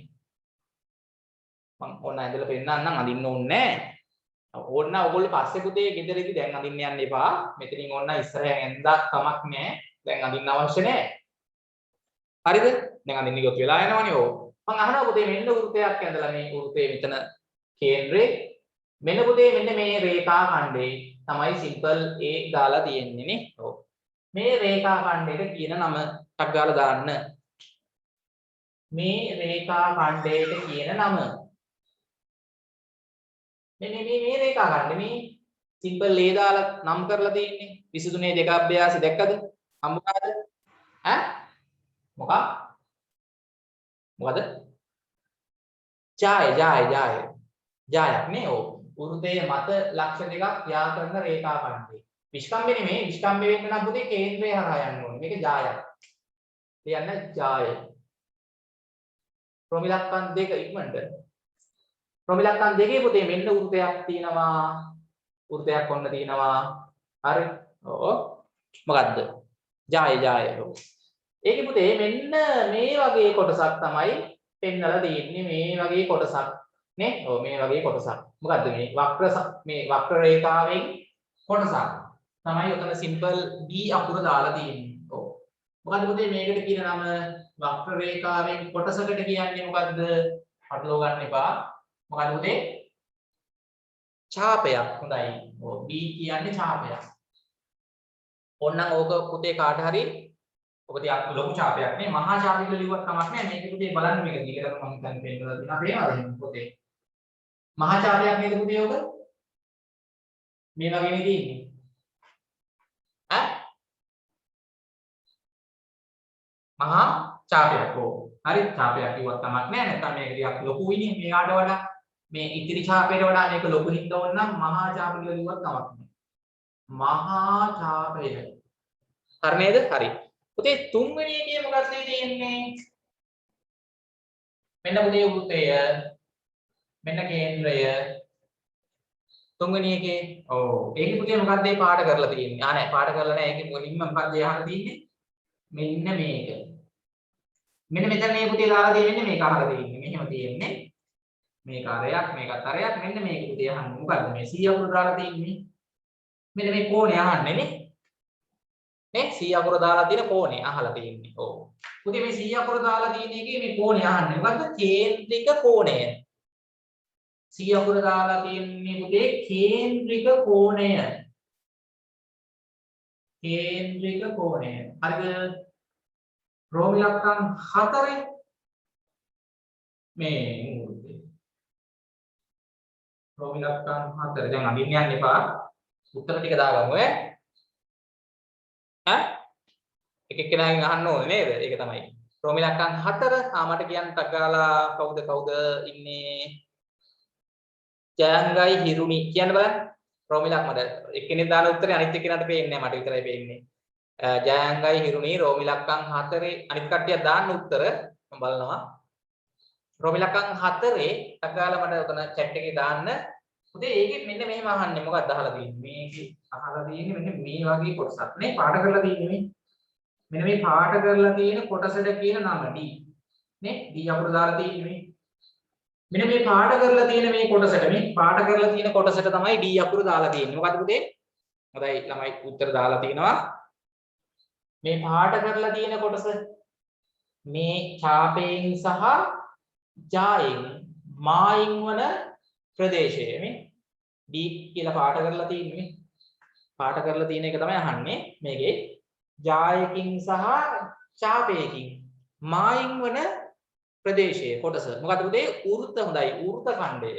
මම ඕන ඇඳලා පෙන්නන්නම් අදින්න ඕනේ නැහැ. ඕන්න ඔයගොල්ලෝ පස්සේ පුතේ ගෙදරදී දැන් අදින්න යන්න එපා. මෙතනින් ඕන්න ඉස්සරහෙන් ඇඳක් කමක් නැහැ. දැන් අදින්න අවශ්‍ය නැහැ. හරිද? දැන් අදින්න ගියොත් වෙලා යනවනේ ඕ. මම අහනවා පුතේ මෙන්න වෘත්තයක් ඇඳලා මේ වෘත්තයේ මෙතන කේන්ද්‍රේ මෙන්න පුතේ මෙන්න මේ රේඛා ඛණ්ඩේ තමයි සිම්පල් A දාලා තියෙන්නේ නේ. ඔව්. මේ රේඛා ඛණ්ඩේට කියන නම ටක් ගාලා දාන්න. මේ රේඛා ඛණ්ඩේට කියන නම මේ රේඛා ඛණ්ඩේ මේ සිම්පල් A දාලා නම් කරලා තියෙන්නේ 23 දෙක අභ්‍යාසය දැක්කද? හම්බුනාද? ඈ මොකද? ජායක් නේ ඔව්. වෘත්තයේ මත ලක්ෂ දෙකක් යා කරන රේඛා ඛණ්ඩේ. විස්කම්භය නෙමෙයි විස්කම්භය වෙන්න නම් පුතේ කේන්ද්‍රය හරහා යන්න ඕනේ. මේක ජායක්. කියන්න ජාය. ප්‍රමිලක්කන් දෙක ඉක්මනට. ප්‍රමිලක්කන් දෙකේ පුතේ මෙන්න වෘත්තයක් තියෙනවා. වෘත්තයක් ඔන්න තියෙනවා. හරි. ඔව්. මොකද්ද? ජාය. ඒකේ පුතේ මෙන්න මේ වගේ කොටසක් තමයි පෙන්නලා තියෙන්නේ මේ වගේ කොටසක් නේ. ඔව් මේ වගේ කොටසක්. මොකද්ද මේ වක්‍ර රේඛාවෙන් කොටසක්. තමයි උතන සිම්පල් B අකුර දාලා තියෙන්නේ. ඔව්. මොකද්ද පුතේ මේකට කියන නම වක්‍ර රේඛාවෙන් කොටසකට කියන්නේ මොකද්ද? අටලෝ ගන්න එපා. මොකද්ද පුතේ? ඡාපයක්. හොඳයි. ඔව් B කියන්නේ ඡාපයක්. ඕන්නම් ඕක පුතේ කාට හරි ඔබ තියක් ලොකු ඡාපයක් නේ මහා ඡාපයක ලිව්වක් කමක් නැහැ මේක පුතේ බලන්න මේක දිගටම මම හිතන්නේ පෙන්නලා දෙනවා පේනවද පුතේ මහා ඡාපයක් නේද පුතේ ඔක මේ වගේ නේ තියෙන්නේ ඈ මහා ඡාපයක් ඕ හරි ඡාපයක් කිව්වක් කමක් නැහැ නැත්නම් මේක ටිකක් ලොකුයිනේ මේකට වඩා මේ ඉතිරි ඡාපයට වඩා මේක ලොකු හින්දා ඕන නම් මහා ඡාපය කියලා ලිව්වක් කමක් නැහැ මහා ඡාපය හරි නේද හරි පුතේ තුන්වෙනි එකේ මොකක්ද තියෙන්නේ මෙන්න පුතේ වෘත්තය මෙන්න කේන්ද්‍රය තුන්වෙනි එකේ ඔව් ඒකේ පුතේ මොකක්ද මේ පාඩ කරලා තියෙන්නේ නෑ පාඩ කරලා නෑ ඒකේ මුලින්ම මොකක්ද අහලා තියෙන්නේ මෙන්න මේක මෙන්න මෙතන මේ පුතේ දාලා තියෙන්නේ මේක අහලා තියෙන්නේ මෙහෙම තියෙන්නේ මේක අරයක් මේකත් අරයක් මෙන්න මේක පුතේ අහන්නේ මොකද්ද මේ 100 අකුරු දාලා තියෙන්නේ මෙන්න මේ කෝණය අහන්නේ නේ නේ 100 අකුර දාලා තියෙන කෝණය අහලා තියෙන්නේ. ඔව්. පුතේ මේ 100 අකුර දාලා තියෙන එකේ මේ කෝණය අහන්නේ. මොකද්ද? කේන්ද්‍රික කෝණය. 100 අකුර දාලා තියෙන්නේ පුතේ කේන්ද්‍රික කෝණය. කේන්ද්‍රික කෝණය. හරිද? රෝමිලක්කම් 4 මේ රෝමිලක්කම් 4 දැන් අඳින්න යන්න එපා. උත්තර ටික දාගමු ඈ. එක එක්කෙනාගෙන් අහන්න ඕනේ නේද? ඒක තමයි. රෝමිලක්කම් 4 මට කියන්න තකලා කවුද ඉන්නේ? ජයංගයි හිරුනි කියන්න බලන්න. රෝමිලක් මට එක්කෙනෙක් දාන උත්තරේ අනිත් එක්කෙනාට පේන්නේ නැහැ මට විතරයි පේන්නේ. ජයංගයි හිරුණි රෝමිලක්කම් 4 අනිත් කට්ටිය දාන්න උත්තර මම බලනවා. රෝමිලක්කම් 4 තකාලා මට උතන chat එකේ දාන්න. පුතේ ඒකෙත් මෙන්න මෙහෙම අහන්නේ මොකක්ද අහලා තියෙන්නේ? මේකේ අහලා තියෙන්නේ මෙන්න මේ වගේ කොටසක් නේ පාඩ කරලා තියෙන්නේ මේ. මෙන්න මේ පාඩ කරලා තියෙන කොටසට කියන නම D. නේ D අපුර දාලා තියෙන්නේ මේ. මෙන්න මේ පාඩ කරලා තියෙන මේ කොටසට මේ පාඩ කරලා තියෙන කොටසට තමයි D අපුර දාලා තියෙන්නේ. මොකද්ද පුතේ? හොඳයි ළමයි උත්තර දාලා තිනවා. මේ පාඩ කරලා තියෙන කොටස මේ ඡාපයෙන් සහ ජායෙන් මායින් වන ප්‍රදේශය මේ D කියලා පාඩ කරලා තියෙන්නේ. පාඩ කරලා තියෙන එක තමයි අහන්නේ. මේකේ ජායකින් සහ ඡාපයකින් මායින් වන ප්‍රදේශයේ කොටස මොකද පුතේ වෘත්ත හොඳයි වෘත්ත ඛණ්ඩය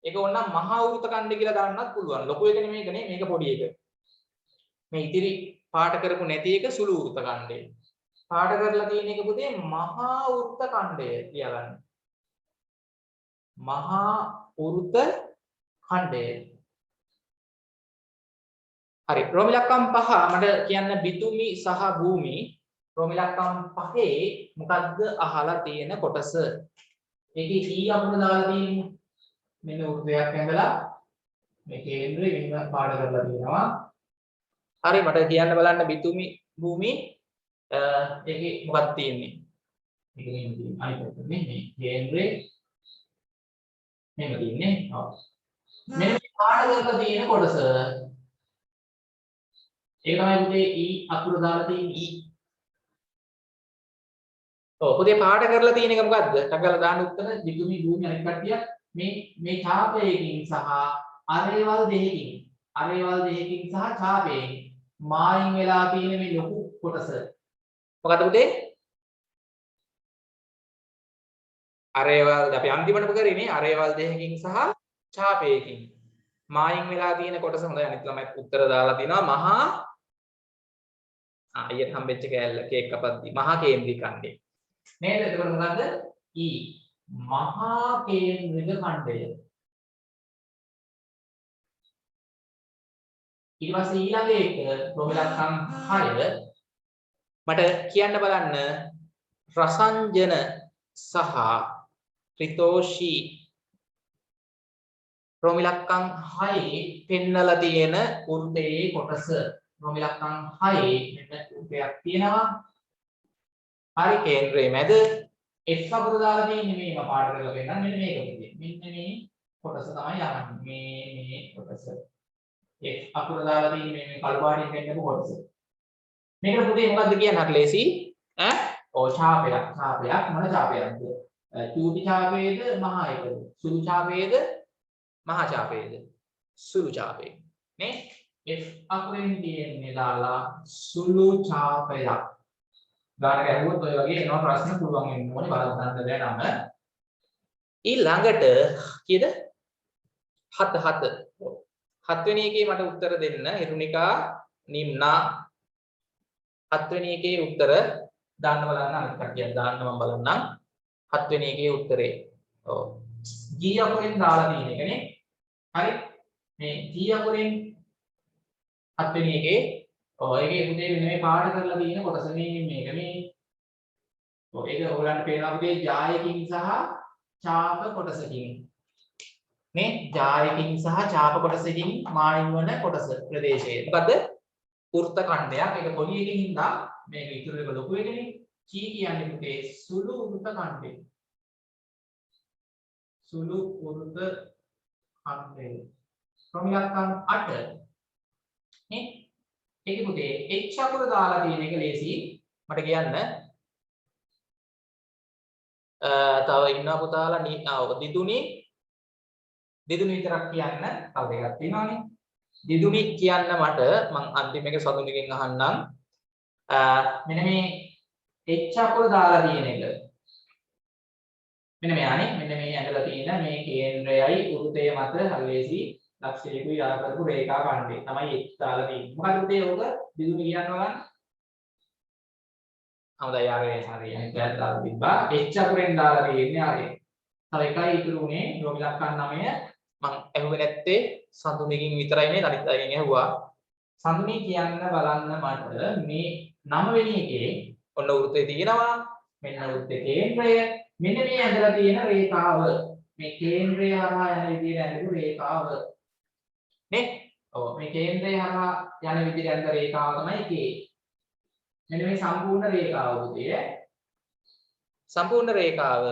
ඒක ඕනනම් මහා වෘත්ත ඛණ්ඩය කියලා දාන්නත් පුළුවන් ලොකු එක නෙමෙයි මේක පොඩි එක මේ ඉතිරි පාඩ කරපු නැති එක සුළු වෘත්ත ඛණ්ඩය පාඩ කරලා තියෙන එක පුතේ මහා වෘත්ත ඛණ්ඩය කියලා ගන්න මහා වෘත්ත ඛණ්ඩය හරි රෝමිලක්කම් 5 මට කියන්න බිතුමි සහ භූමි රෝමිලක්කම් 5 මොකද්ද අහලා තියෙන කොටස ඒකේ E අපුර දාලා තියෙන්නේ මෙන්න උත්තරයක් ඇඳලා මේ කේන්ද්‍රය මෙන්න පාඩ කරලා තියෙනවා හරි මට කියන්න බලන්න බිතුමි භූමි ඒකේ මොකක්ද තියෙන්නේ මේක නෙමෙයි තියෙන්නේ අනිත් පැත්තේ මේ කේන්ද්‍රේ මෙන්න තියෙන්නේ ඔව් මෙන්න මේ පාඩ කරලා තියෙන කොටස ඒක තමයි පුතේ E අපුර දාලා තියෙන්නේ E ඔව් පුතේ පාඩ කරලා තියෙන එක මොකද්ද? ටගල දාන්න උත්තර විදුමි භූමි අනිත් කට්ටිය මේ ඡාපයකින් සහ අරේවල් දෙකකින් සහ ඡාපයෙන් මායින් වෙලා තියෙන මේ ලොකු කොටස. මොකද්ද පුතේ? අරේවල් අපි අන්තිමටම කරේනේ අරේවල් දෙකකින් සහ ඡාපයකින් මායින් වෙලා තියෙන කොටස හොඳයි අනිත් ළමයි උත්තර දාලා තිනවා මහා අයියට හම්බෙච්ච කෑල්ල කේක් කපද්දි මහා කේන්ද්‍රික ඛණ්ඩය. නේද? එතකොට මොකද්ද? E මහා කේන්ද්‍රික ඛණ්ඩය. ඊට පස්සේ ඊළඟ එක රෝමිලක්කම් 6 මට කියන්න බලන්න රසංජන සහ රිතෝෂී රෝමිලක්කම් 6 පෙන්නලා තියෙන වෘත්තයේ කොටස රෝමිලක්කම් 6 මෙන්න වෘත්තයක් තියෙනවා හරි කේන්ද්‍රයේ මැද F අපුර දාලා තියෙන්නේ මේක පාඩ කරලා පෙන්නන්න මෙන්න මේක පුතේ. මෙන්න මේ කොටස තමයි යන්නේ. මේ කොටස. F අපුර දාලා තියෙන්නේ මේ කළු පාටින් පෙන්නපු කොටස. මේකට පුතේ මොකද්ද කියන්නේ හරි ලේසි. ඔව් ඡාපයක්. මොන ඡාපයක්ද? චූටි ඡාපයේද මහා එකද? සුළු ඡාපයේද මහා ඡාපයේද? සුළු ඡාපයේ. නේ? F අපුරෙන් තියෙන්නේ දාලා සුළු ඡාපයක්. ගාන ගැහුවොත් ඔය වගේ එනවා ප්‍රශ්න පුළුවන් වෙන්න ඕනේ බලන්න දැනම ඊළඟට කීයද 7 වෙනි එකේ මට උත්තර දෙන්න හිරුනිකා නිම්නා 7 වෙනි එකේ උත්තර දාන්න බලන්න අනිත් කට්ටියක් දාන්න මම බලන්නම් 7 වෙනි එකේ උත්තරේ ඔව් G අකුරෙන් දාලා තියෙන එකනේ හරි මේ G අකුරෙන් 7 වෙනි එකේ ඔව් ඒකේ පුතේ මේ පාඩ කරලා තියෙන කොටස මේක මේ ඔව් ඒක ඔයගලන්ට පේනවා පුතේ ජායකින් සහ ඡාප කොටසකින් මේ ජායකින් සහ ඡාප කොටසකින් මායිම් වන කොටස ප්‍රදේශයේ මොකද වෘත්ත ඛණ්ඩයක් ඒක පොඩි එකකින් හින්දා මේක ඉතුරු එක ලොකු එකනේ චී කියන්නේ පුතේ සුළු වෘත්ත ඛණ්ඩය සුළු වෘත්ත ඛණ්ඩය රෝමිලක්කම් 8 නේ ඒක පුතේ H අකුර දාලා තියෙන එක ලේසි මට කියන්න තව ඉන්නවා පුතාලා දිදුනි විතරක් කියන්න තව දෙකක් තියෙනවානේ දිදුනි කියන්න මට මම අන්තිම එක සතුන්ගෙන් අහන්නම් මෙන්න මේ H අකුර දාලා තියෙන එක මෙන්න මෙයානේ මෙන්න මේ ඇඳලා තියෙන මේ කේන්ද්‍රයයි වෘත්තය මත හරිලේසි ලක්ෂයකුයි ආ කරපු රේඛා ඛණ්ඩය තමයි H දාලා තියෙන්නේ. මොකද උදේ ඕක දිදුනි කියනවා ගන්න. හොඳයි ආරේ හරි අනිත් පැත්ත දාලා තිබ්බා. H අකුරෙන් දාලා තියෙන්නේ ආරේ. තව එකයි ඉතුරු උනේ රෝමිලක්කම් 9 මම ඇහුවේ නැත්තේ සඳුනිකින් විතරයි මේ අනිත් අයගෙන් ඇහුවා. සඳුනි කියන්න බලන්න මට මේ 9 වෙනි එකේ ඔන්න වෘත්තය තියෙනවා. මෙන්න වෘත්තේ කේන්ද්‍රය. මෙන්න මේ ඇඳලා තියෙන රේඛාව. මේ කේන්ද්‍රය හරහා යන විදිහට ඇඳපු රේඛාව. නේ? ඔව් මේ කේන්ද්‍රය හරහා යන විදිහට ඇඳ රේඛාව තමයි K. මෙන්න මේ සම්පූර්ණ රේඛාව උදේ. සම්පූර්ණ රේඛාව.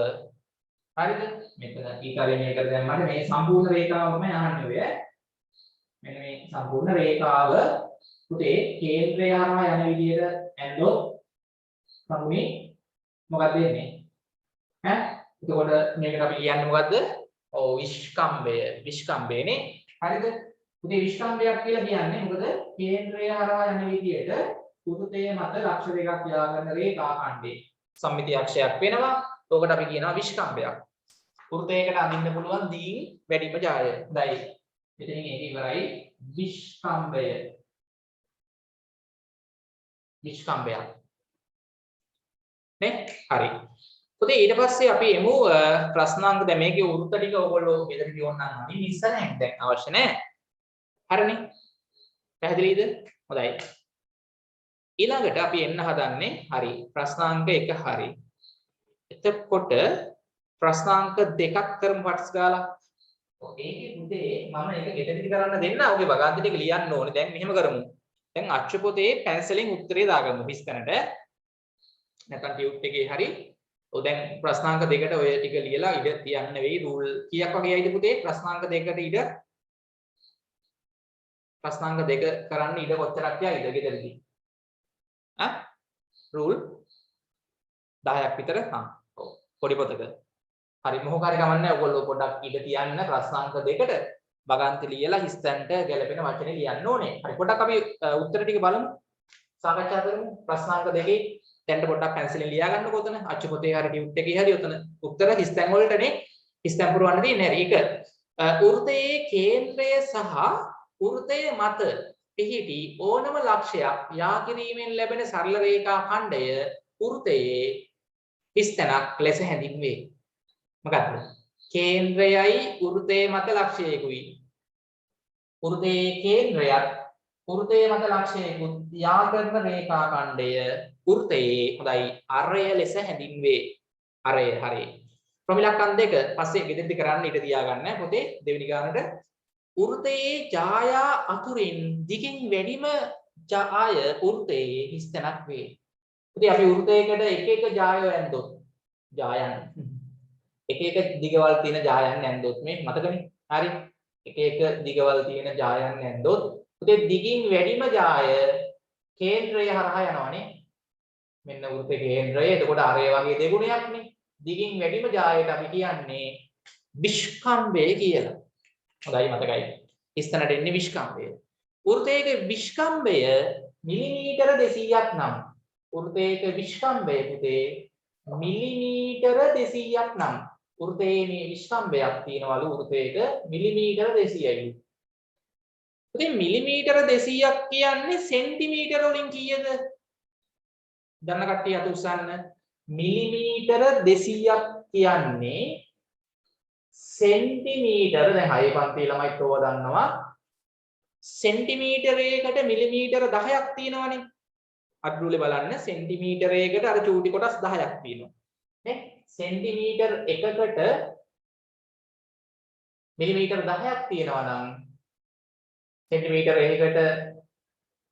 හරිද? මෙතන ඊතරේ මේක දැම්මම මේ සම්පූර්ණ රේඛාව තමයි අහන්නේ ඔය. මෙන්න මේ සම්පූර්ණ රේඛාව උදේ කේන්ද්‍රය හරහා යන විදිහට ඇඳොත් සමුනේ මොකක්ද වෙන්නේ? ඈ? එතකොට මේකට අපි කියන්නේ මොකද්ද? ඔව් විස්කම්භය. විස්කම්භයනේ. හරිද? උදේ විස්කම්භයක් කියලා කියන්නේ මොකද? කේන්ද්‍රය හරහා යන විදිහට වෘත්තයේ මත ලක්ෂ දෙකක් යාගන්න රේඛා ඛණ්ඩේ සම්මිති අක්ෂයක් වෙනවා. ඔකට අපි කියනවා විස්කම්භයක්. වෘත්තයකට අඳින්න පුළුවන් දීන් වැඩිම ජාය. හොඳයි. එතනින් ඒක ඉවරයි. විස්කම්භය. විස්කම්භයක්. නේ? හරි. පුතේ ඊට පස්සේ අපි එමු ප්‍රශ්නාංක දැන් මේකේ වෘත්ත ටික ඔයගොල්ලෝ ගෙදර ගියොත් නම් අනිත් ඉස්සරහින් දැන් අවශ්‍ය නැහැ. හරිනේ? පැහැදිලිද? හොඳයි. ඊළඟට අපි එන්න හදන්නේ හරි ප්‍රශ්නාංක 1 හරි. එතකොට ප්‍රශ්නාංක 2ක් කරමු පටස් ගාලා. ඒකේ පුතේ මම ඒක ගෙදරදී කරන්න දෙන්න. ඔගේ වගන්ති ටික ලියන්න ඕනේ. දැන් මෙහෙම කරමු. දැන් අච්චු පොතේ පැන්සලෙන් උත්තරේ දාගමු හිස්තැනට. නැත්නම් ටියුට් එකේ හරි. ඔය දැන් ප්‍රශ්නාංක 2ට ඔය ටික ලියලා ඉඩ තියන්න වෙයි. රූල් කීයක් වගේ ඇයිද පුතේ? ප්‍රශ්නාංක 2ට ඉඩ ප්‍රශ්නාංක 2 කරන්න ඉඩ කොච්චරක් යයිද ගෙදරදී? රූල් 10ක් විතර ඔව් පොඩි පොතක. හරි මොහොකාරී කමන්නේ ඔයගොල්ලෝ පොඩ්ඩක් ඉඩ තියන්න ප්‍රශ්නාංක 2ට බගන්ති ලියලා හිස්තැනට ගැලපෙන වචනේ ලියන්න ඕනේ. හරි පොඩ්ඩක් අපි උත්තර ටික බලමු. සාකච්ඡා කරමු. ප්‍රශ්නාංක 2 දැන්ට පොඩ්ඩක් පැන්සලෙන් ලියා ගන්නකො උතන අච්චු පොතේ හරි ටියුට් එකේ හරි උතන උත්තර හිස්තැන් වලටනේ හිස්තැන් පුරවන්න තියෙන්නේ. හරි ඒක වෘත්තයේ කේන්ද්‍රය සහ වෘත්තයේ මත පිහිටි ඕනම ලක්ෂයක් යා කිරීමෙන් ලැබෙන සරල රේඛා ඛණ්ඩය වෘත්තයේ හිස්තැනක් ලෙස හැඳින්වේ. මොකක්ද? කේන්ද්‍රයයි වෘත්තයේ මත ලක්ෂයකුයි. වෘත්තයේ කේන්ද්‍රයත් වෘත්තයේ මත ලක්ෂයකුත් යා කරන රේඛා ඛණ්ඩය වෘත්තයේ හොඳයි අරය ලෙස හැඳින්වේ. අරය හරි. ප්‍රමිලක්කන් 2 පස්සේ ගෙදෙද්දි කරන්න ඉඩ තියාගන්න පොතේ දෙවෙනි ගානට වෘත්තයේ ඡායා අතුරින් දිගින් වැඩිම ඡාය වෘත්තයේ හිස්තැනක් වේ. ඉතින් අපි වෘත්තයකට එක එක ඡායෝ ඇන්දොත් ඡායන් එක එක දිගවල් තියෙන ඡායන් ඇන්දොත් මේ මතකනේ. හරි. එක එක දිගවල් තියෙන ඡායන් ඇන්දොත් ඉතින් දිගින් වැඩිම ඡාය කේන්ද්‍රය හරහා යනවනේ. මෙන්න වෘත්තේ කේන්ද්‍රය. එතකොට අරය වගේ දෙගුණයක්නේ. දිගින් වැඩිම ඡායයට අපි කියන්නේ විස්කම්භය කියලා. හොඳයි මතකයි. ඉස්සනට එන්නේ විස්කම්භය. වෘත්තයක විස්කම්භය මිලිමීටර 200ක් නම් වෘත්තයක විස්කම්භය පුතේ මිලිමීටර 200ක් නම් වෘත්තයේ මේ විස්කම්භයක් තියෙනවලු වෘත්තයක මිලිමීටර 200යි. ඉතින් මිලිමීටර 200ක් කියන්නේ සෙන්ටිමීටර වලින් කීයද? දන්න කට්ටිය අත උස්සන්න. මිලිමීටර 200ක් කියන්නේ සෙන්ටිමීටර දැන් 6 පන්ති ළමයිත් ඕව දන්නවා. සෙන්ටිමීටරයකට මිලිමීටර 10ක් තියෙනවනේ. අඩුලේ බලන්න සෙන්ටිමීටරයකට අර චූටි කොටස් 10ක් තියෙනවා. නේ? සෙන්ටිමීටර එකකට මිලිමීටර 10ක් තියෙනවා නම් සෙන්ටිමීටර එකකට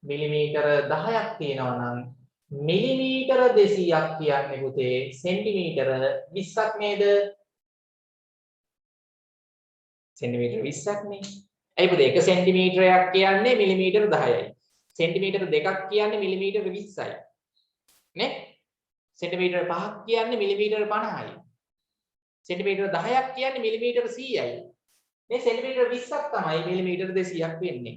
මිලිමීටර 10ක් තියෙනවා නම් මිලිමීටර 200ක් කියන්නේ පුතේ සෙන්ටිමීටර 20ක් නේද? සෙන්ටිමීටර 20ක් නේ. ඇයි පුතේ 1 සෙන්ටිමීටරයක් කියන්නේ මිලිමීටර 10යි. සෙන්ටිමීටර 2ක් කියන්නේ මිලිමීටර 20යි. නේ? සෙන්ටිමීටර 5ක් කියන්නේ මිලිමීටර 50යි. සෙන්ටිමීටර 10ක් කියන්නේ මිලිමීටර 100යි. මේ සෙන්ටිමීටර 20ක් තමයි මිලිමීටර 200ක් වෙන්නේ.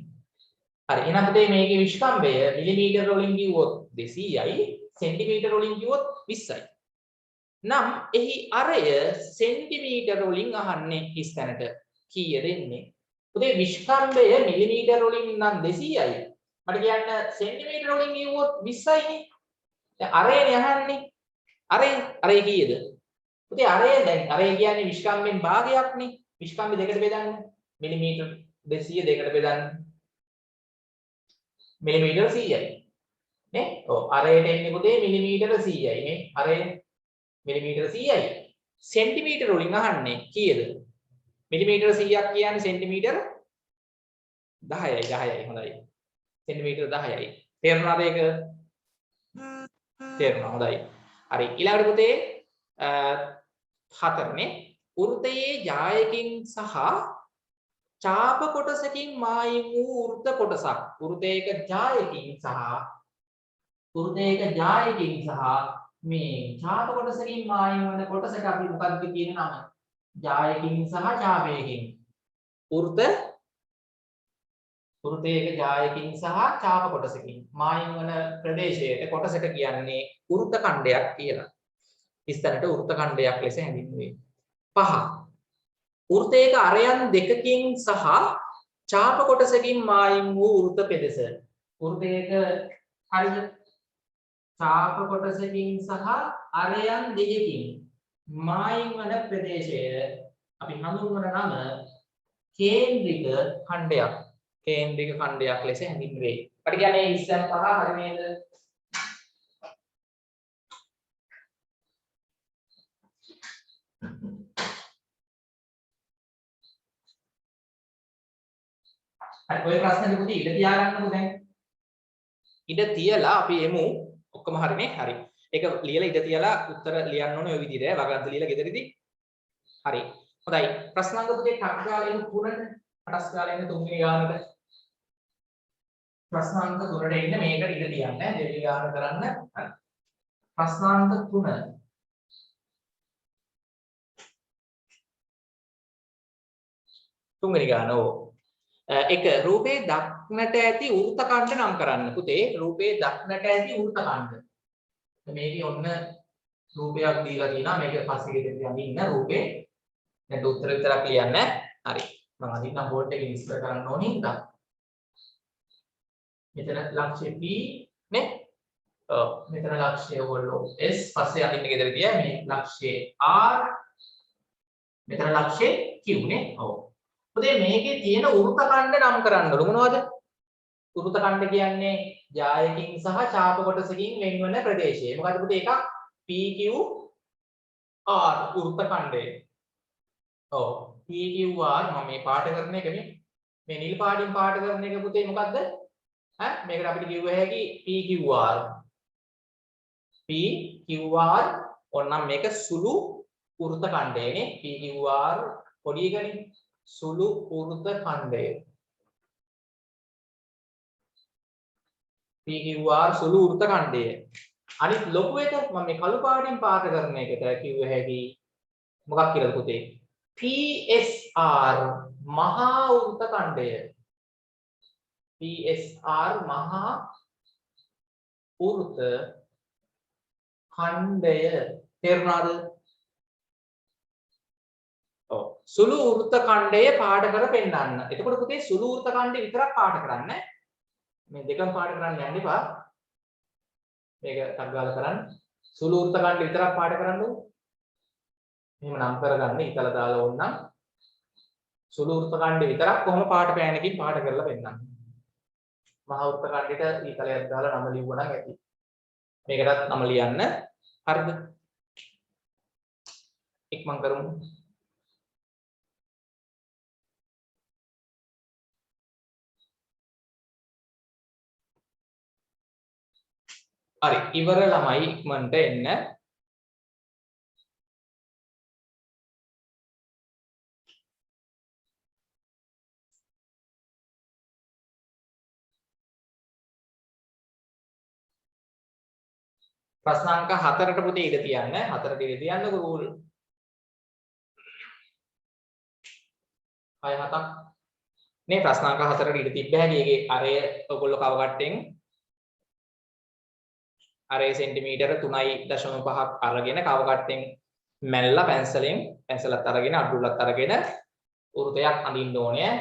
හරි. එහෙනම් පුතේ මේකේ විස්කම්භය මිලිමීටර වලින් කිව්වොත් 200යි, සෙන්ටිමීටර වලින් කිව්වොත් 20යි. නම් එහි අරය සෙන්ටිමීටර වලින් අහන්නේ හිස්තැනට කීයද එන්නේ? පුතේ විස්කම්භය මිලිමීටර වලින් නම් 200යි. මට කියන්න සෙන්ටිමීටර වලින් කිව්වොත් 20යිනේ. දැන් අරයනේ අහන්නේ. අරය කීයද? පුතේ අරය දැන් අරය කියන්නේ විස්කම්භයෙන් භාගයක්නේ. විස්කම්භය දෙකට බෙදන්න. මිලිමීටර 200 දෙකට බෙදන්න මිලිමීටර 100යි නේ. ඔව් අරයට එන්නේ පුතේ මිලිමීටර 100යි නේ. අරේ මිලිමීටර 100යි. සෙන්ටිමීටර වලින් අහන්නේ කීයද? මිලිමීටර 100ක් කියන්නේ සෙන්ටිමීටර 10යි 10යි හොඳයි. සෙන්ටිමීටර 10යි. තේරුණාද ඒක? තේරුණා හොඳයි. හරි ඊළඟට පුතේ 4 නේ. වෘත්තයේ ජායකින් සහ චාප කොටසකින් මායිම් වූ වෘත්ත කොටසක්. වෘත්තයක ජායකින් සහ මේ චාප කොටසකින් මායිම් වන කොටසට අපි මොකක්ද කියන නම? ජායකින් සහ චාපයකින්. වෘත්තයක ජායකින් සහ චාප කොටසකින් මායිම් වන ප්‍රදේශයට කොටසට කියන්නේ වෘත්ත ඛණ්ඩයක් කියලා. ඉස්තනට වෘත්ත ඛණ්ඩයක් ලෙස හැඳින්වුවේ. 5. වෘත්තයක අරයන් දෙකකින් සහ චාප කොටසකින් මායිම් වූ වෘත්ත පෙදෙස. වෘත්තයක හරිද? චාප කොටසකින් සහ අරයන් දෙකකින් මායිම් වන ප්‍රදේශය අපි හඳුන්වන නම කේන්ද්‍රික ඛණ්ඩයක්. කේන්ද්‍රික ඛණ්ඩයක් ලෙස හැඳින්වේ. අපි කියන්නේ ඉස්සන් 5 හරි නේද? හරි ඔය ප්‍රශ්නේ පුතේ ඉඩ තියාගන්නකො දැන්. ඉඩ තියලා අපි එමු ඔක්කොම හරිනේ. හරි. ඒක ලියලා ඉඩ තියලා උත්තර ලියන්න ඕනේ ඔය විදිහට. වගන්ත ලියලා ගෙදරදී. හරි. හොඳයි. ප්‍රශ්නාංක පුතේ ටක් ගාලා එමු 3ට. අටස් ගාලා එන්න 3 වෙනි ගානට. ප්‍රශ්නාංක 3ට එන්න මේකට ඉඩ තියන්න. දෙවෙනි ගාන කරන්න. හරි. ප්‍රශ්නාංක 3. තුන්වෙනි ගාන ඕ. එක රූපේ දක්නට ඇති වෘත්ත ඛණ්ඩ නම් කරන්න පුතේ. රූපේ දක්නට ඇති වෘත්ත ඛණ්ඩ. මේකේ ඔන්න රූපයක් දීලා තියෙනවා. මේක පස්සේ ගෙදර යමින් ඉන්න රූපේ. දැන් උත්තර විතරක් ලියන්න. හරි. මම අදින්නම් බෝඩ් එකේ විස්තර කරන්න ඕනේ ඉතින්. මෙතන ලක්ෂ්‍ය P නේ. මෙතන ලක්ෂ්‍ය ඔයගොල්ලෝ S පස්සේ අදින්න ගෙදර ගියා. මේ ලක්ෂ්‍ය R. මෙතන ලක්ෂ්‍ය Q නේ. ඔව්. පුතේ මේකේ තියෙන වෘත්ත ඛණ්ඩ නම් කරන්නලු මොනවද? වෘත්ත ඛණ්ඩ කියන්නේ ජායකින් සහ චාප කොටසකින් වෙන්වන ප්‍රදේශය. මොකද පුතේ එකක් PQR වෘත්ත ඛණ්ඩය. ඔව් PQR මම මේ පාට කරන එක මේ නිල් පාටින් පාට කරන එක පුතේ මොකද්ද? මේකට අපිට කිව්ව හැකි PQR. PQR ඕනනම් මේක සුළු වෘත්ත ඛණ්ඩයනේ. PQR පොඩි එකනේ. සුළු වෘත්ත ඛණ්ඩය. PQR සුළු වෘත්ත ඛණ්ඩය. අනිත් ලොකු එක මම මේ කළු පාටින් පාට කරන එකට කිව්ව හැකි මොකක් කියලාද පුතේ? PSR මහා වෘත්ත ඛණ්ඩය. PSR මහා වෘත්ත ඛණ්ඩය. තේරුණාද? ඔව් සුළු වෘත්ත ඛණ්ඩය පාට කර පෙන්නන්න. එතකොට පුතේ සුළු වෘත්ත ඛණ්ඩය විතරක් පාට කරන්න. මේ දෙකම පාට කරන්න යන්න එපා. මේක ටක් ගාලා කරන්න. සුළු වෘත්ත ඛණ්ඩය විතරක් පාට කරන්න ඕනේ. එහෙම නම් කරගන්න ඉතල දාලා ඕනනම් සුළු වෘත්ත ඛණ්ඩය විතරක් කොහොම පාට පෑනකින් පාට කරලා පෙන්නන්න. මහා වෘත්ත ඛණ්ඩයට ඊතලයක් දාලා නම ලිව්වනම් ඇති. මේකටත් නම ලියන්න. හරිද? ඉක්මන් කරමු. හරි ඉවර ළමයි ඉක්මනට එන්න. ප්‍රශ්නාංක 4ට පුතේ ඉඩ තියන්න. 4ට ඉඩ තියන්නකො රූල් 6 7ක් නේ. ප්‍රශ්නාංක 4ට ඉඩ තිබ්බ හැටි ඒකේ අරය ඔයගොල්ලෝ කව කට්ටෙන් අරය සෙන්ටිමීටර 3.5ක් අරගෙන කව කට්ටෙන් මැල්ලා පැන්සලත් අරගෙන අඩුල්ලත් අරගෙන වෘතයක් අඳින්න ඕනේ.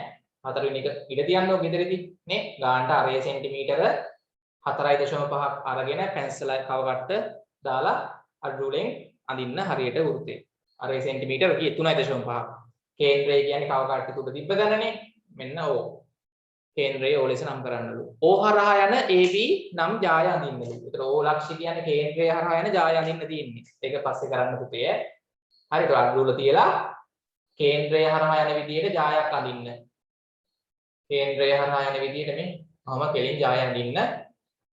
4 වෙනි එක ඉඩ තියන්නකො ගෙදරදී නේ. ගානට අරය සෙන්ටිමීටර 4.5ක් අරගෙන පැන්සලයි කව කට්ට දාලා අඩුලෙන් අඳින්න හරියට වෘතේ. අරය සෙන්ටිමීටර 3.5. කේන්ද්‍රය කියන්නේ කව කට්ට තුඩ තිබ්බ ගණනේ. මෙන්න O. කේන්ද්‍රය O ලෙස නම් කරන්නලු. O හරහා යන AB නම් ජාය අඳින්නලු. ඒතර O ලක්ෂ්‍ය කියන්නේ කේන්ද්‍රය හරහා යන ජාය අඳින්න තියෙන්නේ. ඒක පස්සේ කරන්න පුතේ. හරි ඒක අඳුරල තියලා කේන්ද්‍රය හරහා යන විදිහට ජායක් අඳින්න. කේන්ද්‍රය හරහා යන විදිහට මේ මම කෙලින් ජාය අඳින්න.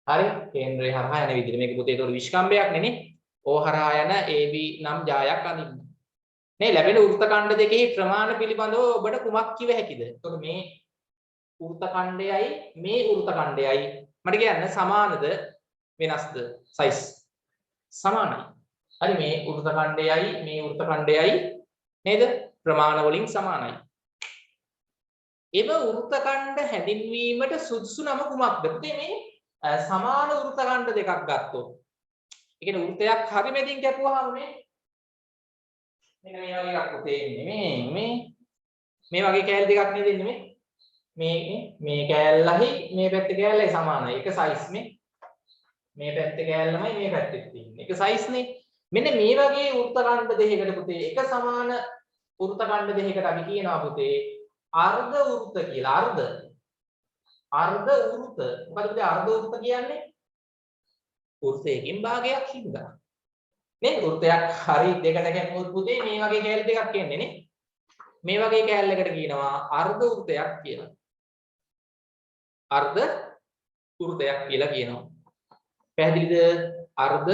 හරි කේන්ද්‍රය හරහා යන විදිහට මේක පුතේ ඒක විස්කම්භයක් නෙනේ. O හරහා යන AB නම් ජායක් අඳින්න. මේ ලැබෙන වෘත්ත ඛණ්ඩ දෙකෙහි ප්‍රමාණ පිළිබඳව ඔබට කුමක් කිව හැකිද? එතකොට මේ වෘත්ත ඛණ්ඩයයි මේ වෘත්ත ඛණ්ඩයයි මට කියන්න සමානද වෙනස්ද? සයිස් සමානයි. හරි මේ වෘත්ත ඛණ්ඩයයි මේ වෘත්ත ඛණ්ඩයයි නේද? ප්‍රමාණ වලින් සමානයි. එම වෘත්ත ඛණ්ඩ හැඳින්වීමට සුදුසු නම කුමක්ද? පුතේ මේ සමාන වෘත්ත ඛණ්ඩ දෙකක් ගත්තොත්. ඒ කියන්නේ වෘත්තයක් හරි මැදින් කැපුවාම මේ මෙන්න මේ වගේ එකක් පුතේ ඉන්නේ මේ වගේ කෑලි දෙකක් නේද ඉන්නේ මේ කෑල්ලයි මේ පැත්තේ කෑල්ලයි සමානයි. එක සයිස් මේ පැත්තේ කෑල්ලමයි මේ පැත්තේ තියෙන්නේ. එක සයිස් නේ. මෙන්න මේ වගේ වෘත්ත ඛණ්ඩ දෙකකට පුතේ එක සමාන වෘත්ත ඛණ්ඩ දෙකකට අපි කියනවා පුතේ අර්ධ වෘත්ත කියලා. අර්ධ වෘත්ත. මොකද පුතේ අර්ධ වෘත්ත කියන්නේ? වෘත්තයකින් භාගයක් හින්දා. නේ වෘත්තයක් හරි දෙකට කැපුවොත් පුතේ මේ වගේ කෑලි දෙකක් එන්නේ නේ. මේ වගේ කෑල්ලකට කියනවා අර්ධ වෘත්තයක් කියලා. අර්ධ වෘත්තයක් කියලා කියනවා. පැහැදිලිද? අර්ධ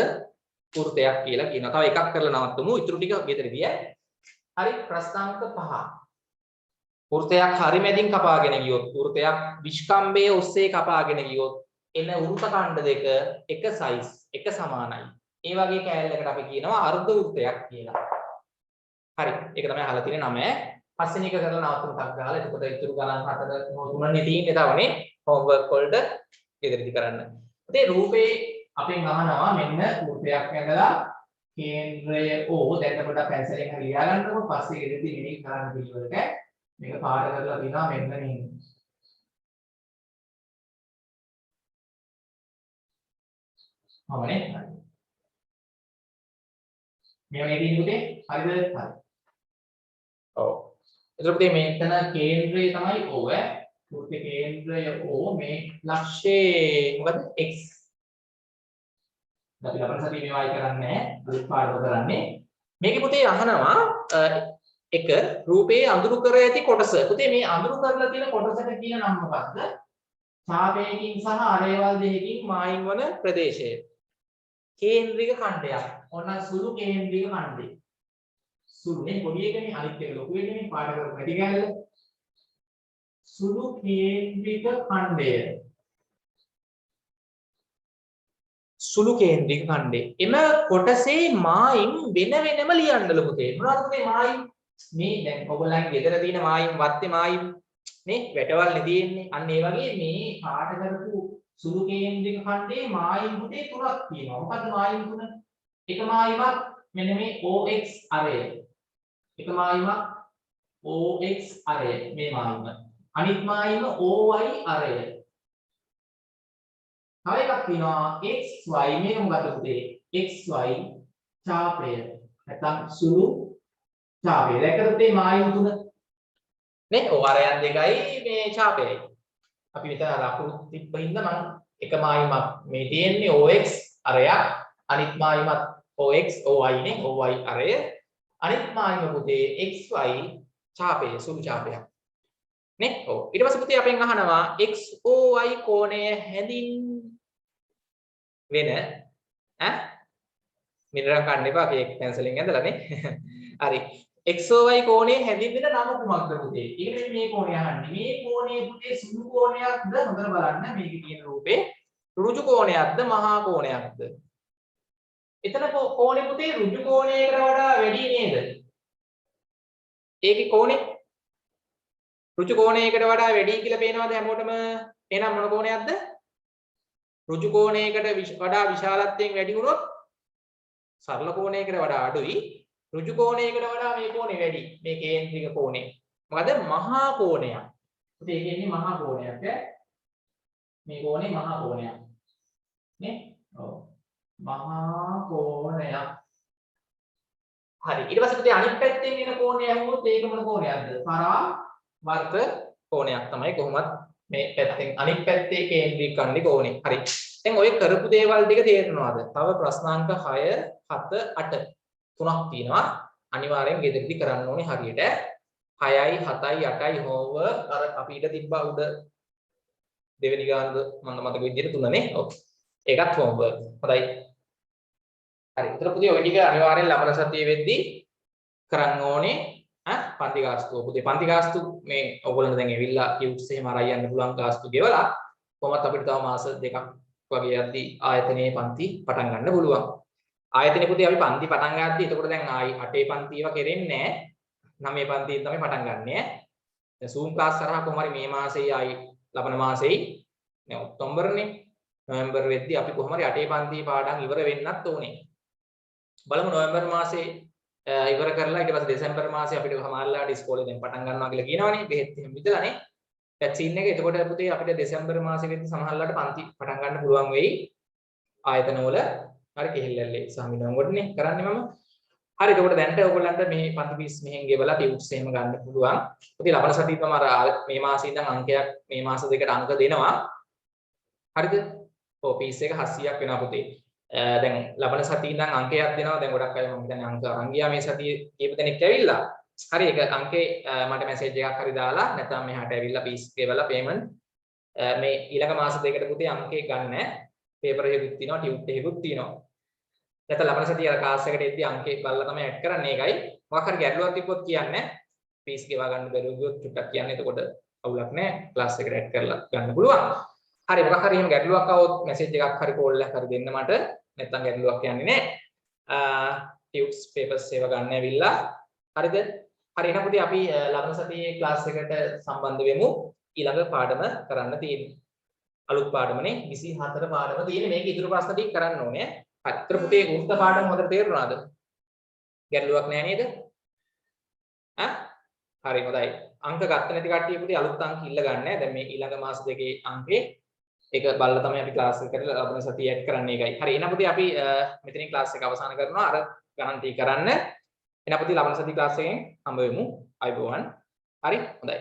වෘත්තයක් කියලා කියනවා. තව එකක් කරලා නවත්තමු. ඊටු ටික ගෙදරදී හරි ප්‍රස්ථාංක 5. වෘත්තයක් හරි මැදින් කපාගෙන ගියොත් වෘත්තයක් විස්කම්භයේ ඔස්සේ කපාගෙන ගියොත් එන වෘත්ත ඛණ්ඩ දෙක එක සයිස් එක සමානයි. ඒ වගේ කෑල්ලකට අපි කියනවා අර්ධ වෘත්තයක් කියලා. හරි. ඒක තමයි අහලා තියෙන නම. පස්වෙනි එක කරලා නවත්තමු ටක් ගාලා. එතකොට ඉතුරු ගණන් 4 3නේ තියෙන්නේ තවනේ. හෝම්වර්ක් වලට ගෙදරදී කරන්න. ඉතින් රූපේ අපෙන් අහනවා මෙන්න වෘත්තයක් ඇඳලා කේන්ද්‍රය O දැන් පොඩ්ඩක් පැන්සලෙන් හරි ලියා ගන්නකො. පස්සේ ගෙදරදී මෙහෙම කරන්න පිළිවෙලට මේක පාඩ කරලා දිනවා මෙන්න මේ. හවනේ. මේ වගේ තියෙන්නේ පුතේ. හරිද? හරි. ඔව්. එතකොට මෙතන කේන්ද්‍රය තමයි O ඈ. වෘත්තේ කේන්ද්‍රය O මේ ලක්ෂයේ මොකද x. අපි ලබන සතියේ මේවායි කරන්නේ අලුත් පාඩම කරන්නේ. මේකේ පුතේ අහනවා එක රූපේ අඳුරු කර ඇති කොටස. පුතේ මේ අඳුරු කරලා තියෙන කොටසට කියන නම මොකක්ද? ඡාපයකින් සහ අරේවල් දෙකකින් මායිම් වන ප්‍රදේශය. කේන්ද්‍රික ඛණ්ඩයක්. ඔන්න සුළු කේන්ද්‍රික ඛණ්ඩය. සුළුනේ පොඩි එකනේ අනිත් එක ලොකු එකනේ පාඩ කරපු වැඩි ගානල. සුළු කේන්ද්‍රික ඛණ්ඩය. සුළු කේන්ද්‍රික ඛණ්ඩය. එම කොටසේ මායිම් වෙන වෙනම ලියන්නලු පුතේ. මොනවද පුතේ මායිම්? මේ දැන් ඔයගොල්ලන්ගේ ගෙදර තියෙන මායිම් වත්තේ මායිම් නේ වැටවල් නේ තියෙන්නේ. අන්න ඒ වගේ මේ පාඩ කරපු සුළු කේන්ද්‍රික ඛණ්ඩේ මායිම් පුතේ තුනක් තියෙනවා. මොකද්ද මායිම් තුන? එක මායිමක් මෙන්න මේ OX අරය. එක මායිමක් OX අරය මේ මායිම. අනිත් මායිම OY අරය. තව එකක් තියෙනවා XY මේක මොකද්ද පුතේ? XY ඡාපය. නැත්නම් සුළු ඡාපය. දැක්කද පුතේ මායිම් තුන? නේ ඔයාරයන් දෙකයි මේ ඡාපයයි. අපි මෙතන ලකුණු තිබ්බින්ද මම එක මායිමක් මේ තියෙන්නේ OX අරයක් අනිත් මායිමත් OX OY නේ OY අරය අනිත් මායිම පුතේ XY ඡාපය සුළු ඡාපයක් නේ. ඔව් ඊට පස්සේ පුතේ අපෙන් අහනවා XOY කෝණය හැඳින් වෙන මිනරම් ගන්න එපා කේක් පැන්සලෙන් ඇඳලා නේ. හරි XOY කෝණය හැඳින්වෙන නම කුමක්ද පුතේ? ඊට මේ කෝණය අහන්නේ. මේ කෝණය පුතේ සුළු කෝණයක්ද? හොඳට බලන්න මේකේ තියෙන රූපේ ඍජු කෝණයක්ද මහා කෝණයක්ද? එතන කෝණේ පුතේ ඍජු කෝණයකට වඩා වැඩි නේද? ඒකේ කෝණේ ඍජු කෝණයකට වඩා වැඩි කියලා පේනවද හැමෝටම? එහෙනම් මොන කෝණයක්ද? ඍජු කෝණයකට වඩා විශාලත්වයෙන් වැඩි වුණොත් සරල කෝණයකට වඩා අඩුයි. ඍජු කෝණයකට වඩා මේ කෝණේ වැඩි. මේ කේන්ද්‍රික කෝණය. මොකද මහා කෝණයක්. පුතේ කියන්නේ මහා කෝණයක් ඈ. මේ කෝණේ මහා කෝණයක්. නේ? ඔව්. මහා කෝණයක්. හරි. ඊට පස්සේ පුතේ අනිත් පැත්තෙන් එන කෝණය ඇහුවොත් ඒක මොන කෝණයක්ද? පරාවර්ත කෝණයක් තමයි කොහොමත් මේ පැත්තෙන් අනිත් පැත්තේ කේන්ද්‍රීකරණය කෝණේ. හරි. දැන් ඔය කරපු දේවල් ටික තේරෙනවද? තව ප්‍රශ්නාංක 6, 7, 8 තුනක් තියෙනවා. අනිවාර්යෙන් ගෙදරදි කරන්න ඕනේ හරියට 6යි 7යි 8යි හෝම්වර්ක් අර අපි ඊට තිබ්බා උඩ දෙවෙනි ගානද මම මතක විදිහට තුනනේ. ඔව්. ඒකත් හෝම්වර්ක්. හොඳයි. හරි. ඒතර පුතේ ඔය ටික අනිවාර්යෙන් ලබන සතියේ වෙද්දී කරන්න ඕනේ. පන්ති ගාස්තුව පුතේ පන්ති ගාස්තු මේ ඔයගොල්ලෝ දැන් ඇවිල්ලා කියුස් එහෙම අරයි යන්න පුළුවන් ගාස්තු ගෙවලා කොහොමත් අපිට තව මාස දෙකක් වගේ යද්දී ආයතනයේ පන්ති පටන් ගන්න පුළුවන්. ආයතනයේ පුතේ අපි පන්ති පටන් ගන්නදී එතකොට දැන් ආයි 8 පන්ති ඒවා කෙරෙන්නේ නැහැ. 9 පන්තියෙන් තමයි පටන් ගන්නෑ. දැන් Zoom ක්ලාස් කරා කොහොම හරි මේ මාසෙයි ආයි ලබන මාසෙයි නේ ඔක්තෝබර්නේ නොවැම්බර් වෙද්දී අපි කොහොම හරි 8 පන්ති පාඩම් ඉවර වෙන්නත් ඕනේ. බලමු නොවැම්බර් මාසේ ඉවර කරලා ඊට පස්සේ දෙසැම්බර් මාසේ අපිට සමහරලාට ඉස්කෝලේ දැන් පටන් ගන්නවා කියලා කියනවනේ බෙහෙත් එහෙම විදලානේ වැක්සින් එක. එතකොට පුතේ අපිට දෙසැම්බර් මාසේ වෙද්දී සමහරලාට පන්ති පටන් ගන්න පුළුවන් වෙයි ආයතන වල. හරි කෙහෙල්ලල්ලේ සාමිනම් වඩනේ කරන්නේ මම. හරි එතකොට දැන්ට ඔයගොල්ලන්ට මේ පන්ති පිස් මෙහෙන් ගෙවලා ටියුට්ස් එහෙම ගන්න පුළුවන්. පුතේ ලබන සතියේ තමයි මේ මාසේ ඉඳන් අංකයක් මේ මාස දෙකට අංක දෙනවා. හරිද? ඔව් පිස් එක 700ක් වෙනවා පුතේ. දැන් ලබන සතියේ ඉඳන් අංකයක් දෙනවා. දැන් ගොඩක් අය මම හිතන්නේ අංක අරන් ගියා මේ සතියේ කීප දෙනෙක් ඇවිල්ලා. හරි ඒක අංකේ මට මැසේජ් එකක් හරි දාලා නැත්නම් මෙහාට ඇවිල්ලා පීස් ගෙවලා පේමන්ට් මේ ඊළඟ මාස දෙකකට පුතේ අංකේ ගන්න. පේපර් එකකුත් තියෙනවා ටියුට් එකකුත් තියෙනවා. නැත්නම් ලබන සතියේ අර ක්ලාස් එකට එද්දී අංකේ බලලා තමයි ඇඩ් කරන්නේ. ඒකයි මොකක් හරි ගැටලුවක් තිබ්බොත් කියන්නේ පීස් ගෙවා ගන්න බැරුව ගියොත් චුට්ටක් කියන්නේ. එතකොට අවුලක් නැහැ. ක්ලාස් එකට ඇඩ් කරලා ගන්න පුළුවන්. හරි මොකක් හරි එහෙම ගැටලුවක් ආවොත් මැසේජ් එකක් හරි කෝල් එකක් හරි දෙන්න මට. නැත්නම් ගැටලුවක් යන්නේ නැහැ. ටියුට්ස් පේපර්ස් ඒවා ගන්න ඇවිල්ලා. හරිද? හරි එහෙනම් පුතේ අපි ලබන සතියේ ක්ලාස් එකට සම්බන්ධ වෙමු. ඊළඟ පාඩම කරන්න තියෙන්නේ. අලුත් පාඩමනේ 24 පාඩම තියෙන්නේ. මේක ඉදිරි ප්‍රශ්න ටික කරන්න ඕනේ. අත්‍තර පුතේ උන්ත පාඩම හොඳට තේරුණාද? ගැටලුවක් නැහැ නේද? හරි හොඳයි. අංක ගත්ත නැති කට්ටිය පුතේ අලුත් අංක ඉල්ල ගන්න. දැන් මේ ඊළඟ මාස දෙකේ අංකේ ඒක බලලා තමයි අපි ක්ලාස් එක කරලා ලබන සතිය ඇඩ් කරන්නේ ඒකයි. හරි එහෙනම් පුතේ අපි මෙතනින් ක්ලාස් එක අවසන් කරනවා. අර ගණන් ටී කරන්න. එහෙනම් පුතේ ලබන සතිය ක්ලාස් එකෙන් හම්බ වෙමු. අයබෝවන්. හරි හොඳයි.